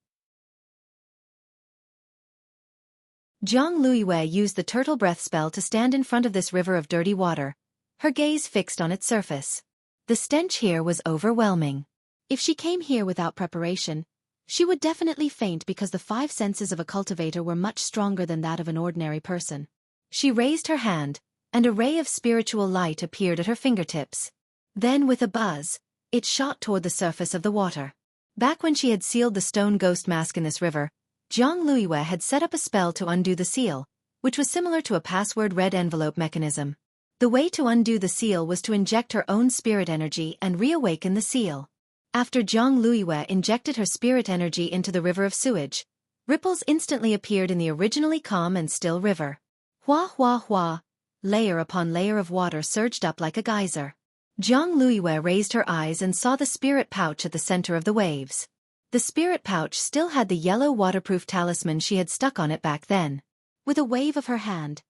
Zhang Luiyue used the turtle breath spell to stand in front of this river of dirty water, her gaze fixed on its surface. The stench here was overwhelming. If she came here without preparation, she would definitely faint because the 5 senses of a cultivator were much stronger than that of an ordinary person. She raised her hand, and a ray of spiritual light appeared at her fingertips. Then with a buzz, it shot toward the surface of the water. Back when she had sealed the stone ghost mask in this river, Zhang Luiyue had set up a spell to undo the seal, which was similar to a password red envelope mechanism. The way to undo the seal was to inject her own spirit energy and reawaken the seal. After Zhang Luiyue injected her spirit energy into the river of sewage, ripples instantly appeared in the originally calm and still river. Hua hua hua, layer upon layer of water surged up like a geyser. Zhang Luiyue raised her eyes and saw the spirit pouch at the center of the waves. The spirit pouch still had the yellow waterproof talisman she had stuck on it back then. With a wave of her hand,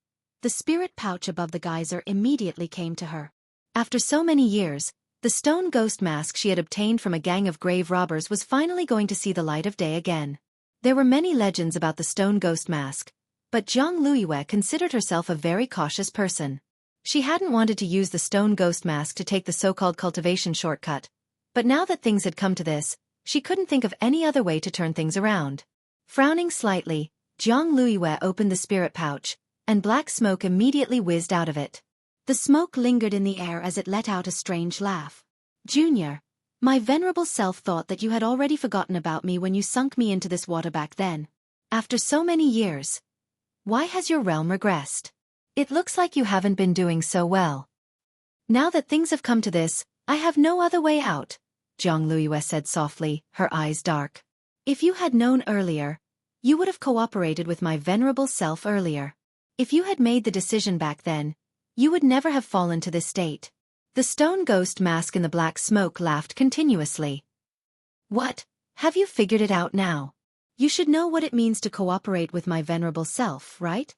the spirit pouch above the geyser immediately came to her. After so many years, the stone ghost mask she had obtained from a gang of grave robbers was finally going to see the light of day again. There were many legends about the stone ghost mask, but Zhang Luiyue considered herself a very cautious person. She hadn't wanted to use the stone ghost mask to take the so-called cultivation shortcut, but now that things had come to this, she couldn't think of any other way to turn things around. Frowning slightly, Zhang Luiyue opened the spirit pouch, and black smoke immediately whizzed out of it. The smoke lingered in the air as it let out a strange laugh. Junior, my venerable self thought that you had already forgotten about me when you sunk me into this water back then. After so many years, why has your realm regressed? It looks like you haven't been doing so well. Now that things have come to this, I have no other way out, Zhang Luiyue said softly, her eyes dark. If you had known earlier, you would have cooperated with my venerable self earlier. If you had made the decision back then, you would never have fallen to this state. The stone ghost mask in the black smoke laughed continuously. What? Have you figured it out now? You should know what it means to cooperate with my venerable self, right?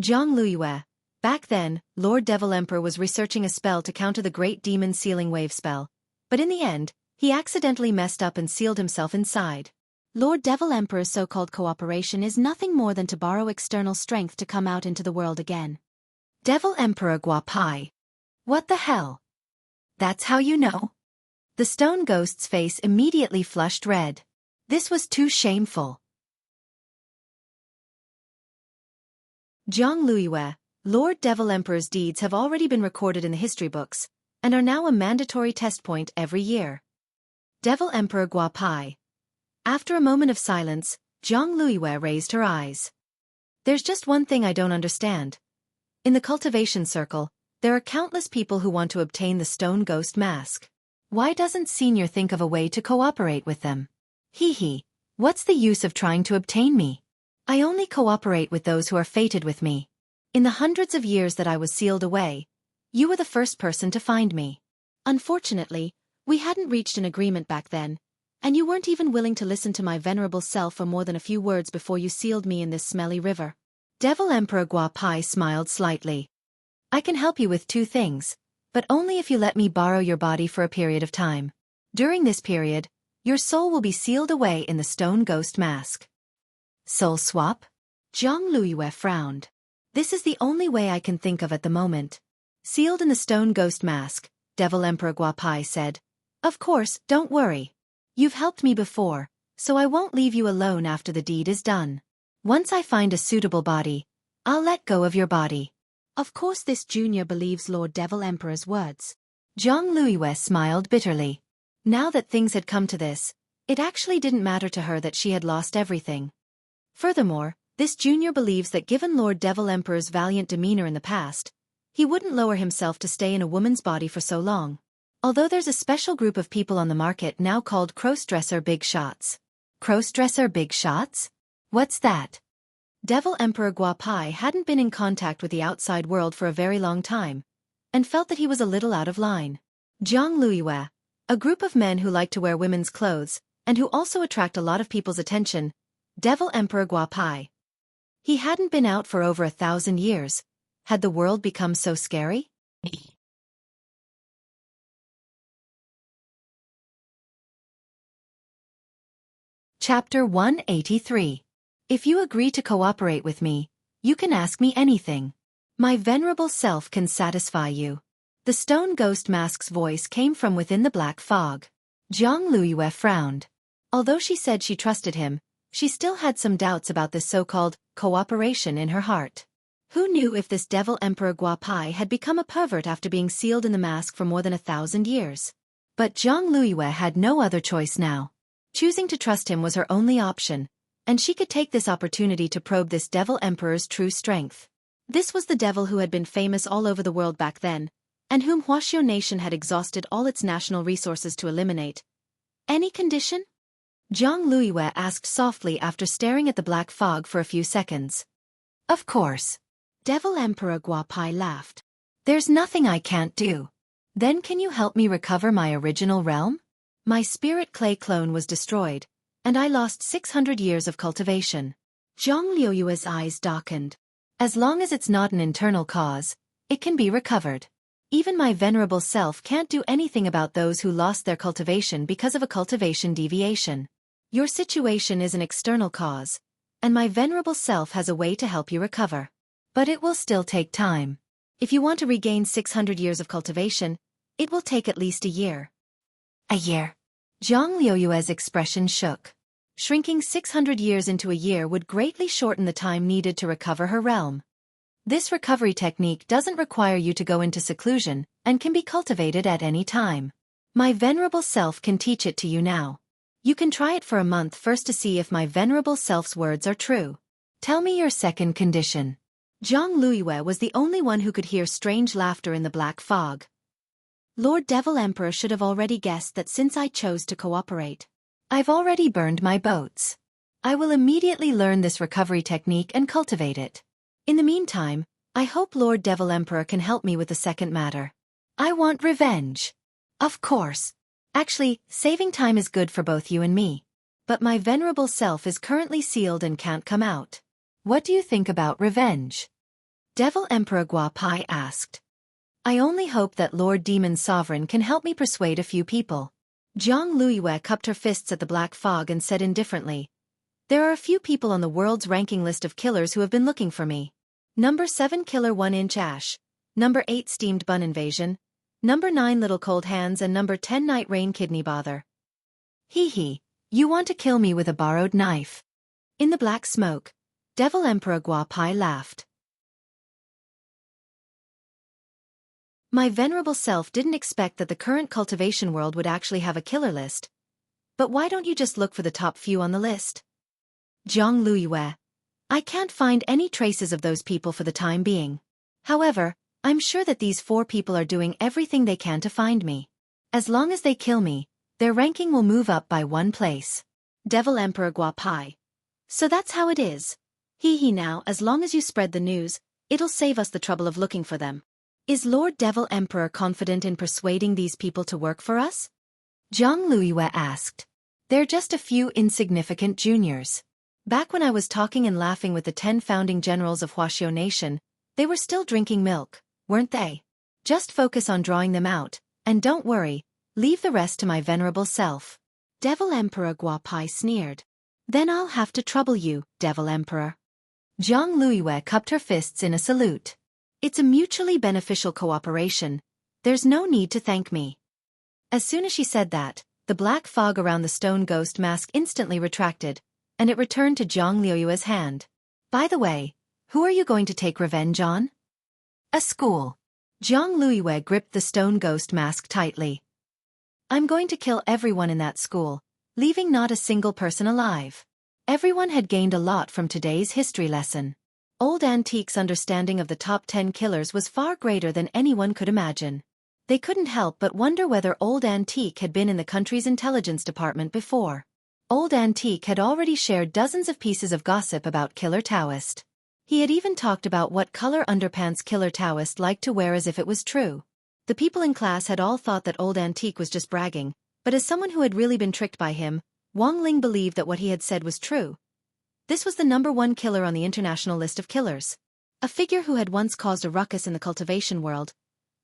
Zhang Luiyue. Back then, Lord Devil Emperor was researching a spell to counter the Great Demon Sealing Wave spell, but in the end, he accidentally messed up and sealed himself inside. Lord Devil Emperor's so-called cooperation is nothing more than to borrow external strength to come out into the world again. Devil Emperor Guapai. What the hell? That's how you know? The stone ghost's face immediately flushed red. This was too shameful. Zhang Luiyue, Lord Devil Emperor's deeds have already been recorded in the history books, and are now a mandatory test point every year. Devil Emperor Guapai. After a moment of silence, Zhang Luiyue raised her eyes. There's just one thing I don't understand. In the cultivation circle, there are countless people who want to obtain the stone ghost mask. Why doesn't Senior think of a way to cooperate with them? Hee, what's the use of trying to obtain me? I only cooperate with those who are fated with me. In the hundreds of years that I was sealed away, you were the first person to find me. Unfortunately, we hadn't reached an agreement back then, and you weren't even willing to listen to my venerable self for more than a few words before you sealed me in this smelly river. Devil Emperor Guapai smiled slightly. I can help you with 2 things, but only if you let me borrow your body for a period of time. During this period, your soul will be sealed away in the stone ghost mask. Soul swap? Zhang Luiyue frowned. This is the only way I can think of at the moment. Sealed in the stone ghost mask, Devil Emperor Guapai said. Of course, don't worry. You've helped me before, so I won't leave you alone after the deed is done. Once I find a suitable body, I'll let go of your body. Of course this junior believes Lord Devil Emperor's words. Zhang Luiyue smiled bitterly. Now that things had come to this, it actually didn't matter to her that she had lost everything. Furthermore, this junior believes that given Lord Devil Emperor's valiant demeanor in the past, he wouldn't lower himself to stay in a woman's body for so long. Although there's a special group of people on the market now called crossdresser big shots. Crossdresser big shots? What's that? Devil Emperor Guapai hadn't been in contact with the outside world for a very long time, and felt that he was a little out of line. Zhang Luiyue, a group of men who like to wear women's clothes, and who also attract a lot of people's attention. Devil Emperor Guapai. He hadn't been out for over 1,000 years. Had the world become so scary? Chapter 183. If you agree to cooperate with me, you can ask me anything. My venerable self can satisfy you. The stone ghost mask's voice came from within the black fog. Zhang Luiyue frowned. Although she said she trusted him, she still had some doubts about this so-called cooperation in her heart. Who knew if this devil Emperor Guapai had become a pervert after being sealed in the mask for more than 1,000 years? But Zhang Luiyue had no other choice now. Choosing to trust him was her only option, and she could take this opportunity to probe this devil emperor's true strength. This was the devil who had been famous all over the world back then, and whom Wuxia nation had exhausted all its national resources to eliminate. Any condition? Zhang Luiyue asked softly after staring at the black fog for a few seconds. Of course. Devil Emperor Guapai laughed. There's nothing I can't do. Then can you help me recover my original realm? My spirit clay clone was destroyed, and I lost 600 years of cultivation. Zhang Luiyue's eyes darkened. As long as it's not an internal cause, it can be recovered. Even my venerable self can't do anything about those who lost their cultivation because of a cultivation deviation. Your situation is an external cause, and my venerable self has a way to help you recover. But it will still take time. If you want to regain 600 years of cultivation, it will take at least a year. A year? Zhang Luiyue's expression shook. Shrinking 600 years into a year would greatly shorten the time needed to recover her realm. This recovery technique doesn't require you to go into seclusion and can be cultivated at any time. My venerable self can teach it to you now. You can try it for a month first to see if my venerable self's words are true. Tell me your second condition. Zhang Luiyue was the only one who could hear strange laughter in the black fog. Lord Devil Emperor should have already guessed that since I chose to cooperate. I've already burned my boats. I will immediately learn this recovery technique and cultivate it. In the meantime, I hope Lord Devil Emperor can help me with the second matter. I want revenge. Of course. Actually, saving time is good for both you and me. But my venerable self is currently sealed and can't come out. What do you think about revenge? Devil Emperor Guapai asked. I only hope that Lord Demon Sovereign can help me persuade a few people. Zhang Luiyue cupped her fists at the black fog and said indifferently, there are a few people on the world's ranking list of killers who have been looking for me. Number 7 Killer 1-inch Ash, Number 8 Steamed Bun Invasion, Number 9 Little Cold Hands and Number 10 Night Rain Kidney Bother. Hee hee, you want to kill me with a borrowed knife. In the black smoke, Devil Emperor Guapai laughed. My venerable self didn't expect that the current cultivation world would actually have a killer list. But why don't you just look for the top few on the list? Zhang Luiyue. I can't find any traces of those people for the time being. However, I'm sure that these 4 people are doing everything they can to find me. As long as they kill me, their ranking will move up by 1 place. Devil Emperor Guapai. So that's how it is. Hee hee, now as long as you spread the news, it'll save us the trouble of looking for them. Is Lord Devil Emperor confident in persuading these people to work for us? Zhang Luiyue asked. They're just a few insignificant juniors. Back when I was talking and laughing with the 10 founding generals of Wuxia nation, they were still drinking milk, weren't they? Just focus on drawing them out, and don't worry, leave the rest to my venerable self. Devil Emperor Guapai sneered. Then I'll have to trouble you, Devil Emperor. Zhang Luiyue cupped her fists in a salute. It's a mutually beneficial cooperation. There's no need to thank me. As soon as she said that, the black fog around the stone ghost mask instantly retracted, and it returned to Zhang Luiyue's hand. By the way, who are you going to take revenge on? A school. Zhang Luiyue gripped the stone ghost mask tightly. I'm going to kill everyone in that school, leaving not a single person alive. Everyone had gained a lot from today's history lesson. Old Antique's understanding of the top 10 killers was far greater than anyone could imagine. They couldn't help but wonder whether Old Antique had been in the country's intelligence department before. Old Antique had already shared dozens of pieces of gossip about Killer Taoist. He had even talked about what color underpants Killer Taoist liked to wear as if it was true. The people in class had all thought that Old Antique was just bragging, but as someone who had really been tricked by him, Wang Ling believed that what he had said was true. This was the #1 killer on the international list of killers. A figure who had once caused a ruckus in the cultivation world.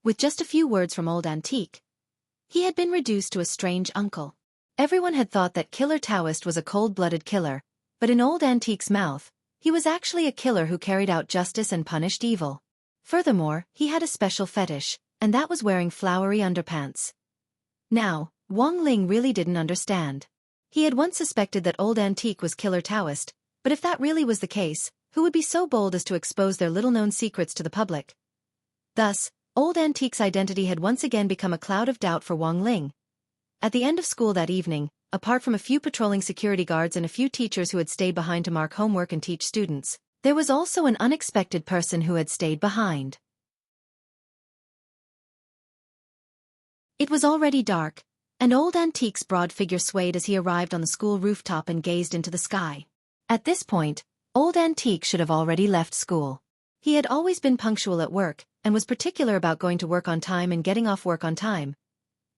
With just a few words from Old Antique, he had been reduced to a strange uncle. Everyone had thought that Killer Taoist was a cold-blooded killer, but in Old Antique's mouth, he was actually a killer who carried out justice and punished evil. Furthermore, he had a special fetish, and that was wearing flowery underpants. Now, Wang Ling really didn't understand. He had once suspected that Old Antique was Killer Taoist, but if that really was the case, who would be so bold as to expose their little-known secrets to the public? Thus, Old Antique's identity had once again become a cloud of doubt for Wang Ling. At the end of school that evening, apart from a few patrolling security guards and a few teachers who had stayed behind to mark homework and teach students, there was also an unexpected person who had stayed behind. It was already dark, and Old Antique's broad figure swayed as he arrived on the school rooftop and gazed into the sky. At this point, Old Antique should have already left school. He had always been punctual at work, and was particular about going to work on time and getting off work on time.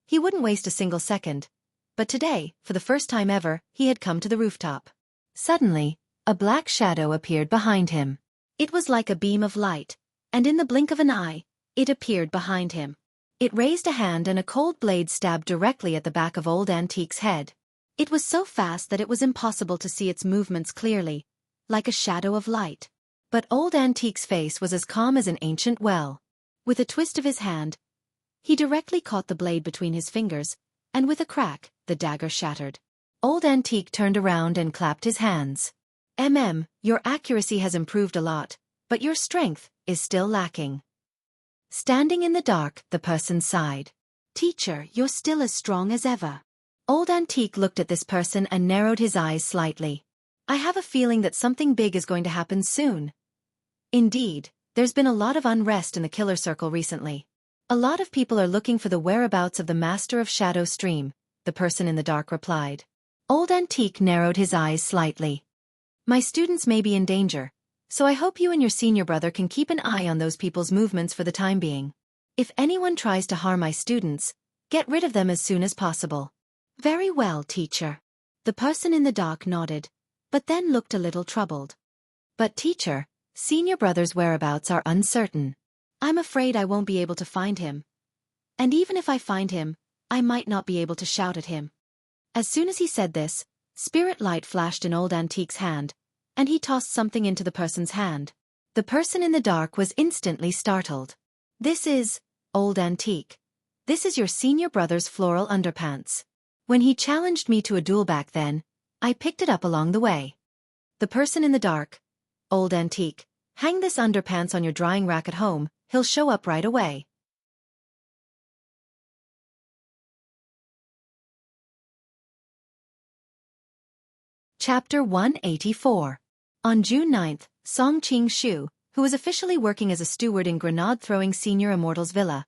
He wouldn't waste a single second. But today, for the first time ever, he had come to the rooftop. Suddenly, a black shadow appeared behind him. It was like a beam of light, and in the blink of an eye, it appeared behind him. It raised a hand and a cold blade stabbed directly at the back of Old Antique's head. It was so fast that it was impossible to see its movements clearly, like a shadow of light. But Old Antique's face was as calm as an ancient well. With a twist of his hand, he directly caught the blade between his fingers, and with a crack, the dagger shattered. Old Antique turned around and clapped his hands. Your accuracy has improved a lot, but your strength is still lacking. Standing in the dark, the person sighed. Teacher, you're still as strong as ever. Old Antique looked at this person and narrowed his eyes slightly. I have a feeling that something big is going to happen soon. Indeed, there's been a lot of unrest in the killer circle recently. A lot of people are looking for the whereabouts of the Master of Shadow Stream, the person in the dark replied. Old Antique narrowed his eyes slightly. My students may be in danger, so I hope you and your senior brother can keep an eye on those people's movements for the time being. If anyone tries to harm my students, get rid of them as soon as possible. Very well, teacher. The person in the dark nodded, but then looked a little troubled. But teacher, senior brother's whereabouts are uncertain. I'm afraid I won't be able to find him. And even if I find him, I might not be able to shout at him. As soon as he said this, spirit light flashed in Old Antique's hand, and he tossed something into the person's hand. The person in the dark was instantly startled. This is, Old Antique. This is your senior brother's floral underpants. When he challenged me to a duel back then, I picked it up along the way. The person in the dark. Old Antique, hang this underpants on your drying rack at home, he'll show up right away. Chapter 184. On June 9th, Song Qing-shu, who was officially working as a steward in grenade-throwing Senior Immortal's villa,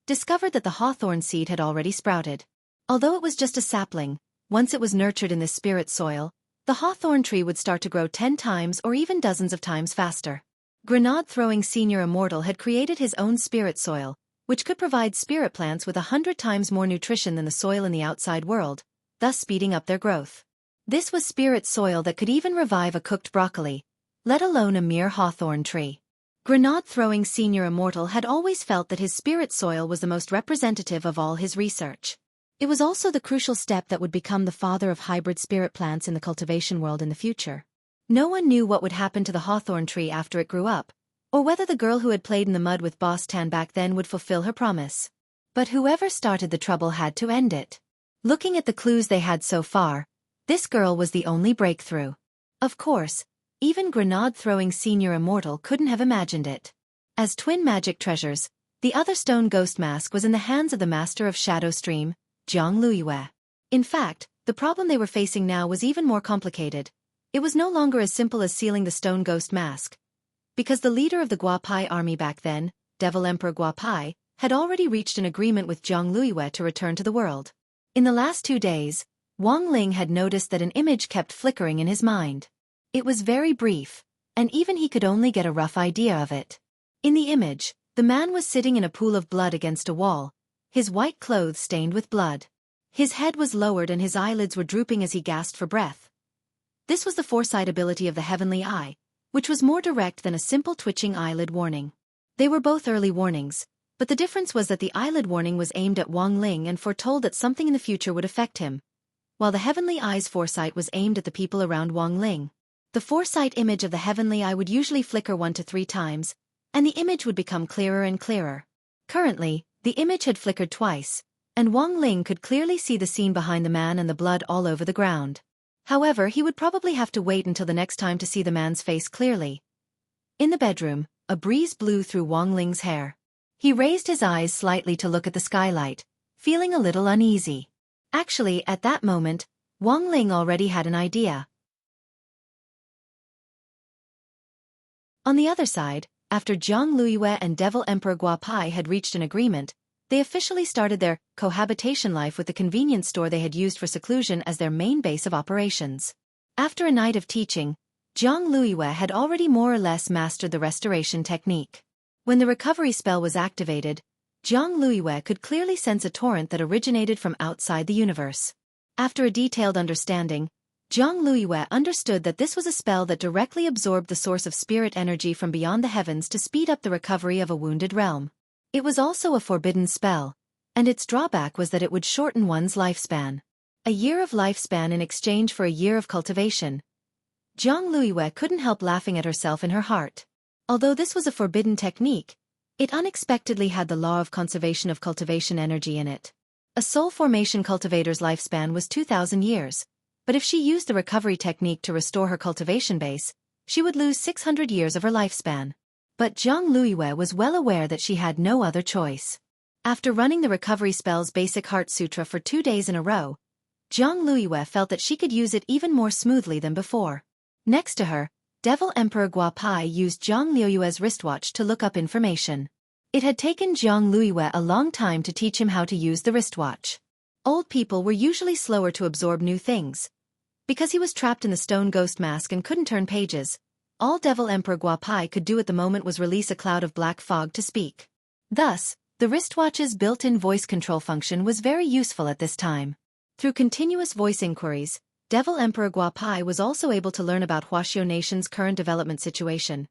discovered that the hawthorn seed had already sprouted. Although it was just a sapling, once it was nurtured in this spirit soil, the hawthorn tree would start to grow 10 times or even dozens of times faster. Grenade-throwing Senior Immortal had created his own spirit soil, which could provide spirit plants with 100 times more nutrition than the soil in the outside world, thus speeding up their growth. This was spirit soil that could even revive a cooked broccoli, let alone a mere hawthorn tree. Grenade-throwing Senior Immortal had always felt that his spirit soil was the most representative of all his research. It was also the crucial step that would become the father of hybrid spirit plants in the cultivation world in the future. No one knew what would happen to the hawthorn tree after it grew up, or whether the girl who had played in the mud with Boss Tan back then would fulfill her promise. But whoever started the trouble had to end it. Looking at the clues they had so far, this girl was the only breakthrough. Of course, even grenade-throwing Senior Immortal couldn't have imagined it. As twin magic treasures, the other stone ghost mask was in the hands of the Master of Shadow Stream, Jiang Luiyue. In fact, the problem they were facing now was even more complicated. It was no longer as simple as sealing the stone ghost mask. Because the leader of the Guapai army back then, Devil Emperor Guapai, had already reached an agreement with Jiang Luiyue to return to the world. In the last 2 days, Wang Ling had noticed that an image kept flickering in his mind. It was very brief, and even he could only get a rough idea of it. In the image, the man was sitting in a pool of blood against a wall, his white clothes stained with blood. His head was lowered and his eyelids were drooping as he gasped for breath. This was the foresight ability of the heavenly eye, which was more direct than a simple twitching eyelid warning. They were both early warnings, but the difference was that the eyelid warning was aimed at Wang Ling and foretold that something in the future would affect him, while the heavenly eye's foresight was aimed at the people around Wang Ling. The foresight image of the heavenly eye would usually flicker 1 to 3 times, and the image would become clearer and clearer. Currently, the image had flickered twice, and Wang Ling could clearly see the scene behind the man and the blood all over the ground. However, he would probably have to wait until the next time to see the man's face clearly. In the bedroom, a breeze blew through Wang Ling's hair. He raised his eyes slightly to look at the skylight, feeling a little uneasy. Actually, at that moment, Wang Ling already had an idea. On the other side, after Jiang Luiyue and Devil Emperor Guapai had reached an agreement, they officially started their cohabitation life with the convenience store they had used for seclusion as their main base of operations. After a night of teaching, Jiang Luiyue had already more or less mastered the restoration technique. When the recovery spell was activated, Jiang Luiyue could clearly sense a torrent that originated from outside the universe. After a detailed understanding, Jiang Luiyue understood that this was a spell that directly absorbed the source of spirit energy from beyond the heavens to speed up the recovery of a wounded realm. It was also a forbidden spell, and its drawback was that it would shorten one's lifespan. A year of lifespan in exchange for a year of cultivation. Jiang Luiyue couldn't help laughing at herself in her heart. Although this was a forbidden technique, it unexpectedly had the law of conservation of cultivation energy in it. A soul formation cultivator's lifespan was 2,000 years, but if she used the recovery technique to restore her cultivation base, she would lose 600 years of her lifespan. But Jiang Luiyue was well aware that she had no other choice. After running the recovery spell's basic heart sutra for 2 days in a row, Jiang Luiyue felt that she could use it even more smoothly than before. Next to her, Devil Emperor Guapai used Jiang Luiyue's wristwatch to look up information. It had taken Jiang Luiyue a long time to teach him how to use the wristwatch. Old people were usually slower to absorb new things. Because he was trapped in the stone ghost mask and couldn't turn pages, all Devil Emperor Guapai could do at the moment was release a cloud of black fog to speak. Thus, the wristwatch's built-in voice control function was very useful at this time. Through continuous voice inquiries, Devil Emperor Guapai was also able to learn about Wuxia Nation's current development situation.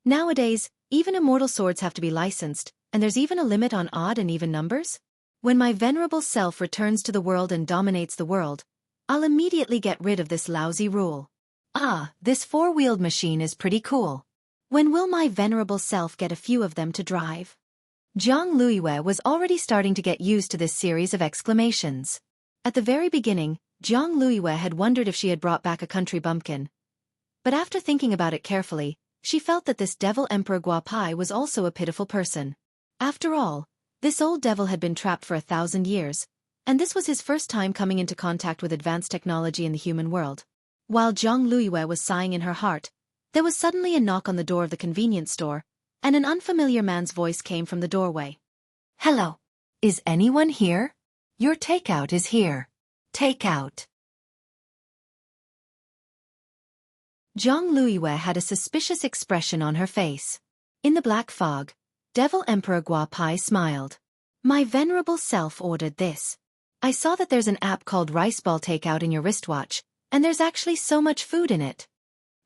Nowadays, even immortal swords have to be licensed, and there's even a limit on odd and even numbers? When my venerable self returns to the world and dominates the world, I'll immediately get rid of this lousy rule. Ah, this 4-wheeled machine is pretty cool. When will my venerable self get a few of them to drive? Jiang Luiyue was already starting to get used to this series of exclamations. At the very beginning, Jiang Luiyue had wondered if she had brought back a country bumpkin. But after thinking about it carefully, she felt that this Devil Emperor Guapai was also a pitiful person. After all, this old devil had been trapped for 1,000 years, and this was his first time coming into contact with advanced technology in the human world. While Jiang Luiyue was sighing in her heart, there was suddenly a knock on the door of the convenience store, and an unfamiliar man's voice came from the doorway. "Hello. Is anyone here? Your takeout is here. Take out." Jiang Luiyue had a suspicious expression on her face. In the black fog, Devil Emperor Guapai smiled. "My venerable self ordered this. I saw that there's an app called Rice Ball Takeout in your wristwatch, and there's actually so much food in it."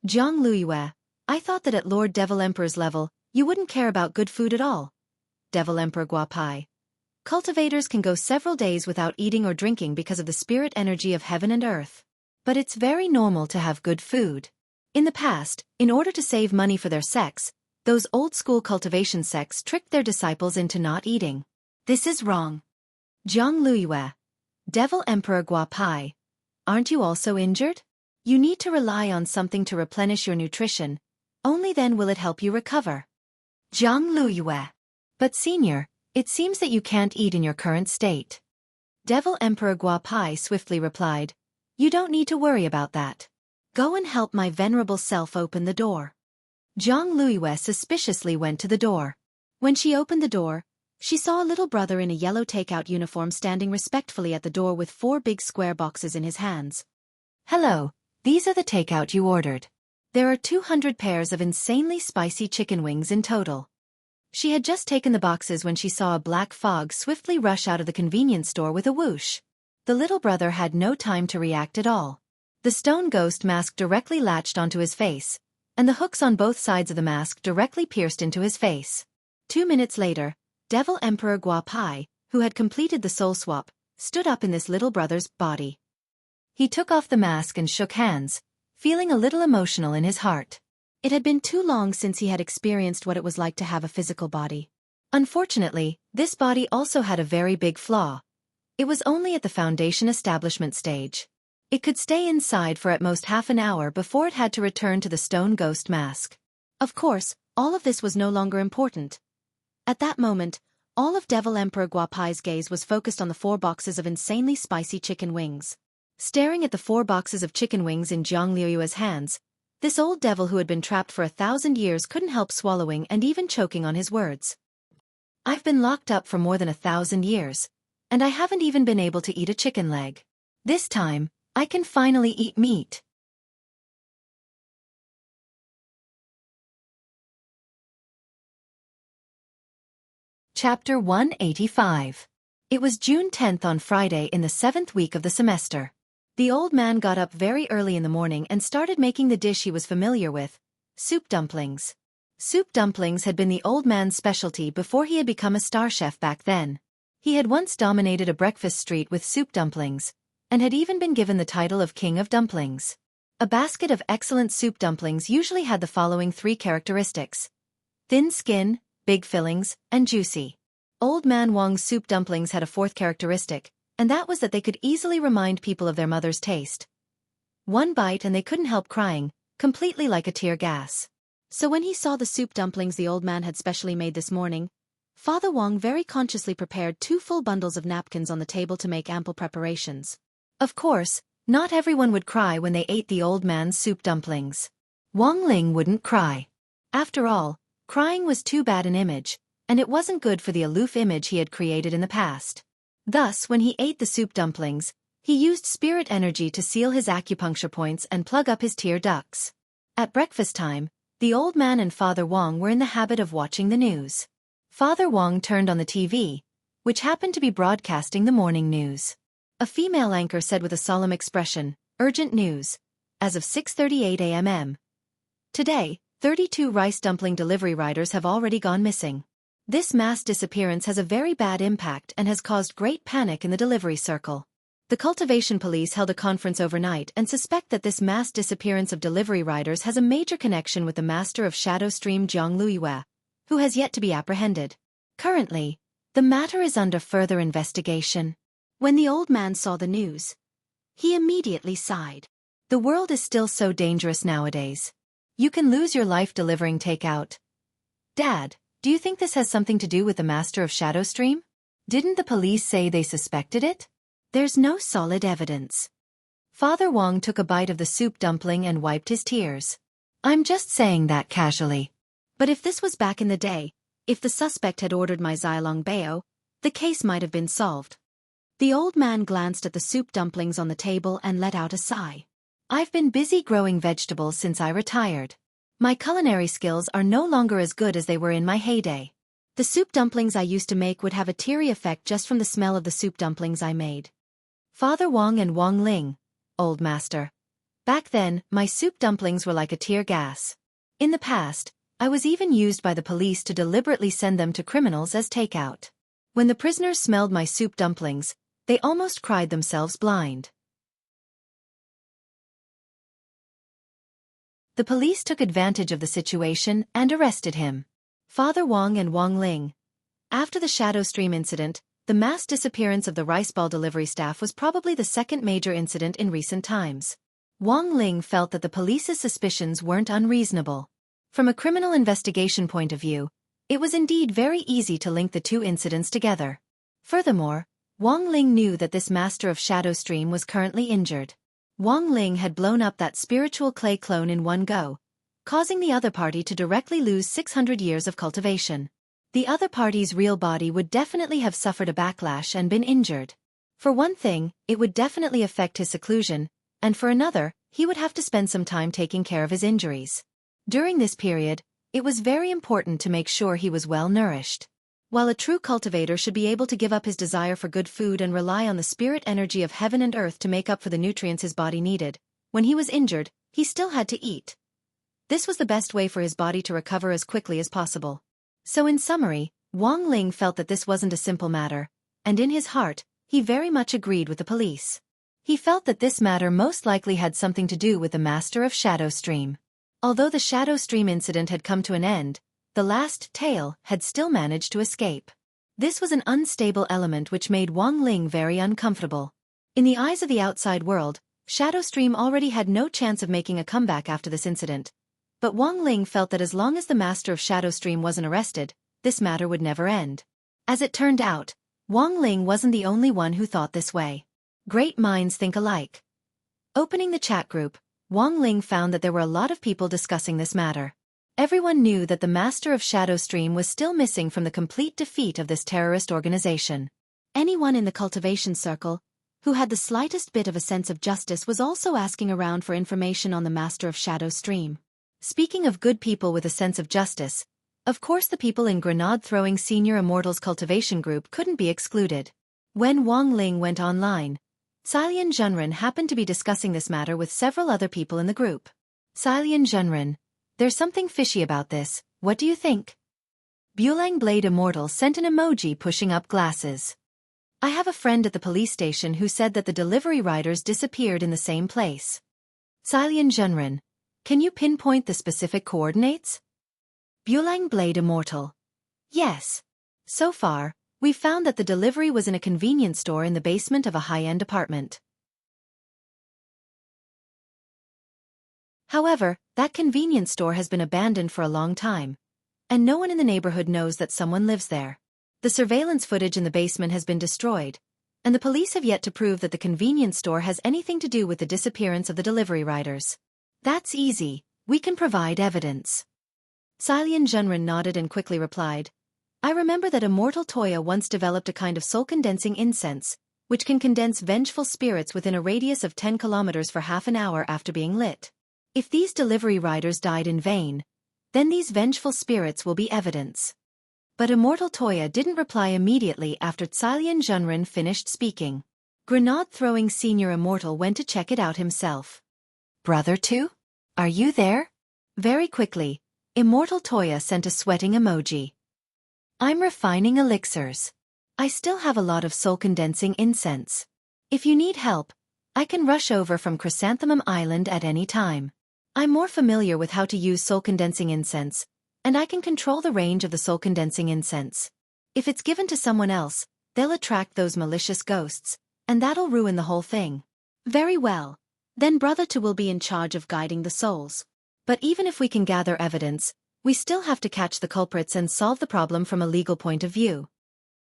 Jiang Luiyue, I thought that at Lord Devil Emperor's level, you wouldn't care about good food at all. Devil Emperor Guapai. Cultivators can go several days without eating or drinking because of the spirit energy of heaven and earth. But it's very normal to have good food. In the past, in order to save money for their sects, those old-school cultivation sects tricked their disciples into not eating. This is wrong. Jiang Luiyue. Devil Emperor Guapai. Aren't you also injured? You need to rely on something to replenish your nutrition. Only then will it help you recover. Jiang Luiyue. But senior, it seems that you can't eat in your current state. Devil Emperor Guapai swiftly replied. You don't need to worry about that. Go and help my venerable self open the door. Jiang Luiyue suspiciously went to the door. When she opened the door, she saw a little brother in a yellow takeout uniform standing respectfully at the door with 4 big square boxes in his hands. Hello, these are the takeout you ordered. There are 200 pairs of insanely spicy chicken wings in total. She had just taken the boxes when she saw a black fog swiftly rush out of the convenience store with a whoosh. The little brother had no time to react at all. The stone ghost mask directly latched onto his face, and the hooks on both sides of the mask directly pierced into his face. 2 minutes later, Devil Emperor Gua Pai, who had completed the soul swap, stood up in this little brother's body. He took off the mask and shook hands, feeling a little emotional in his heart. It had been too long since he had experienced what it was like to have a physical body. Unfortunately, this body also had a very big flaw. It was only at the foundation establishment stage. It could stay inside for at most half an hour before it had to return to the stone ghost mask. Of course, all of this was no longer important. At that moment, all of Devil Emperor Gua Pai's gaze was focused on the 4 boxes of insanely spicy chicken wings. Staring at the 4 boxes of chicken wings in Jiang Liuyue's hands, this old devil who had been trapped for 1,000 years couldn't help swallowing and even choking on his words. I've been locked up for more than 1,000 years, and I haven't even been able to eat a chicken leg. This time, I can finally eat meat. Chapter 185. It was June 10th on Friday in the 7th week of the semester. The old man got up very early in the morning and started making the dish he was familiar with, soup dumplings. Soup dumplings had been the old man's specialty before he had become a star chef back then. He had once dominated a breakfast street with soup dumplings, and had even been given the title of King of Dumplings. A basket of excellent soup dumplings usually had the following 3 characteristics: thin skin, big fillings, and juicy. Old Man Wong's soup dumplings had a 4th characteristic, and that was that they could easily remind people of their mother's taste. One bite and they couldn't help crying, completely like a tear gas. So when he saw the soup dumplings the old man had specially made this morning, Father Wong very consciously prepared 2 full bundles of napkins on the table to make ample preparations. Of course, not everyone would cry when they ate the old man's soup dumplings. Wong Ling wouldn't cry. After all, crying was too bad an image, and it wasn't good for the aloof image he had created in the past. Thus, when he ate the soup dumplings, he used spirit energy to seal his acupuncture points and plug up his tear ducts. At breakfast time, the old man and Father Wong were in the habit of watching the news. Father Wong turned on the TV, which happened to be broadcasting the morning news. A female anchor said with a solemn expression, "Urgent news. As of 6:38 a.m. Today, 32 rice dumpling delivery riders have already gone missing. This mass disappearance has a very bad impact and has caused great panic in the delivery circle. The cultivation police held a conference overnight and suspect that this mass disappearance of delivery riders has a major connection with the master of Shadow Stream Jiang Liuyue, who has yet to be apprehended. Currently, the matter is under further investigation." When the old man saw the news, he immediately sighed. The world is still so dangerous nowadays. You can lose your life delivering takeout. Dad, do you think this has something to do with the master of Shadow Stream? Didn't the police say they suspected it? There's no solid evidence. Father Wong took a bite of the soup dumpling and wiped his tears. I'm just saying that casually. But if this was back in the day, if the suspect had ordered my Xilong Bao, the case might have been solved. The old man glanced at the soup dumplings on the table and let out a sigh. I've been busy growing vegetables since I retired. My culinary skills are no longer as good as they were in my heyday. The soup dumplings I used to make would have a teary effect just from the smell of the soup dumplings I made. Father Wong and Wong Ling, old master. Back then, my soup dumplings were like a tear gas. In the past, I was even used by the police to deliberately send them to criminals as takeout. When the prisoners smelled my soup dumplings, they almost cried themselves blind. The police took advantage of the situation and arrested him. Father Wong and Wong Ling. After the Shadow Stream incident, the mass disappearance of the rice ball delivery staff was probably the 2nd major incident in recent times. Wong Ling felt that the police's suspicions weren't unreasonable. From a criminal investigation point of view, it was indeed very easy to link the 2 incidents together. Furthermore, Wong Ling knew that this master of Shadow Stream was currently injured. Wong Ling had blown up that spiritual clay clone in one go, causing the other party to directly lose 600 years of cultivation. The other party's real body would definitely have suffered a backlash and been injured. For one thing, it would definitely affect his seclusion, and for another, he would have to spend some time taking care of his injuries. During this period, it was very important to make sure he was well nourished. While a true cultivator should be able to give up his desire for good food and rely on the spirit energy of heaven and earth to make up for the nutrients his body needed, when he was injured, he still had to eat. This was the best way for his body to recover as quickly as possible. So in summary, Wang Ling felt that this wasn't a simple matter, and in his heart, he very much agreed with the police. He felt that this matter most likely had something to do with the master of Shadow Stream. Although the Shadow Stream incident had come to an end, the last tail had still managed to escape. This was an unstable element which made Wang Ling very uncomfortable. In the eyes of the outside world, Shadow Stream already had no chance of making a comeback after this incident. But Wang Ling felt that as long as the master of Shadow Stream wasn't arrested, this matter would never end. As it turned out, Wang Ling wasn't the only one who thought this way. Great minds think alike. Opening the chat group, Wang Ling found that there were a lot of people discussing this matter. Everyone knew that the master of Shadow Stream was still missing from the complete defeat of this terrorist organization. Anyone in the cultivation circle who had the slightest bit of a sense of justice was also asking around for information on the master of Shadow Stream. Speaking of good people with a sense of justice, of course the people in grenade-throwing Senior Immortals cultivation group couldn't be excluded. When Wang Ling went online, Xilian Zhenren happened to be discussing this matter with several other people in the group. Xilian Zhenren, there's something fishy about this, what do you think? Bulang Blade Immortal sent an emoji pushing up glasses. I have a friend at the police station who said that the delivery riders disappeared in the same place. Xilian Zhenren, can you pinpoint the specific coordinates? Bulang Blade Immortal. Yes. So far, we've found that the delivery was in a convenience store in the basement of a high-end apartment. However, that convenience store has been abandoned for a long time, and no one in the neighborhood knows that someone lives there. The surveillance footage in the basement has been destroyed, and the police have yet to prove that the convenience store has anything to do with the disappearance of the delivery riders. That's easy, we can provide evidence. Xilian Zhenren nodded and quickly replied, I remember that Immortal Toya once developed a kind of soul-condensing incense, which can condense vengeful spirits within a radius of 10 kilometers for half an hour after being lit. If these delivery riders died in vain, then these vengeful spirits will be evidence. But Immortal Toya didn't reply immediately after Xilian Zhenren finished speaking. Grenade-throwing Senior Immortal went to check it out himself. Brother 2? Are you there? Very quickly, Immortal Toya sent a sweating emoji. I'm refining elixirs. I still have a lot of soul-condensing incense. If you need help, I can rush over from Chrysanthemum Island at any time. I'm more familiar with how to use soul-condensing incense, and I can control the range of the soul-condensing incense. If it's given to someone else, they'll attract those malicious ghosts, and that'll ruin the whole thing. Very well. Then Brother 2 will be in charge of guiding the souls. But even if we can gather evidence, we still have to catch the culprits and solve the problem from a legal point of view.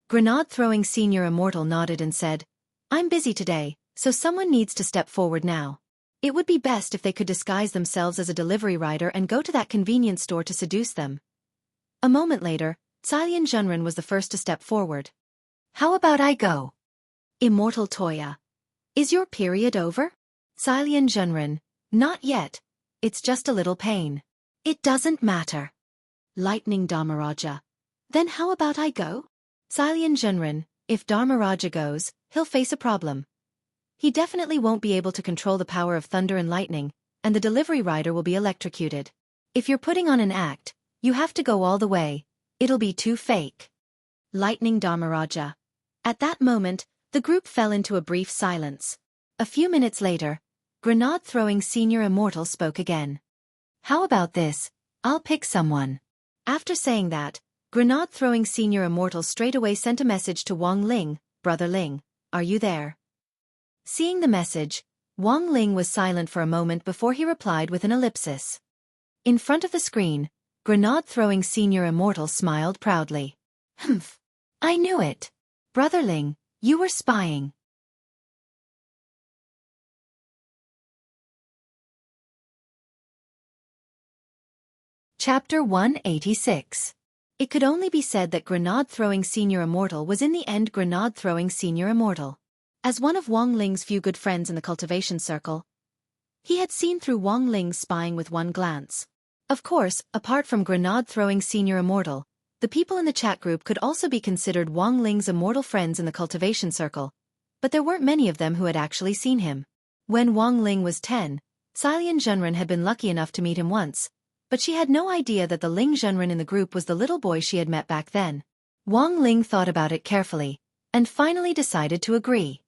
Grenade-throwing Senior Immortal nodded and said, I'm busy today, so someone needs to step forward now. It would be best if they could disguise themselves as a delivery rider and go to that convenience store to seduce them. A moment later, Xilian Zhenren was the first to step forward. How about I go? Immortal Toya. Is your period over? Xilian Zhenren. Not yet. It's just a little pain. It doesn't matter. Lightning Dharmaraja. Then how about I go? Xilian Zhenren. If Dharmaraja goes, he'll face a problem. He definitely won't be able to control the power of thunder and lightning, and the delivery rider will be electrocuted. If you're putting on an act, you have to go all the way. It'll be too fake. Lightning Dharmaraja. At that moment, the group fell into a brief silence. A few minutes later, Grenade-throwing Senior Immortal spoke again. How about this? I'll pick someone. After saying that, Grenade-throwing Senior Immortal straightaway sent a message to Wang Ling, Brother Ling, are you there? Seeing the message, Wang Ling was silent for a moment before he replied with an ellipsis. In front of the screen, Grenade-throwing Senior Immortal smiled proudly. Humph. I knew it. Brother Ling, you were spying. Chapter 186. It could only be said that Grenade-throwing Senior Immortal was in the end Grenade-throwing Senior Immortal. As one of Wang Ling's few good friends in the cultivation circle, he had seen through Wang Ling's spying with one glance. Of course, apart from Grenade-throwing Senior Immortal, the people in the chat group could also be considered Wang Ling's immortal friends in the cultivation circle, but there weren't many of them who had actually seen him. When Wang Ling was 10, Xilian Zhenren had been lucky enough to meet him once, but she had no idea that the Ling Zhenren in the group was the little boy she had met back then. Wang Ling thought about it carefully, and finally decided to agree.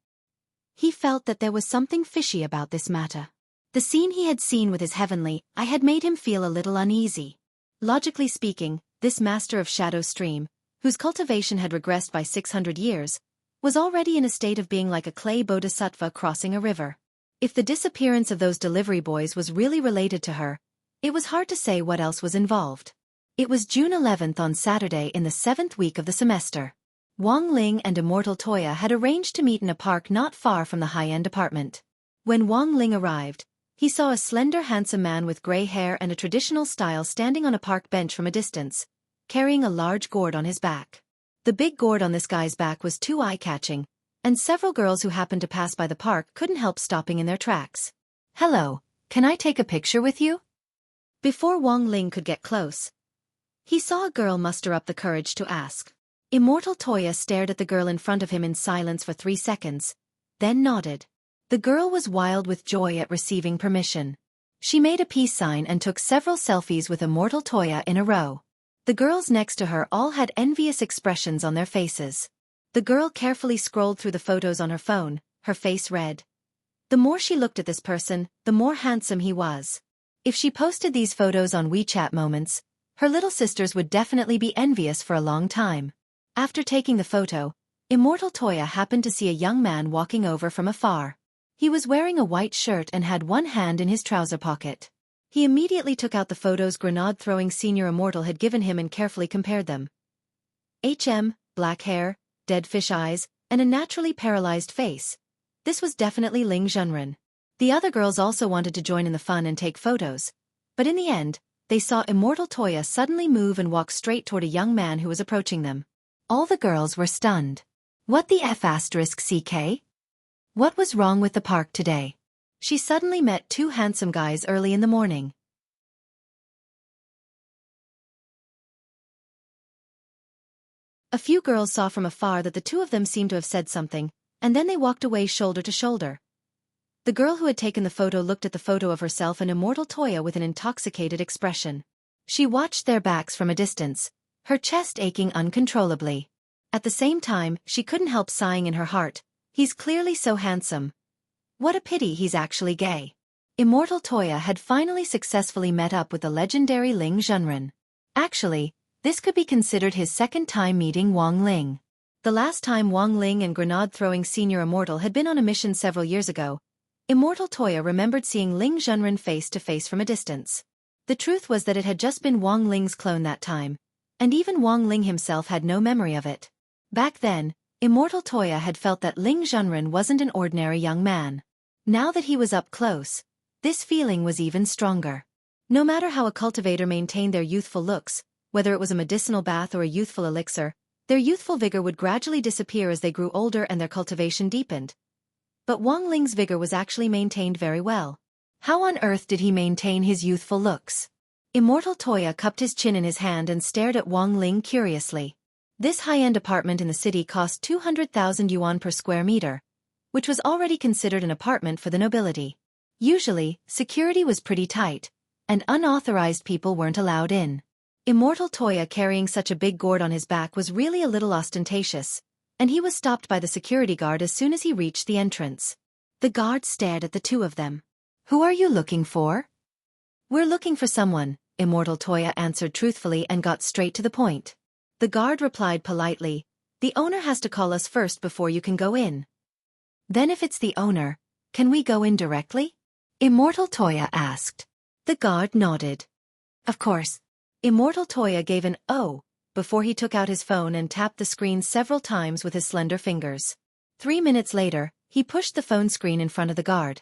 He felt that there was something fishy about this matter. The scene he had seen with his heavenly eye had made him feel a little uneasy. Logically speaking, this master of Shadow Stream, whose cultivation had regressed by 600 years, was already in a state of being like a clay bodhisattva crossing a river. If the disappearance of those delivery boys was really related to her, it was hard to say what else was involved. It was June 11th on Saturday in the 7th week of the semester. Wang Ling and Immortal Toya had arranged to meet in a park not far from the high-end apartment. When Wang Ling arrived, he saw a slender handsome man with gray hair and a traditional style standing on a park bench from a distance, carrying a large gourd on his back. The big gourd on this guy's back was too eye-catching, and several girls who happened to pass by the park couldn't help stopping in their tracks. "Hello, can I take a picture with you?" Before Wang Ling could get close, he saw a girl muster up the courage to ask. Immortal Toya stared at the girl in front of him in silence for 3 seconds, then nodded. The girl was wild with joy at receiving permission. She made a peace sign and took several selfies with Immortal Toya in a row. The girls next to her all had envious expressions on their faces. The girl carefully scrolled through the photos on her phone, her face red. The more she looked at this person, the more handsome he was. If she posted these photos on WeChat Moments, her little sisters would definitely be envious for a long time. After taking the photo, Immortal Toya happened to see a young man walking over from afar. He was wearing a white shirt and had one hand in his trouser pocket. He immediately took out the photos grenade-throwing Senior Immortal had given him and carefully compared them. Black hair, dead fish eyes, and a naturally paralyzed face. This was definitely Ling Zhenren. The other girls also wanted to join in the fun and take photos, but in the end, they saw Immortal Toya suddenly move and walk straight toward a young man who was approaching them. All the girls were stunned. What the F***CK? What was wrong with the park today? She suddenly met 2 handsome guys early in the morning. A few girls saw from afar that the 2 of them seemed to have said something, and then they walked away shoulder to shoulder. The girl who had taken the photo looked at the photo of herself and Immortal Toya with an intoxicated expression. She watched their backs from a distance, her chest aching uncontrollably. At the same time, she couldn't help sighing in her heart. He's clearly so handsome. What a pity he's actually gay. Immortal Toya had finally successfully met up with the legendary Ling Zhenren. Actually, this could be considered his second time meeting Wang Ling. The last time Wang Ling and grenade-throwing Senior Immortal had been on a mission several years ago, Immortal Toya remembered seeing Ling Zhenren face to face from a distance. The truth was that it had just been Wang Ling's clone that time, and even Wang Ling himself had no memory of it. Back then, Immortal Toya had felt that Ling Zhenren wasn't an ordinary young man. Now that he was up close, this feeling was even stronger. No matter how a cultivator maintained their youthful looks, whether it was a medicinal bath or a youthful elixir, their youthful vigor would gradually disappear as they grew older and their cultivation deepened. But Wang Ling's vigor was actually maintained very well. How on earth did he maintain his youthful looks? Immortal Toya cupped his chin in his hand and stared at Wang Ling curiously. This high-end apartment in the city cost 200,000 yuan per square meter, which was already considered an apartment for the nobility. Usually, security was pretty tight, and unauthorized people weren't allowed in. Immortal Toya carrying such a big gourd on his back was really a little ostentatious, and he was stopped by the security guard as soon as he reached the entrance. The guard stared at the 2 of them. "Who are you looking for?" "We're looking for someone," Immortal Toya answered truthfully and got straight to the point. The guard replied politely, "The owner has to call us first before you can go in." "Then if it's the owner, can we go in directly?" Immortal Toya asked. The guard nodded. "Of course." Immortal Toya gave an "oh" before he took out his phone and tapped the screen several times with his slender fingers. 3 minutes later, he pushed the phone screen in front of the guard.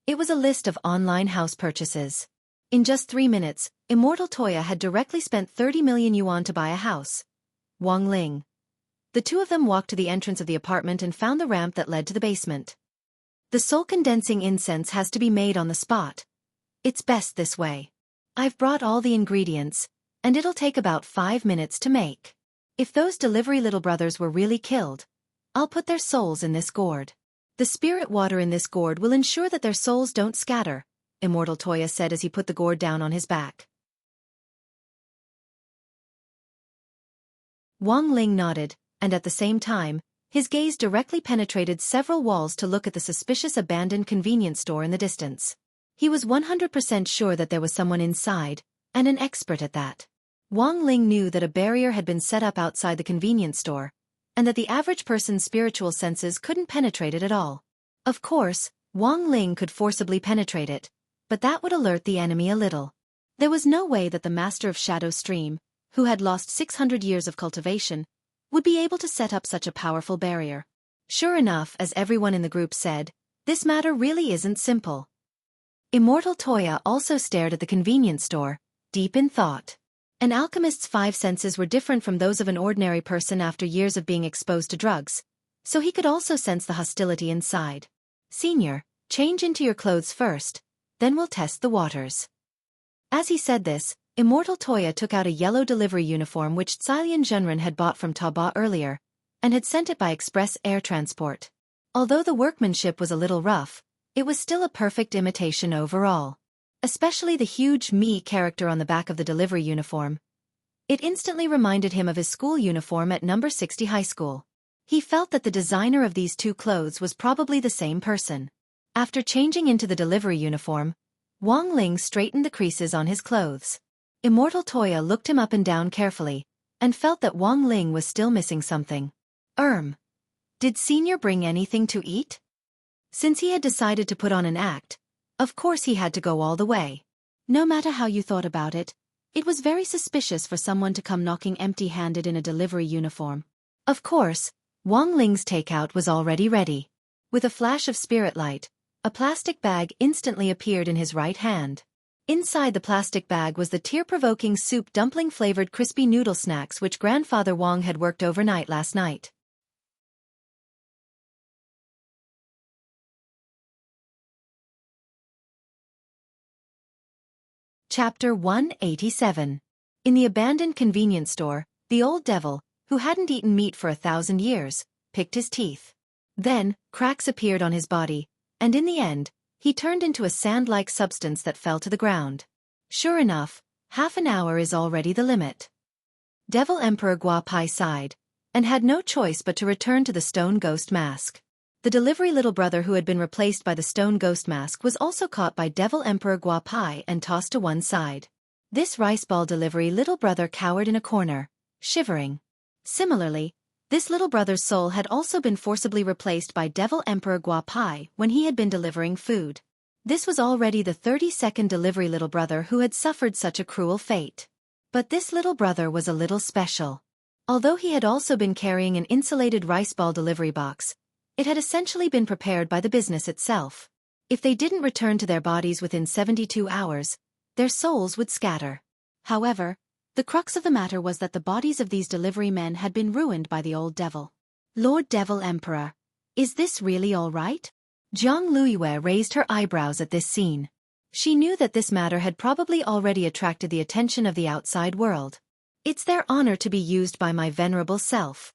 It was a list of online house purchases. In just 3 minutes, Immortal Toya had directly spent 30 million yuan to buy a house. Wang Ling. The 2 of them walked to the entrance of the apartment and found the ramp that led to the basement. The soul-condensing incense has to be made on the spot. It's best this way. I've brought all the ingredients, and it'll take about 5 minutes to make. If those delivery little brothers were really killed, I'll put their souls in this gourd. The spirit water in this gourd will ensure that their souls don't scatter, Immortal Toya said as he put the gourd down on his back. Wang Ling nodded, and at the same time, his gaze directly penetrated several walls to look at the suspicious abandoned convenience store in the distance. He was 100% sure that there was someone inside, and an expert at that. Wang Ling knew that a barrier had been set up outside the convenience store, and that the average person's spiritual senses couldn't penetrate it at all. Of course, Wang Ling could forcibly penetrate it, but that would alert the enemy a little. There was no way that the master of Shadow Stream, who had lost 600 years of cultivation, would be able to set up such a powerful barrier. Sure enough, as everyone in the group said, this matter really isn't simple. Immortal Toya also stared at the convenience store, deep in thought. An alchemist's 5 senses were different from those of an ordinary person after years of being exposed to drugs, so he could also sense the hostility inside. Senior, change into your clothes first, then we'll test the waters. As he said this, Immortal Toya took out a yellow delivery uniform which Cailian Zhenren had bought from Taba earlier, and had sent it by express air transport. Although the workmanship was a little rough, it was still a perfect imitation overall. Especially the huge me character on the back of the delivery uniform. It instantly reminded him of his school uniform at number 60 high school. He felt that the designer of these two clothes was probably the same person. After changing into the delivery uniform, Wang Ling straightened the creases on his clothes. Immortal Toya looked him up and down carefully, and felt that Wang Ling was still missing something. Did Senior bring anything to eat? Since he had decided to put on an act, of course he had to go all the way. No matter how you thought about it, it was very suspicious for someone to come knocking empty-handed in a delivery uniform. Of course, Wang Ling's takeout was already ready. With a flash of spirit light, a plastic bag instantly appeared in his right hand. Inside the plastic bag was the tear-provoking soup dumpling-flavored crispy noodle snacks which Grandfather Wang had worked overnight last night. Chapter 187. In the abandoned convenience store, the old devil, who hadn't eaten meat for 1,000 years, picked his teeth. Then, cracks appeared on his body, and in the end, he turned into a sand-like substance that fell to the ground. Sure enough, half an hour is already the limit. Devil Emperor Gua Pai sighed, and had no choice but to return to the stone ghost mask. The delivery little brother who had been replaced by the stone ghost mask was also caught by Devil Emperor Gua Pai and tossed to one side. This rice ball delivery little brother cowered in a corner, shivering. Similarly, this little brother's soul had also been forcibly replaced by Devil Emperor Gua Pai when he had been delivering food. This was already the 32nd delivery little brother who had suffered such a cruel fate. But this little brother was a little special. Although he had also been carrying an insulated rice ball delivery box, it had essentially been prepared by the business itself. If they didn't return to their bodies within 72 hours, their souls would scatter. However, the crux of the matter was that the bodies of these delivery men had been ruined by the old devil. Lord Devil Emperor, is this really all right? Jiang Luiyue raised her eyebrows at this scene. She knew that this matter had probably already attracted the attention of the outside world. It's their honor to be used by my venerable self.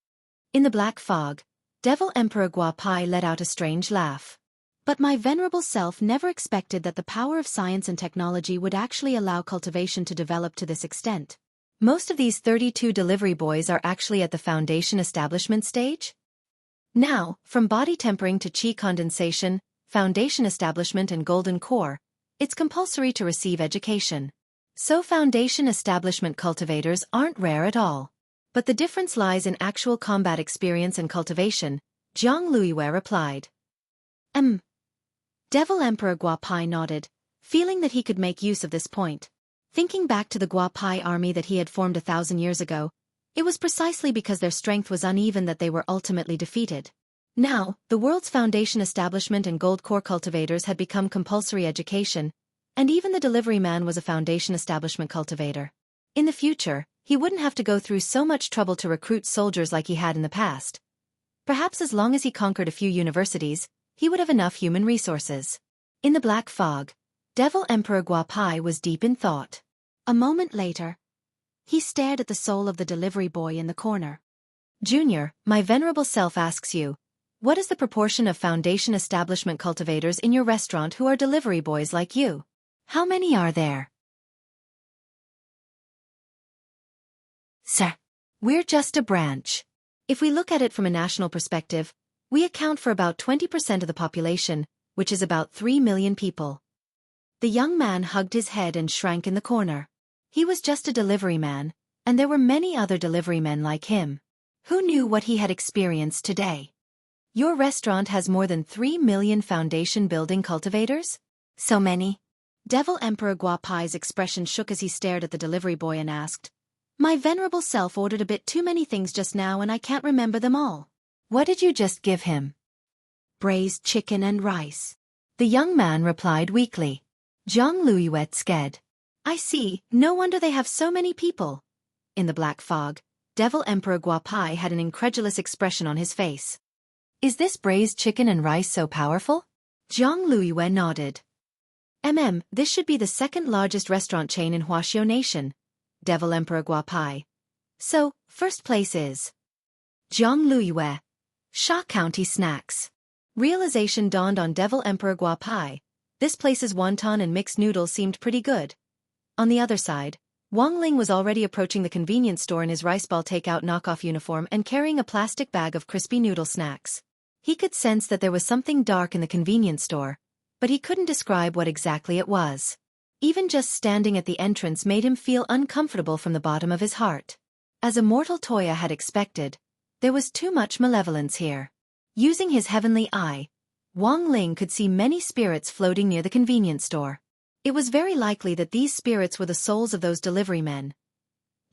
In the black fog, Devil Emperor Gua Pai let out a strange laugh. But my venerable self never expected that the power of science and technology would actually allow cultivation to develop to this extent. Most of these 32 delivery boys are actually at the foundation establishment stage? Now, from body tempering to chi condensation, foundation establishment and golden core, it's compulsory to receive education. So foundation establishment cultivators aren't rare at all. But the difference lies in actual combat experience and cultivation, Jiang Luiyue replied. Devil Emperor Gua Pai nodded, feeling that he could make use of this point. Thinking back to the Gua Pai army that he had formed 1,000 years ago, it was precisely because their strength was uneven that they were ultimately defeated. Now, the world's foundation establishment and gold core cultivators had become compulsory education, and even the delivery man was a foundation establishment cultivator. In the future, he wouldn't have to go through so much trouble to recruit soldiers like he had in the past. Perhaps as long as he conquered a few universities, he would have enough human resources. In the black fog, Devil Emperor Gua Pai was deep in thought. A moment later, he stared at the soul of the delivery boy in the corner. Junior, my venerable self asks you, what is the proportion of foundation establishment cultivators in your restaurant who are delivery boys like you? How many are there? Sir, we're just a branch. If we look at it from a national perspective, we account for about 20% of the population, which is about 3 million people. The young man hugged his head and shrank in the corner. He was just a delivery man, and there were many other delivery men like him. Who knew what he had experienced today? Your restaurant has more than 3 million foundation building cultivators? So many? Devil Emperor Guapai's expression shook as he stared at the delivery boy and asked, "My venerable self ordered a bit too many things just now and I can't remember them all." "What did you just give him?" "Braised chicken and rice." The young man replied weakly. Zhang Luiyue scared. "I see, no wonder they have so many people." In the black fog, Devil Emperor Guapai had an incredulous expression on his face. "Is this braised chicken and rice so powerful?" Zhang Luiyue nodded. This should be the second largest restaurant chain in Wuxia Nation, Devil Emperor Guapai. So, first place is Zhang Luiyue. Sha County Snacks. Realization dawned on Devil Emperor Guapai. This place's wonton and mixed noodles seemed pretty good. On the other side, Wang Ling was already approaching the convenience store in his rice ball takeout knockoff uniform and carrying a plastic bag of crispy noodle snacks. He could sense that there was something dark in the convenience store, but he couldn't describe what exactly it was. Even just standing at the entrance made him feel uncomfortable from the bottom of his heart. As a mortal Toya had expected, there was too much malevolence here. Using his heavenly eye, Wang Ling could see many spirits floating near the convenience store. It was very likely that these spirits were the souls of those delivery men.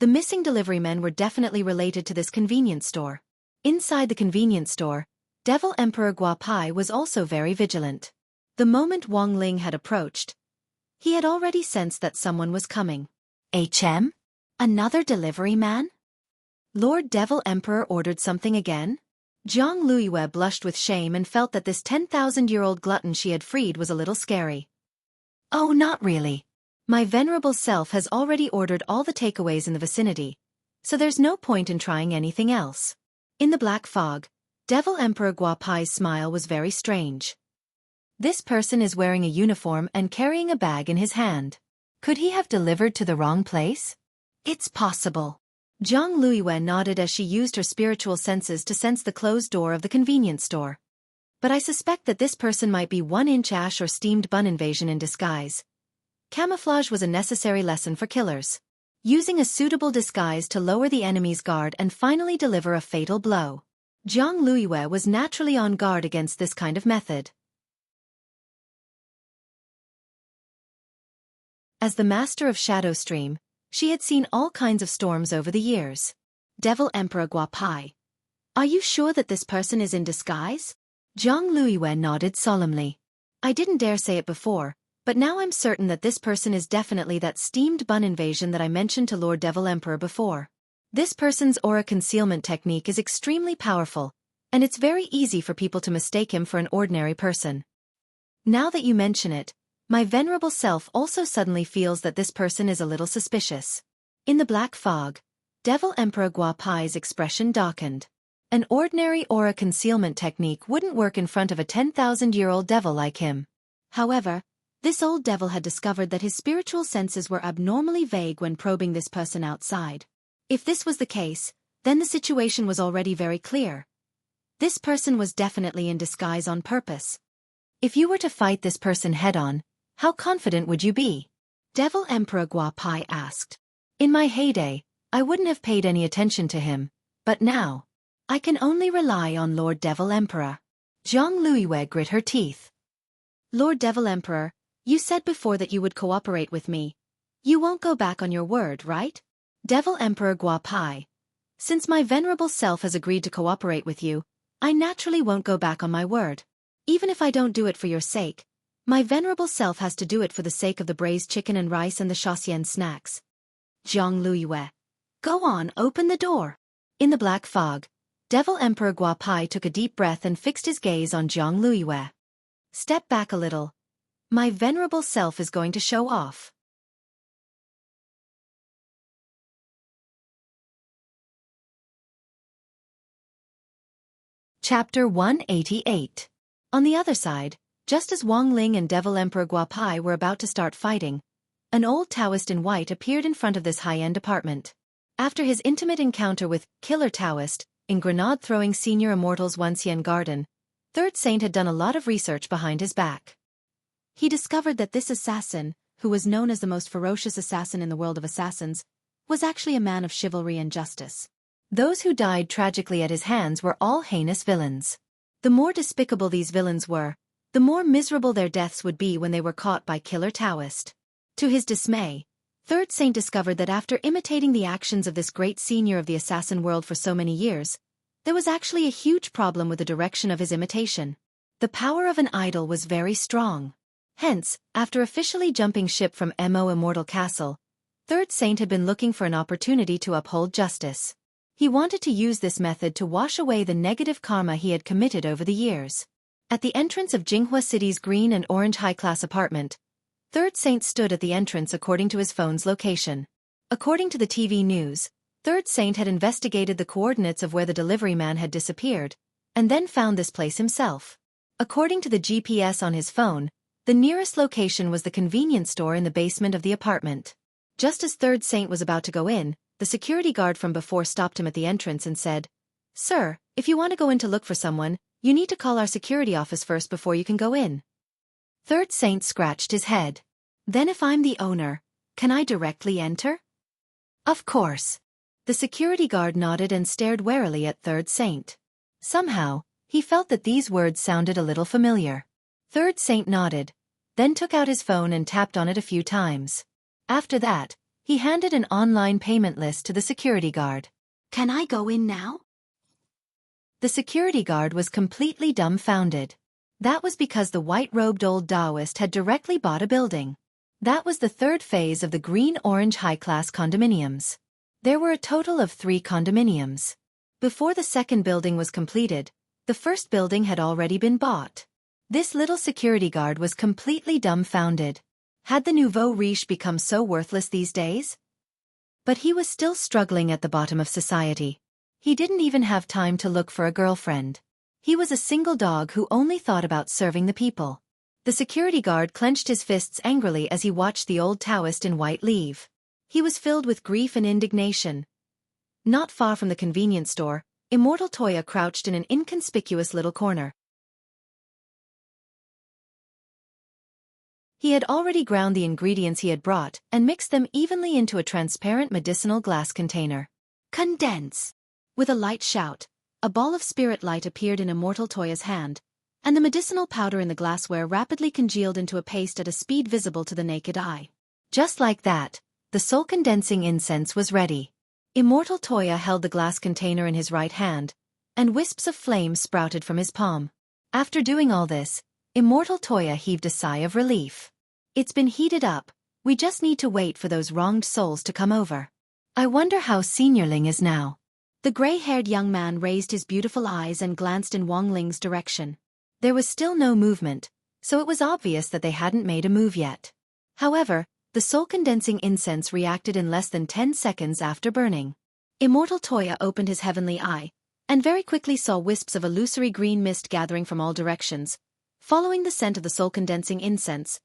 The missing delivery men were definitely related to this convenience store. Inside the convenience store, Devil Emperor Guapai was also very vigilant. The moment Wang Ling had approached, he had already sensed that someone was coming. Another delivery man? Lord Devil Emperor ordered something again? Zhang Luiyue blushed with shame and felt that this 10,000-year-old glutton she had freed was a little scary. "Oh, not really. My venerable self has already ordered all the takeaways in the vicinity, so there's no point in trying anything else." In the black fog, Devil Emperor Guapai's smile was very strange. This person is wearing a uniform and carrying a bag in his hand. Could he have delivered to the wrong place? It's possible. Zhang Luiyue nodded as she used her spiritual senses to sense the closed door of the convenience store. But I suspect that this person might be 1-inch ash or steamed bun invasion in disguise. Camouflage was a necessary lesson for killers. Using a suitable disguise to lower the enemy's guard and finally deliver a fatal blow. Zhang Luiyue was naturally on guard against this kind of method. As the master of Shadow Stream, she had seen all kinds of storms over the years. Devil Emperor Guapai. "Are you sure that this person is in disguise?" Zhang Luiyue nodded solemnly. "I didn't dare say it before, but now I'm certain that this person is definitely that steamed bun invasion that I mentioned to Lord Devil Emperor before. This person's aura concealment technique is extremely powerful, and it's very easy for people to mistake him for an ordinary person. Now that you mention it, my venerable self also suddenly feels that this person is a little suspicious." In the black fog, Devil Emperor Guapai's expression darkened. An ordinary aura concealment technique wouldn't work in front of a 10,000-year-old devil like him. However, this old devil had discovered that his spiritual senses were abnormally vague when probing this person outside. If this was the case, then the situation was already very clear. This person was definitely in disguise on purpose. If you were to fight this person head-on, how confident would you be? Devil Emperor Guapai asked. In my heyday, I wouldn't have paid any attention to him, but now, I can only rely on Lord Devil Emperor. Zhang Luiyue grit her teeth. Lord Devil Emperor, you said before that you would cooperate with me. You won't go back on your word, right? Devil Emperor Guapai. Since my venerable self has agreed to cooperate with you, I naturally won't go back on my word. Even if I don't do it for your sake, my venerable self has to do it for the sake of the braised chicken and rice and the Xiaofan snacks. Zhang Luiyue. Go on, open the door. In the black fog, Devil Emperor Guapai took a deep breath and fixed his gaze on Zhang Luiyue. Step back a little. My venerable self is going to show off. Chapter 188. On the other side, Just as Wang Ling and Devil Emperor Guapai were about to start fighting, an old Taoist in white appeared in front of this high-end apartment. After his intimate encounter with Killer Taoist in grenade-throwing senior immortals Wuxia Garden, Third Saint had done a lot of research behind his back. He discovered that this assassin, who was known as the most ferocious assassin in the world of assassins, was actually a man of chivalry and justice. Those who died tragically at his hands were all heinous villains. The more despicable these villains were, the more miserable their deaths would be when they were caught by Killer Taoist. To his dismay, Third Saint discovered that after imitating the actions of this great senior of the assassin world for so many years, there was actually a huge problem with the direction of his imitation. The power of an idol was very strong. Hence, after officially jumping ship from Mo Immortal Castle, Third Saint had been looking for an opportunity to uphold justice. He wanted to use this method to wash away the negative karma he had committed over the years. At the entrance of Jinghua City's green and orange high-class apartment, Third Saint stood at the entrance according to his phone's location. According to the TV news, Third Saint had investigated the coordinates of where the delivery man had disappeared, and then found this place himself. According to the GPS on his phone, the nearest location was the convenience store in the basement of the apartment. Just as Third Saint was about to go in, the security guard from before stopped him at the entrance and said, "Sir, if you want to go in to look for someone, you need to call our security office first before you can go in." Third Saint scratched his head. "Then if I'm the owner, can I directly enter?" "Of course." The security guard nodded and stared warily at Third Saint. Somehow, he felt that these words sounded a little familiar. Third Saint nodded, then took out his phone and tapped on it a few times. After that, he handed an online payment list to the security guard. "Can I go in now?" The security guard was completely dumbfounded. That was because the white-robed old Taoist had directly bought a building. That was the third phase of the green-orange high-class condominiums. There were a total of 3 condominiums. Before the second building was completed, the first building had already been bought. This little security guard was completely dumbfounded. Had the nouveau riche become so worthless these days? But he was still struggling at the bottom of society. He didn't even have time to look for a girlfriend. He was a single dog who only thought about serving the people. The security guard clenched his fists angrily as he watched the old Taoist in white leave. He was filled with grief and indignation. Not far from the convenience store, Immortal Toya crouched in an inconspicuous little corner. He had already ground the ingredients he had brought and mixed them evenly into a transparent medicinal glass container. "Condense!" With a light shout, a ball of spirit light appeared in Immortal Toya's hand, and the medicinal powder in the glassware rapidly congealed into a paste at a speed visible to the naked eye. Just like that, the soul-condensing incense was ready. Immortal Toya held the glass container in his right hand, and wisps of flame sprouted from his palm. After doing all this, Immortal Toya heaved a sigh of relief. "It's been heated up, we just need to wait for those wronged souls to come over. I wonder how Seniorling is now." The gray-haired young man raised his beautiful eyes and glanced in Wang Ling's direction. There was still no movement, so it was obvious that they hadn't made a move yet. However, the soul-condensing incense reacted in less than 10 seconds after burning. Immortal Toya opened his heavenly eye, and very quickly saw wisps of illusory green mist gathering from all directions. Following the scent of the soul-condensing incense,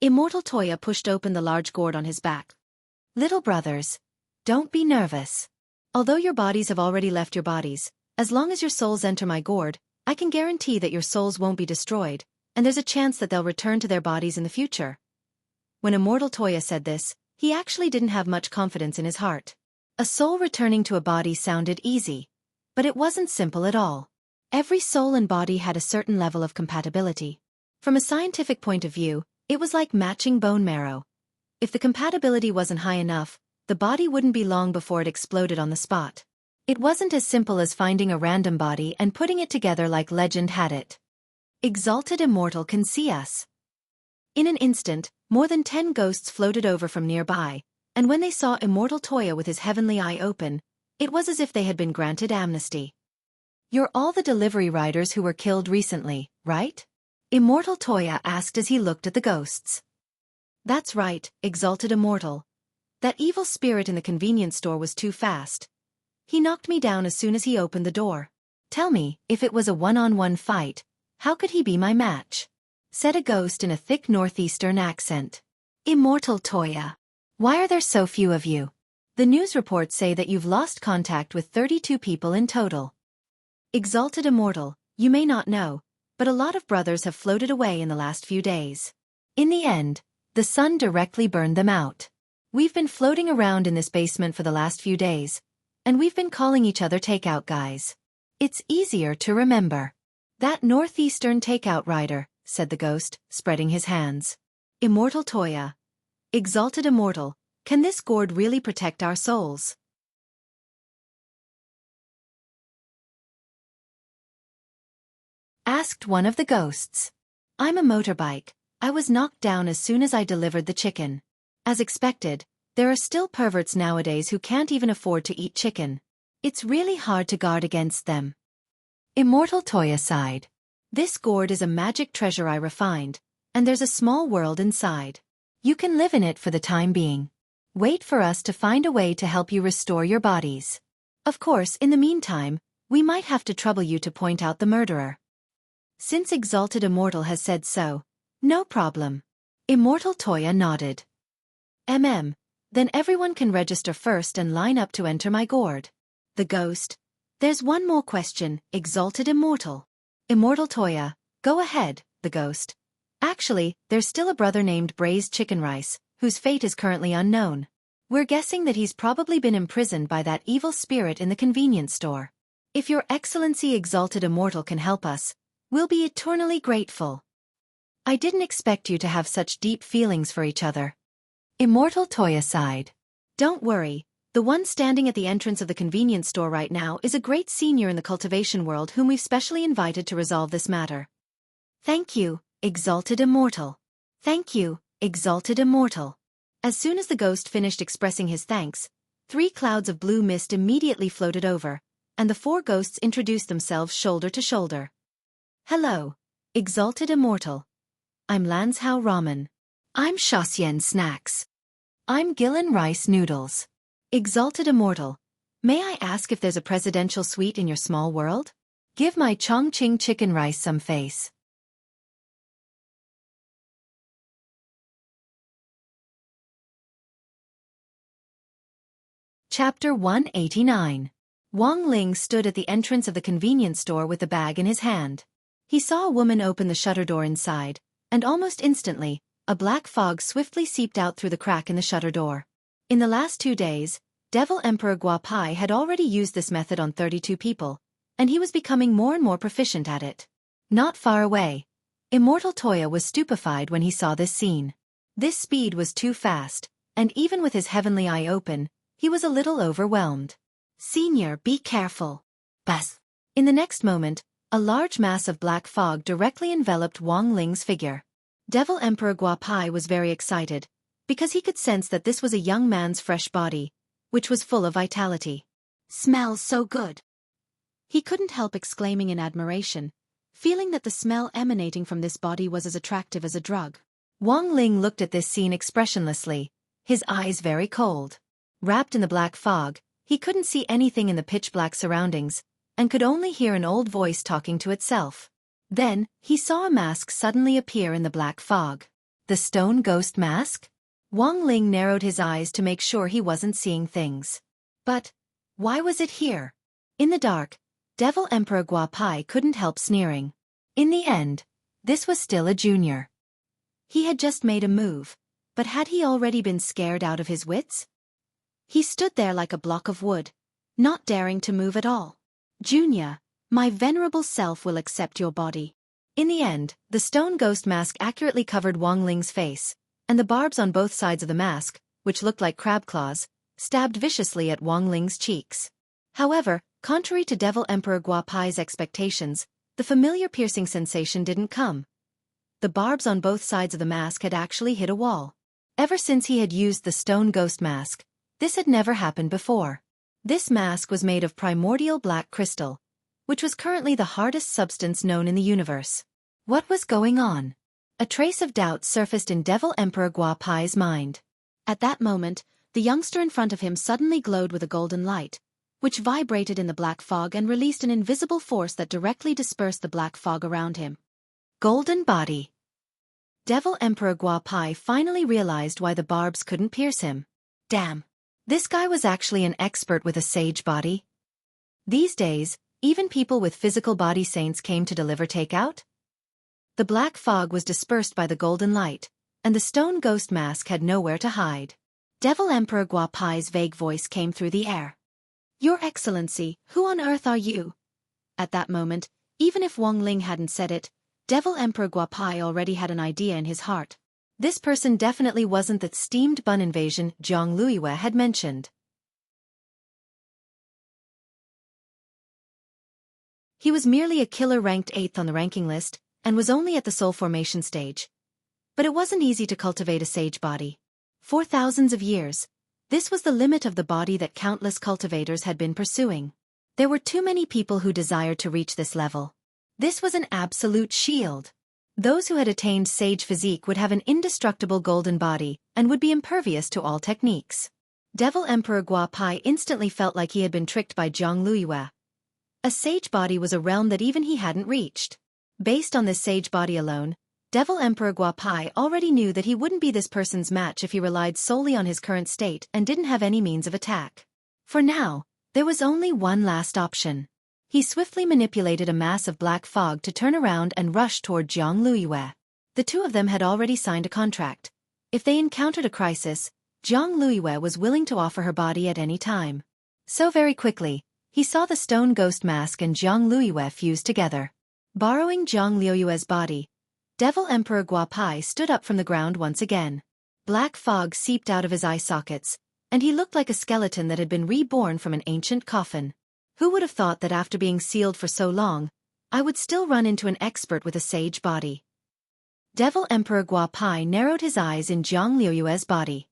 Immortal Toya pushed open the large gourd on his back. "Little brothers, don't be nervous. Although your bodies have already left your bodies, as long as your souls enter my gourd, I can guarantee that your souls won't be destroyed, and there's a chance that they'll return to their bodies in the future." When Immortal Toya said this, he actually didn't have much confidence in his heart. A soul returning to a body sounded easy, but it wasn't simple at all. Every soul and body had a certain level of compatibility. From a scientific point of view, it was like matching bone marrow. If the compatibility wasn't high enough, the body wouldn't be long before it exploded on the spot. It wasn't as simple as finding a random body and putting it together like legend had it. "Exalted Immortal can see us." In an instant, more than 10 ghosts floated over from nearby, and when they saw Immortal Toya with his heavenly eye open, it was as if they had been granted amnesty. "You're all the delivery riders who were killed recently, right?" Immortal Toya asked as he looked at the ghosts. "That's right, Exalted Immortal. That evil spirit in the convenience store was too fast. He knocked me down as soon as he opened the door. Tell me, if it was a one-on-one fight, how could he be my match?" said a ghost in a thick northeastern accent. Immortal Toya. Why are there so few of you? The news reports say that you've lost contact with 32 people in total. Exalted Immortal, you may not know, but a lot of brothers have floated away in the last few days. In the end, the sun directly burned them out. We've been floating around in this basement for the last few days, and we've been calling each other takeout guys. It's easier to remember. That northeastern takeout rider, said the ghost, spreading his hands. Immortal Toya. Exalted Immortal, can this gourd really protect our souls? Asked one of the ghosts. I'm a motorbike. I was knocked down as soon as I delivered the chicken. As expected, there are still perverts nowadays who can't even afford to eat chicken. It's really hard to guard against them. Immortal Toya sighed. This gourd is a magic treasure I refined, and there's a small world inside. You can live in it for the time being. Wait for us to find a way to help you restore your bodies. Of course, in the meantime, we might have to trouble you to point out the murderer. Since Exalted Immortal has said so, no problem. Immortal Toya nodded. Then everyone can register first and line up to enter my gourd. The ghost. There's one more question, Exalted Immortal. Immortal Toya, go ahead, the ghost. Actually, there's still a brother named Braised Chicken Rice, whose fate is currently unknown. We're guessing that he's probably been imprisoned by that evil spirit in the convenience store. If Your Excellency Exalted Immortal can help us, we'll be eternally grateful. I didn't expect you to have such deep feelings for each other. Immortal Toya sighed. Don't worry, the one standing at the entrance of the convenience store right now is a great senior in the cultivation world whom we've specially invited to resolve this matter. Thank you, Exalted Immortal. Thank you, Exalted Immortal. As soon as the ghost finished expressing his thanks, 3 clouds of blue mist immediately floated over, and the 4 ghosts introduced themselves shoulder to shoulder. Hello, Exalted Immortal. I'm Lanzhao Ramen. I'm Xiaofan Snacks. I'm Gillen Rice Noodles. Exalted Immortal, may I ask if there's a presidential suite in your small world? Give my Chongqing Chicken Rice some face. Chapter 189. Wang Ling stood at the entrance of the convenience store with the bag in his hand. He saw a woman open the shutter door inside, and almost instantly, a black fog swiftly seeped out through the crack in the shutter door. In the last 2 days, Devil Emperor Guapai had already used this method on 32 people, and he was becoming more and more proficient at it. Not far away, Immortal Toya was stupefied when he saw this scene. This speed was too fast, and even with his heavenly eye open, he was a little overwhelmed. Senior, be careful. Bas. In the next moment, a large mass of black fog directly enveloped Wang Ling's figure. Devil Emperor Guapai was very excited, because he could sense that this was a young man's fresh body, which was full of vitality. Smells so good. He couldn't help exclaiming in admiration, feeling that the smell emanating from this body was as attractive as a drug. Wang Ling looked at this scene expressionlessly, his eyes very cold. Wrapped in the black fog, he couldn't see anything in the pitch-black surroundings, and could only hear an old voice talking to itself. Then, he saw a mask suddenly appear in the black fog. The stone ghost mask? Wang Ling narrowed his eyes to make sure he wasn't seeing things. But, why was it here? In the dark, Devil Emperor Guapai couldn't help sneering. In the end, this was still a junior. He had just made a move, but had he already been scared out of his wits? He stood there like a block of wood, not daring to move at all. Junior, my venerable self will accept your body. In the end, the stone ghost mask accurately covered Wang Ling's face, and the barbs on both sides of the mask, which looked like crab claws, stabbed viciously at Wang Ling's cheeks. However, contrary to Devil Emperor Guapai's expectations, the familiar piercing sensation didn't come. The barbs on both sides of the mask had actually hit a wall. Ever since he had used the stone ghost mask, this had never happened before. This mask was made of primordial black crystal, which was currently the hardest substance known in the universe. What was going on? A trace of doubt surfaced in Devil Emperor Guapai's mind. At that moment, the youngster in front of him suddenly glowed with a golden light, which vibrated in the black fog and released an invisible force that directly dispersed the black fog around him. Golden body. Devil Emperor Guapai finally realized why the barbs couldn't pierce him. Damn. This guy was actually an expert with a sage body. These days, even people with physical body saints came to deliver takeout? The black fog was dispersed by the golden light, and the stone ghost mask had nowhere to hide. Devil Emperor Guapai's vague voice came through the air. Your Excellency, who on earth are you? At that moment, even if Wang Ling hadn't said it, Devil Emperor Guapai already had an idea in his heart. This person definitely wasn't that steamed bun invasion Zhang Luiyue had mentioned. He was merely a killer ranked 8th on the ranking list, and was only at the soul formation stage. But it wasn't easy to cultivate a sage body. For thousands of years, this was the limit of the body that countless cultivators had been pursuing. There were too many people who desired to reach this level. This was an absolute shield. Those who had attained sage physique would have an indestructible golden body and would be impervious to all techniques. Devil Emperor Guapai instantly felt like he had been tricked by Zhang Luiyue. A sage body was a realm that even he hadn't reached. Based on this sage body alone, Devil Emperor Guapai already knew that he wouldn't be this person's match if he relied solely on his current state and didn't have any means of attack. For now, there was only one last option. He swiftly manipulated a mass of black fog to turn around and rush toward Zhang Luiyue. The two of them had already signed a contract. If they encountered a crisis, Zhang Luiyue was willing to offer her body at any time. So very quickly, he saw the stone ghost mask and Zhang Luiyue fuse together. Borrowing Zhang Luiyue's body, Devil Emperor Guapai stood up from the ground once again. Black fog seeped out of his eye sockets, and he looked like a skeleton that had been reborn from an ancient coffin. Who would have thought that after being sealed for so long, I would still run into an expert with a sage body? Devil Emperor Guapai narrowed his eyes in Zhang Luiyue's body.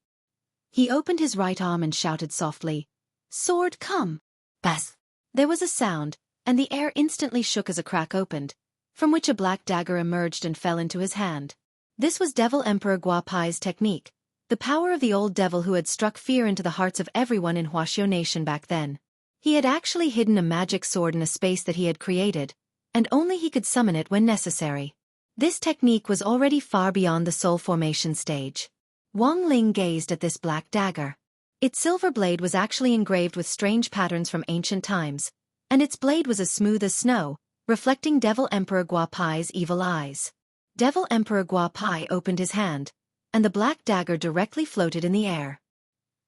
He opened his right arm and shouted softly, "Sword, come!" Bas! There was a sound, and the air instantly shook as a crack opened, from which a black dagger emerged and fell into his hand. This was Devil Emperor Guapai's technique, the power of the old devil who had struck fear into the hearts of everyone in Wuxia Nation back then. He had actually hidden a magic sword in a space that he had created, and only he could summon it when necessary. This technique was already far beyond the soul formation stage. Wang Ling gazed at this black dagger. Its silver blade was actually engraved with strange patterns from ancient times, and its blade was as smooth as snow, reflecting Devil Emperor Guapai's evil eyes. Devil Emperor Guapai opened his hand, and the black dagger directly floated in the air.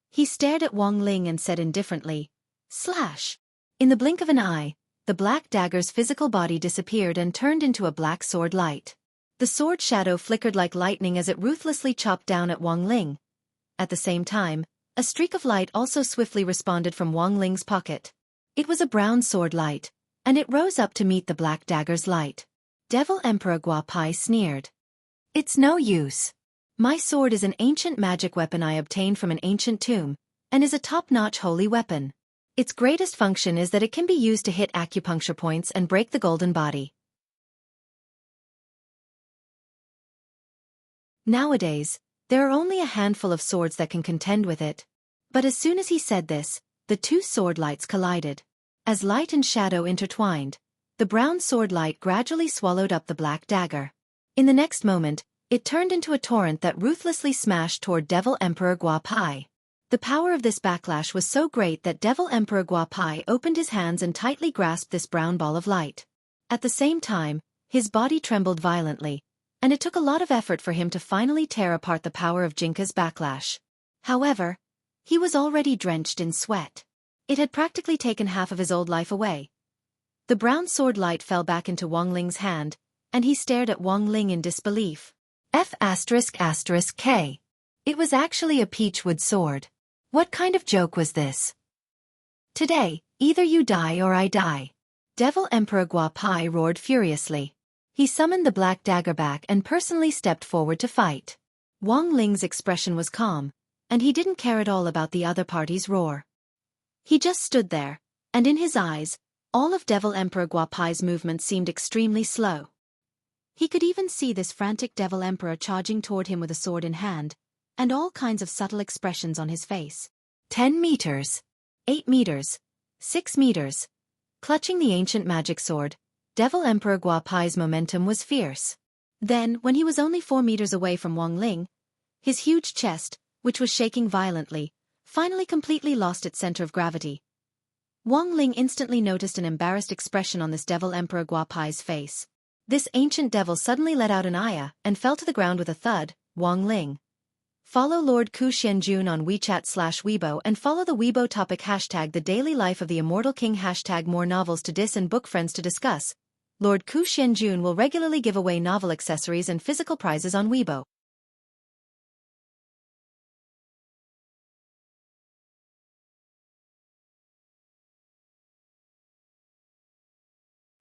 He stared at Wang Ling and said indifferently, "Slash!" In the blink of an eye, the black dagger's physical body disappeared and turned into a black sword light. The sword shadow flickered like lightning as it ruthlessly chopped down at Wang Ling. At the same time, a streak of light also swiftly responded from Wang Ling's pocket. It was a brown sword light, and it rose up to meet the black dagger's light. Devil Emperor Guapai sneered. "It's no use. My sword is an ancient magic weapon I obtained from an ancient tomb, and is a top-notch holy weapon. Its greatest function is that it can be used to hit acupuncture points and break the golden body. Nowadays, there are only a handful of swords that can contend with it." But as soon as he said this, the two sword lights collided. As light and shadow intertwined, the brown sword light gradually swallowed up the black dagger. In the next moment, it turned into a torrent that ruthlessly smashed toward Devil Emperor Guapai. The power of this backlash was so great that Devil Emperor Guapai opened his hands and tightly grasped this brown ball of light. At the same time, his body trembled violently, and it took a lot of effort for him to finally tear apart the power of Jinka's backlash. However, he was already drenched in sweat. It had practically taken half of his old life away. The brown sword light fell back into Wang Ling's hand, and he stared at Wang Ling in disbelief. F***K. It was actually a peachwood sword. What kind of joke was this? Today, either you die or I die. Devil Emperor Guapai roared furiously. He summoned the black dagger back and personally stepped forward to fight. Wang Ling's expression was calm, and he didn't care at all about the other party's roar. He just stood there, and in his eyes, all of Devil Emperor Guapai's movements seemed extremely slow. He could even see this frantic Devil Emperor charging toward him with a sword in hand, and all kinds of subtle expressions on his face. 10 meters. 8 meters. 6 meters. Clutching the ancient magic sword, Devil Emperor Guapai's momentum was fierce. Then, when he was only 4 meters away from Wang Ling, his huge chest, which was shaking violently, finally completely lost its center of gravity. Wang Ling instantly noticed an embarrassed expression on this devil Emperor Guapai's face. This ancient devil suddenly let out an ayah and fell to the ground with a thud. Wang Ling. Follow Lord Ku Xianjun on WeChat/Weibo and follow the Weibo topic hashtag The Daily Life of the Immortal King hashtag More novels to dis and book friends to discuss. Lord Ku Xianjun will regularly give away novel accessories and physical prizes on Weibo.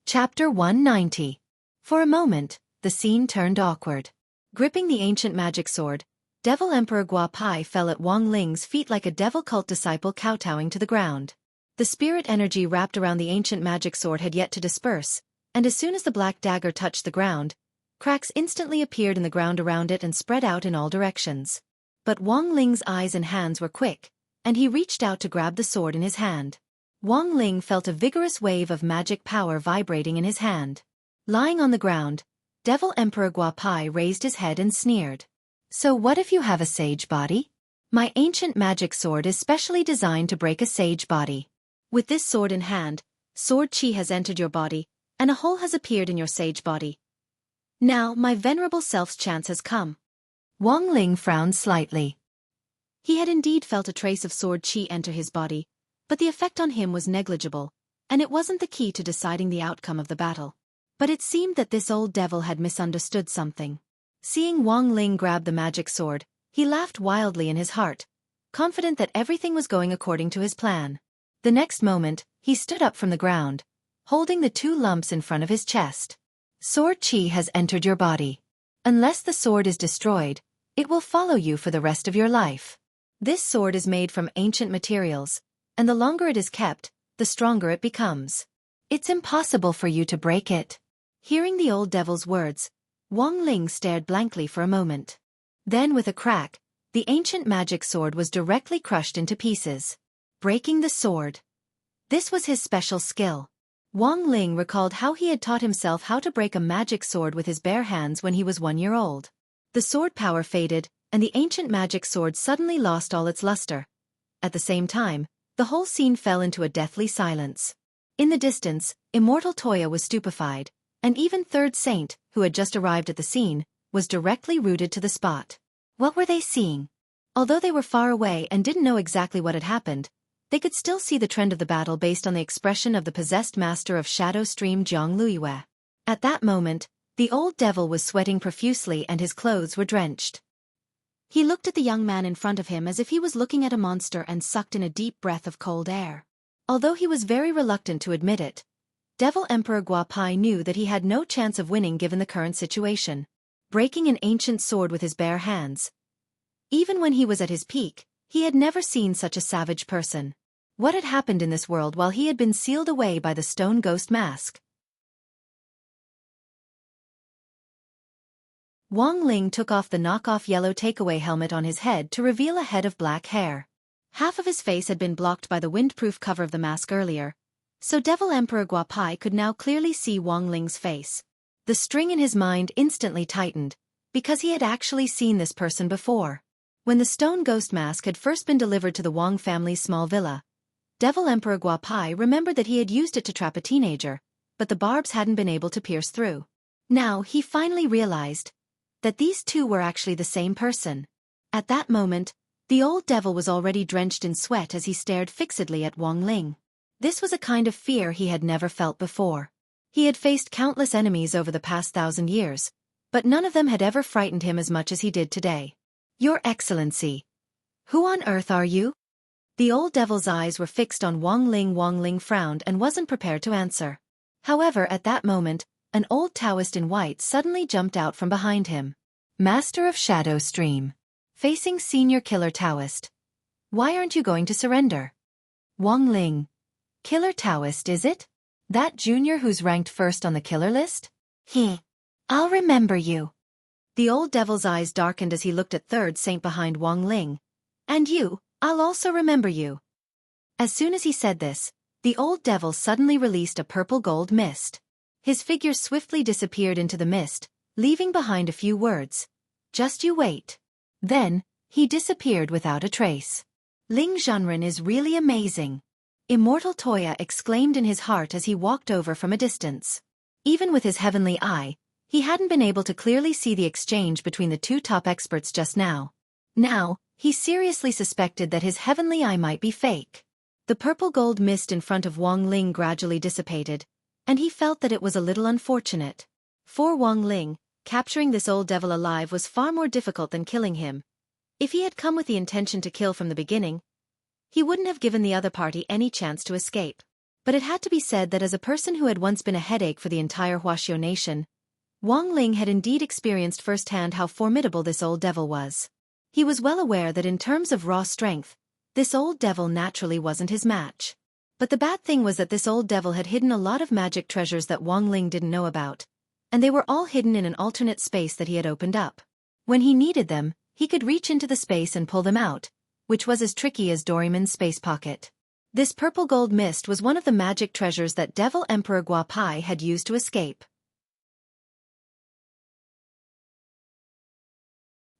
Chapter 190. For a moment, the scene turned awkward. Gripping the ancient magic sword, Devil Emperor Guapai fell at Wang Ling's feet like a devil cult disciple kowtowing to the ground. The spirit energy wrapped around the ancient magic sword had yet to disperse, and as soon as the black dagger touched the ground, cracks instantly appeared in the ground around it and spread out in all directions. But Wang Ling's eyes and hands were quick, and he reached out to grab the sword in his hand. Wang Ling felt a vigorous wave of magic power vibrating in his hand. Lying on the ground, Devil Emperor Guapai raised his head and sneered. So what if you have a sage body? My ancient magic sword is specially designed to break a sage body. With this sword in hand, sword chi has entered your body, and a hole has appeared in your sage body. Now my venerable self's chance has come. Wang Ling frowned slightly. He had indeed felt a trace of sword chi enter his body, but the effect on him was negligible, and it wasn't the key to deciding the outcome of the battle. But it seemed that this old devil had misunderstood something. Seeing Wang Ling grab the magic sword, he laughed wildly in his heart, confident that everything was going according to his plan. The next moment, he stood up from the ground, holding the 2 lumps in front of his chest. Sword chi has entered your body. Unless the sword is destroyed, it will follow you for the rest of your life. This sword is made from ancient materials, and the longer it is kept, the stronger it becomes. It's impossible for you to break it. Hearing the old devil's words, Wang Ling stared blankly for a moment. Then with a crack, the ancient magic sword was directly crushed into pieces. Breaking the sword. This was his special skill. Wang Ling recalled how he had taught himself how to break a magic sword with his bare hands when he was 1 year old. The sword power faded, and the ancient magic sword suddenly lost all its luster. At the same time, the whole scene fell into a deathly silence. In the distance, Immortal Toya was stupefied, and even Third Saint, who had just arrived at the scene, was directly rooted to the spot. What were they seeing? Although they were far away and didn't know exactly what had happened, they could still see the trend of the battle based on the expression of the possessed master of Shadow Stream Jiang Luiyue. At that moment, the old devil was sweating profusely and his clothes were drenched. He looked at the young man in front of him as if he was looking at a monster and sucked in a deep breath of cold air. Although he was very reluctant to admit it, Devil Emperor Guapai knew that he had no chance of winning given the current situation. Breaking an ancient sword with his bare hands. Even when he was at his peak, he had never seen such a savage person. What had happened in this world while he had been sealed away by the stone ghost mask? Wang Ling took off the knockoff yellow takeaway helmet on his head to reveal a head of black hair. Half of his face had been blocked by the windproof cover of the mask earlier, so Devil Emperor Guapai could now clearly see Wang Ling's face. The string in his mind instantly tightened, because he had actually seen this person before. When the stone ghost mask had first been delivered to the Wang family's small villa, Devil Emperor Guapai remembered that he had used it to trap a teenager, but the barbs hadn't been able to pierce through. Now he finally realized that these two were actually the same person. At that moment, the old devil was already drenched in sweat as he stared fixedly at Wang Ling. This was a kind of fear he had never felt before. He had faced countless enemies over the past 1,000 years, but none of them had ever frightened him as much as he did today. Your Excellency. Who on earth are you? The old devil's eyes were fixed on Wang Ling. Wang Ling frowned and wasn't prepared to answer. However, at that moment, an old Taoist in white suddenly jumped out from behind him. Master of Shadow Stream. Facing Senior Killer Taoist. Why aren't you going to surrender? Wang Ling. Killer Taoist, is it? That junior who's ranked first on the killer list? I'll remember you. The old devil's eyes darkened as he looked at Third Saint behind Wang Ling. And you, I'll also remember you. As soon as he said this, the old devil suddenly released a purple-gold mist. His figure swiftly disappeared into the mist, leaving behind a few words. Just you wait. Then, he disappeared without a trace. Ling Zhenren is really amazing. Immortal Toya exclaimed in his heart as he walked over from a distance. Even with his heavenly eye, he hadn't been able to clearly see the exchange between the two top experts just now. Now, he seriously suspected that his heavenly eye might be fake. The purple-gold mist in front of Wang Ling gradually dissipated, and he felt that it was a little unfortunate. For Wang Ling, capturing this old devil alive was far more difficult than killing him. If he had come with the intention to kill from the beginning, he wouldn't have given the other party any chance to escape. But it had to be said that as a person who had once been a headache for the entire Wuxia nation, Wang Ling had indeed experienced firsthand how formidable this old devil was. He was well aware that in terms of raw strength, this old devil naturally wasn't his match. But the bad thing was that this old devil had hidden a lot of magic treasures that Wang Ling didn't know about, and they were all hidden in an alternate space that he had opened up. When he needed them, he could reach into the space and pull them out, which was as tricky as Doraemon's space pocket. This purple gold mist was one of the magic treasures that Devil Emperor Guapai had used to escape.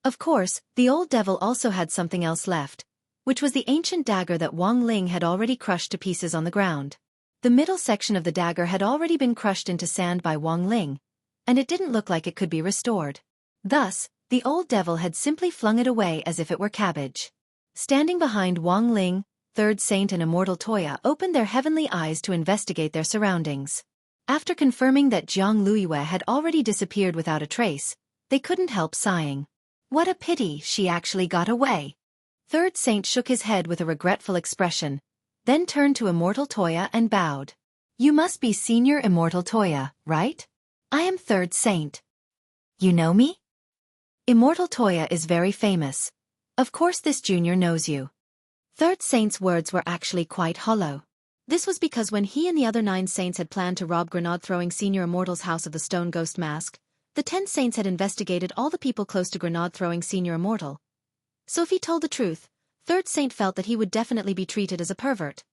Of course, the old devil also had something else left, which was the ancient dagger that Wang Ling had already crushed to pieces on the ground. The middle section of the dagger had already been crushed into sand by Wang Ling, and it didn't look like it could be restored. Thus, the old devil had simply flung it away as if it were cabbage. Standing behind Wang Ling, Third Saint and Immortal Toya opened their heavenly eyes to investigate their surroundings. After confirming that Jiang Luiyue had already disappeared without a trace, they couldn't help sighing. What a pity she actually got away. Third Saint shook his head with a regretful expression, then turned to Immortal Toya and bowed. You must be Senior Immortal Toya, right? I am Third Saint. You know me? Immortal Toya is very famous. Of course this junior knows you. Third Saint's words were actually quite hollow. This was because when he and the other 9 saints had planned to rob grenade-throwing Senior Immortal's house of the stone ghost mask, the 10 saints had investigated all the people close to grenade-throwing Senior Immortal. So if he told the truth, Third Saint felt that he would definitely be treated as a pervert.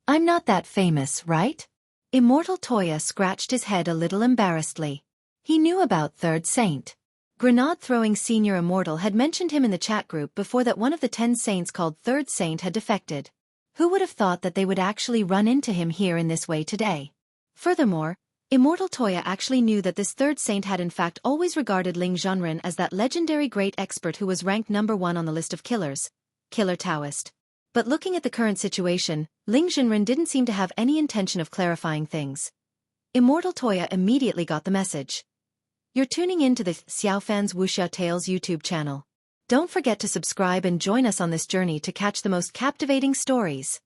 I'm not that famous, right? Immortal Toya scratched his head a little embarrassedly. He knew about Third Saint. Grenade-throwing Senior Immortal had mentioned him in the chat group before that one of the 10 saints called Third Saint had defected. Who would have thought that they would actually run into him here in this way today? Furthermore, Immortal Toya actually knew that this Third Saint had in fact always regarded Ling Zhenren as that legendary great expert who was ranked number 1 on the list of killers, Killer Taoist. But looking at the current situation, Ling Zhenren didn't seem to have any intention of clarifying things. Immortal Toya immediately got the message. You're tuning in to the Xiaofan's Wuxia Tales YouTube channel. Don't forget to subscribe and join us on this journey to catch the most captivating stories.